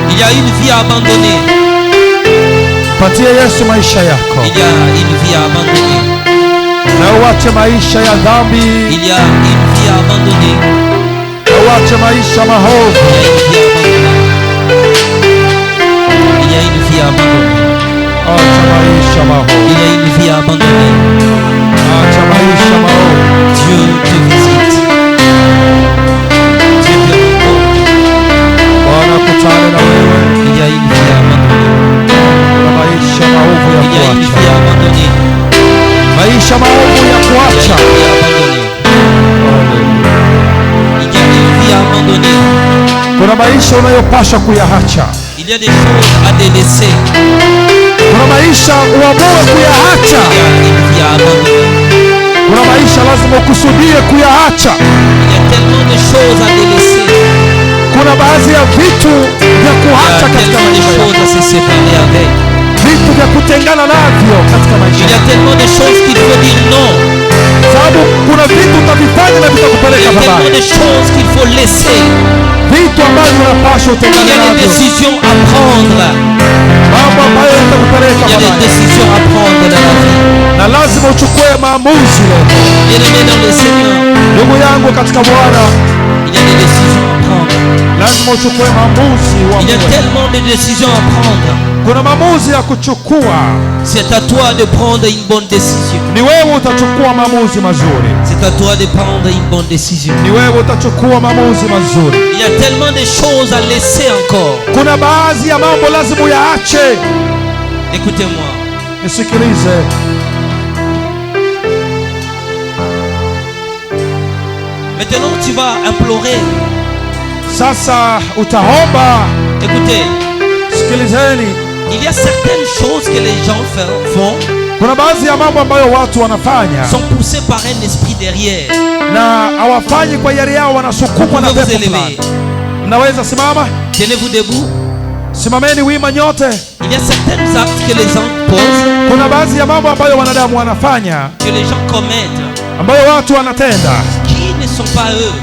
Il y a une vie abandonnée. Patia Yesu maisha yako. Il y a une vie abandonnée. Na uache maisha ya dhambi. Il y a une vie abandonnée. Na uache maisha maovu. Il y a une vie abandonnée. Acha maisha maovu. Il y a une vie abandonnée. Acha maisha maovu. Dieu te visite. Dieu te rencontre. Bwana kutane na wewe. Il y a une vie abandonnée. Na maisha maovu ya Il y a une kuacha. vie abandonnée. Maisha maovu ya kuacha. Il y a une vie abandonnée. Kuna maisha unayopaswa kuyaacha. Il y a des choses à délaisser. Kuna maisha uamue kuyaacha. Il y a une vie abandonnée. Kuna maisha lazima ukusudie kuyaacha. Il y a tellement de choses à délaisser. Kuna baadhi ya vitu vya Il y kuacha a katika tellement de maisha choses yako. à se séparer avec. Vitu vya kutengana navyo katika maisha Il y a yako. tellement de choses qu'il faut dire non. Sababu kuna vitu utavifanya na Il y vitakupeleka a tellement pabaya. de choses qu'il faut laisser. Vitu ambavyo unapaswa Il y utengane a des navyo. décisions à prendre. Mambo ambayo yatakupeleka Il y a des pabaya. décisions à prendre dans la vie. Na lazima uchukue maamuzi leo. Bien-aimé dans le Seigneur, Ndugu yangu katika Bwana, il y a des décisions à prendre. lazima uchukue maamuzi Il y a uamue. tellement de décisions à prendre. Kuna maamuzi ya kuchukua. C'est à toi de prendre une bonne décision. Ni wewe utachukua maamuzi mazuri. C'est à toi de prendre une bonne décision. Ni wewe utachukua maamuzi mazuri. Il y a tellement de choses à laisser encore. Kuna baadhi ya mambo lazima uyaache. Écoutez-moi. Nisikilize. Maintenant, tu vas implorer. Sasa utaomba. Écoutez, Sikilizeni. il y a certaines choses que les gens font, Kuna baadhi ya mambo ambayo watu wanafanya sont poussés par un esprit derrière. na hawafanyi kwa yale yao, wanasukumwa na Vous vous pepo élevez. fulani. Mnaweza simama? Tenez-vous debout. Simameni wima nyote. Il y a certains actes que les gens posent, Kuna baadhi ya mambo ambayo wanadamu wanafanya, que les gens commettent, ambayo watu wanatenda, qui ne sont pas eux.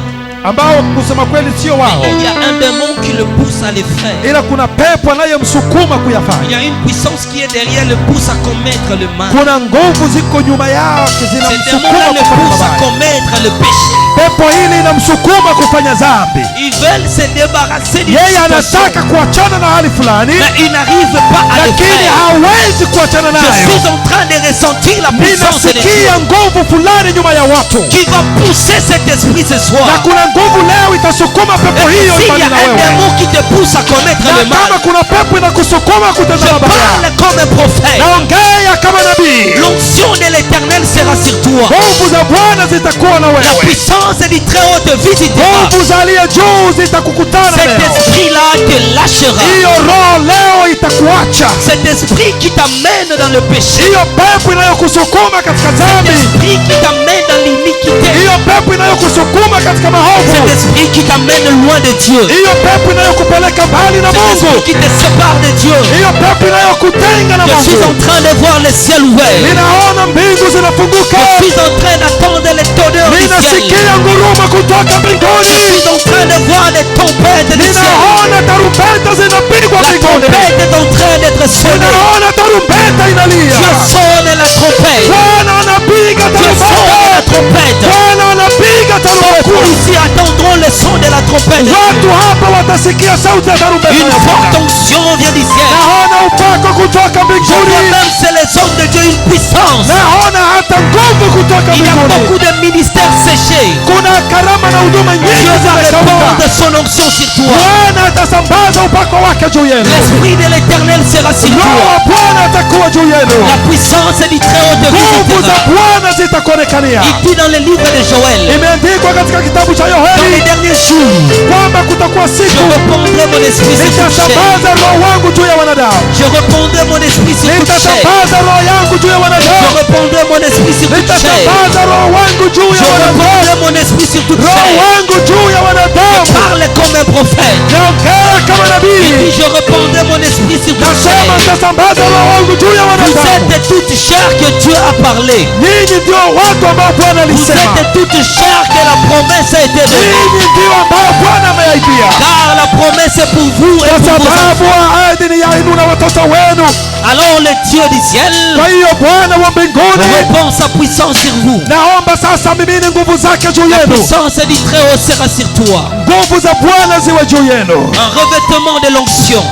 ambao kusema kweli sio wao, Il y a un démon qui le pousse à les faire. ila kuna pepo anayemsukuma Il kuyafanya. y a une puissance qui est derrière, le pousse à commettre le mal. Kuna nguvu ziko nyuma yake Ce zinamsukuma démon-là le kufanya pousse à mabaya. commettre le péché. Pepo hili inamsukuma kufanya dhambi. Ils veulent se débarrasser d'une Yeye situation, anataka kuachana na hali fulani, mais ils n'arrivent pas à le lakini faire. hawezi kuachana Je nayo. suis en train de ressentir la puissance de Dieu Ninasikia nguvu fulani nyuma ya watu, qui va pousser cet esprit ce na soir. kuna nguvu leo itasukuma pepo Et hiyo s'il y imani a na un wewe. démon qui te pousse à commettre Na le mal, kama kuna pepo inakusukuma je kutenda mabaya, parle comme un prophète. naongea kama nabii. L'onction L'onction de l'Éternel sera sur toi. Nguvu za Bwana zitakuwa na La wewe. puissance du Très-Haut te visitera. Nguvu za aliye juu zitakukutana Cet leo. esprit-là te lâchera. Hiyo roho leo itakuacha. Cet esprit qui t'amène dans le péché. Hiyo pepo inayokusukuma katika Cet dhambi. esprit qui t'amène dans l'iniquité. Hiyo pepo inayokusukuma katika maovu. Cet esprit qui t'amène loin de Dieu. Hiyo pepo inayokupeleka mbali na Cet Mungu. esprit qui te sépare de Dieu. Hiyo pepo inayokutenga na Je suis en Mungu. train de voir le ciel ouvert. Ninaona mbingu zinafunguka. Je suis en train d'attendre les tonnerres du ciel. Ninasikia nguruma kutoka mbinguni. Je suis en train de voir les tempêtes du ciel. Ninaona tarumbeta zinapigwa La mbinguni. trompette est en train d'être sonnée. Ninaona tarumbeta inalia. Dieu sonne la trompette. Bwana anapiga Dieu sonne la tarumbeta. trompette. Bwana anapiga Beaucoup tarumbeta. ici attendront le son de la trompette. Watu hapa watasikia sauti ya tarumbeta. Une forte onction vient du ciel. Naona upako kutoka Je vois mbinguni. même c'est les hommes de Dieu, une puissance. Naona hata nguvu kutoka Il y a mbinguni. beaucoup de ministères séchés. Kuna karama na huduma Dieu nyingi va zimekauka. répandre son onction sur toi. Bwana atasambaza upako wake juu yenu. L'esprit de l'Éternel sera sur Roho toi. wa Bwana atakuwa juu yenu. La puissance du Très-Haut te Nguvu za visitera. Bwana zitakuonekania. Il dit dans le livre de Joël, Imeandikwa katika kitabu cha dans les Yoheli derniers jours, kwamba kutakuwa je siku répandrai mon esprit sur toute chair. nitasambaza roho wangu juu ya wanadamu. Je répandrai mon esprit sur toute chair. Nitasambaza roho yangu juu ya Je wanadamu. répandrai mon esprit sur toute chair. Nitasambaza roho wangu juu Je ya wanadamu. répandrai mon esprit sur toute Roho chair. wangu juu ya wanadamu. Parle comme un prophète. Naongea kama Il nabii. dit, je répandrai mon esprit sur toute Nasema chair. nitasambaza roho wangu juu ya Vous wanadamu. êtes de toute chair que Dieu a parlé. Nyinyi ndio watu ambao Bwana Vous alisema. êtes de toute chair que la promesse a été donnée. Nyinyi ndio ambao Bwana ameahidia. Car la promesse est pour vous et Kwa pour vos enfants. sababu ahadi ni yenu na watoto wenu. Alors le Dieu du ciel Kwa hiyo Bwana wa mbinguni, répand sa puissance sur vous. naomba sasa mimini nguvu zake juu La yenu. puissance du Très-Haut sera sur toi. Nguvu za Bwana ziwe juu yenu. Un revêtement de l'onction.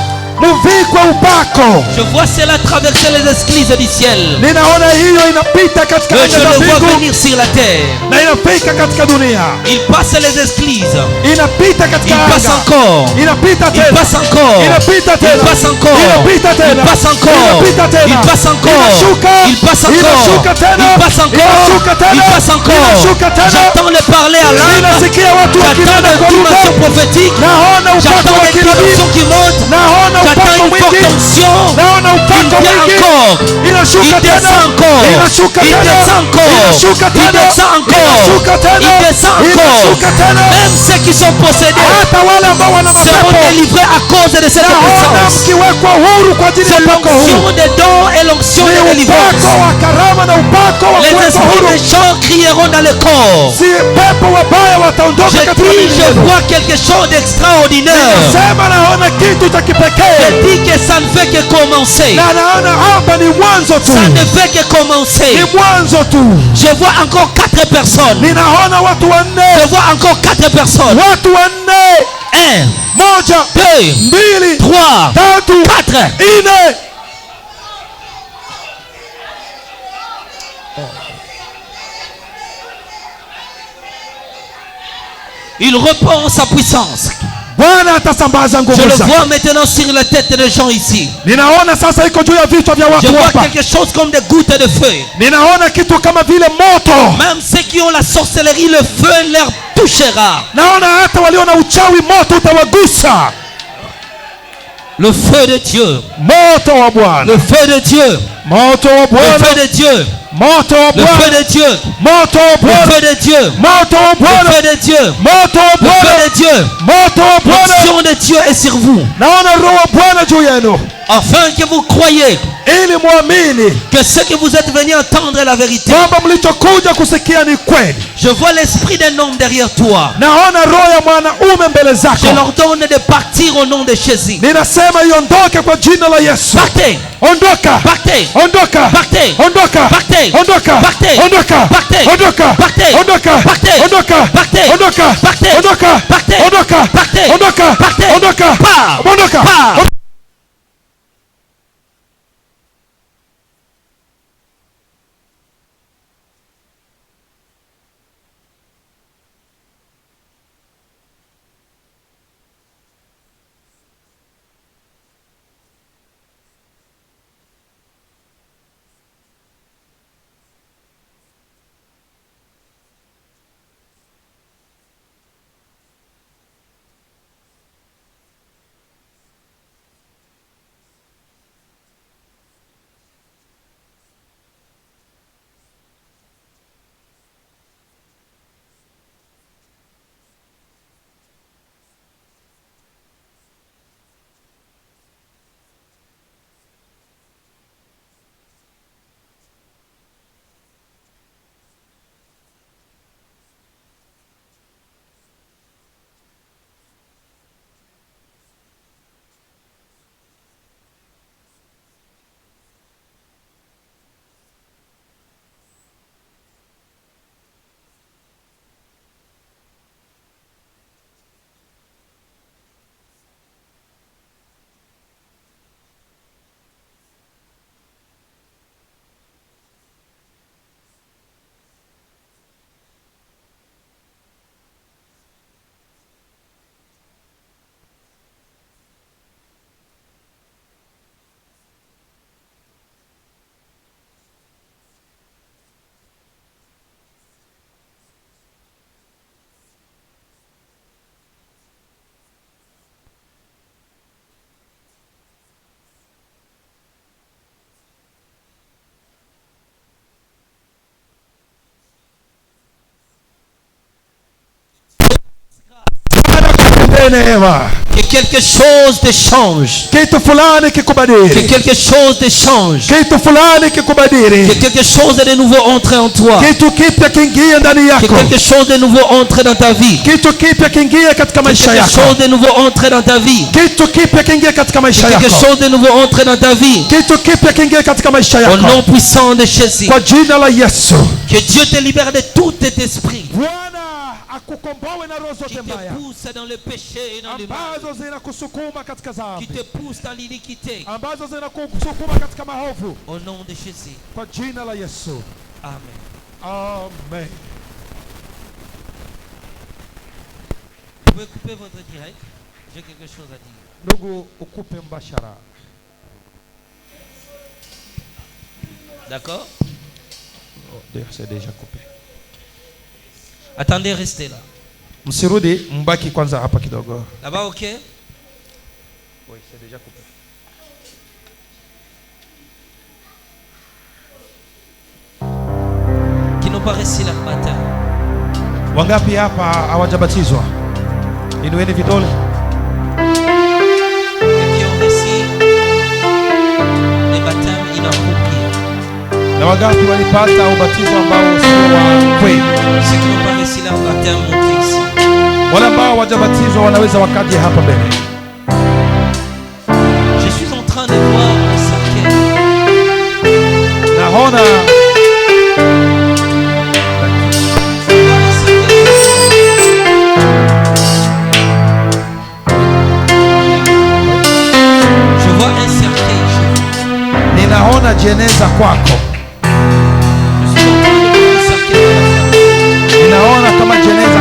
Muvikwe upako. Je vois cela traverser les esclives du ciel. Ninaona hiyo inapita katika Que anga je za le vois mbingu venir sur la terre. na inafika katika dunia. Il passe les esclives. Inapita katika Il passe anga. encore. Inapita Il tena. passe encore. Inapita Il tena. passe encore. Inapita Il tena. passe encore. Inapita tena. Il passe encore. Inashuka. Il passe encore. Inashuka tena. Il passe encore. Inashuka tena. Il passe encore. Inashuka tena. J'entends le parler à l'âme. Ninasikia watu J'attends wakinena une kwa lugha. dimension prophétique. Naona upako J'attends wa une kinabii. dimension qui monte. Naona J'attends upako une forte mwingi. onction. Naona Il upako vient mwingi. encore. Inashuka Il tena. descend encore. Inashuka Il tena. descend encore. Inashuka Il tena. descend encore. Inashuka tena. Il descend encore. Inashuka tena. Même ceux qui sont possédés Hata wale ambao wana seront mapepo. délivrés à cause de cette Naona puissance. mkiwekwa huru kwa ajili ya C'est upako huu. l'onction des dons et l'onction de Ni délivrance. upako wa karama na upako wa Les kuwekwa esprits huru. méchants crieront dans le corps. Si pepo wabaya wataondoka Je katika dis, miili je yenu. vois quelque chose d'extraordinaire. Sema naona kitu cha Je kipekee. dis que ça ne fait que commencer. Na naona hapa ni mwanzo tu. Ça ne fait que commencer. Ni mwanzo tu. Je vois encore 4 personnes. Ninaona watu wanne. Je vois encore 4 personnes. Watu wanne. 1, Moja, 2, mbili, 3, tatu, 4. nne. Il reprend sa puissance. Bwana atasambaza Je nguvu le zake. vois maintenant sur la tête des gens ici. Ninaona sasa iko juu ya vichwa vya Je watu vois hapa. quelque chose comme des gouttes de feu. Ninaona kitu kama vile moto. Même ceux qui ont la sorcellerie, le feu leur touchera. Naona hata walio na uchawi moto utawagusa. Le feu de Dieu. Moto wa Bwana. Le feu de Dieu. Moto wa Le Bwana. feu de Dieu. Moto wa Le feu Bwana. de Dieu. Moto wa Le Bwana. feu de Dieu. Moto wa Le Bwana. feu de Dieu. Moto wa Le Bwana. feu de Dieu. Moto wa Bwana. L'action de Dieu est sur vous. Naona roho wa Bwana juu yenu. Afin que vous croyez Ili muamini que ce que vous êtes venus entendre est la vérité. kwamba mlichokuja kusikia ni kweli. Je vois l'esprit d'un homme derrière toi. Naona roho ya mwanaume mbele zako. Je leur donne de partir au nom de Jésus. Ninasema iondoke kwa jina la Yesu. Partez. Ondoka. Partez. Ondoka. Partez. Ondoka. Partez. Ondoka. Partez. Ondoka. Partez. Ondoka. Partez. Ondoka. Partez. Ondoka. Partez. Ondoka. Partez. Ondoka. Partez. Ondoka. Partez. Ondoka. Partez. Ondoka. Pars. Ondoka. Pars. upokee neema. Que quelque chose te change. Kitu fulani kikubadili. Que quelque chose te change. Kitu fulani kikubadili. Que quelque chose de nouveau entre en toi. Kitu kipya kiingie ndani yako. Que quelque chose de nouveau entre dans ta vie. Kitu kipya kiingie katika maisha yako. Que quelque chose de nouveau entre dans ta vie. Kitu kipya kiingie katika maisha yako. Quelque chose de nouveau entre dans ta vie. Kitu kipya kiingie katika maisha yako. Au nom puissant de Jésus. Kwa jina la Yesu. Que Dieu te libère de tout cet esprit qui te pousse dans le péché et dans le mal, qui te pousse dans l'iniquité. Au nom de Jésus. Amen. Amen. Vous pouvez couper votre direct. J'ai quelque chose à dire. Ndugu, ukupe mbashara. D'accord? C'est déjà coupé. Attendez, restez là. Msirudi, mbaki kwanza hapa kidogo. Là-bas, ok? Oui, c'est déjà coupé. Qui n'ont pas reçu leur baptême. Wangapi hapa hawajabatizwa? Inueni vidole. Et qui ont reçu les baptêmes inappropriés. Na wangapi walipata ubatizo ambao sio wa kweli? Ceux qui n'ont pas reçu leur baptême, montez ici. Wale ambao hawajabatizwa wanaweza wakaje hapa mbele. Je suis en train de voir un cercueil. Naona je vois un cercueil chez vous. ninaona jeneza kwako. Je suis en train de voir un cercueil. Ninaona kama jeneza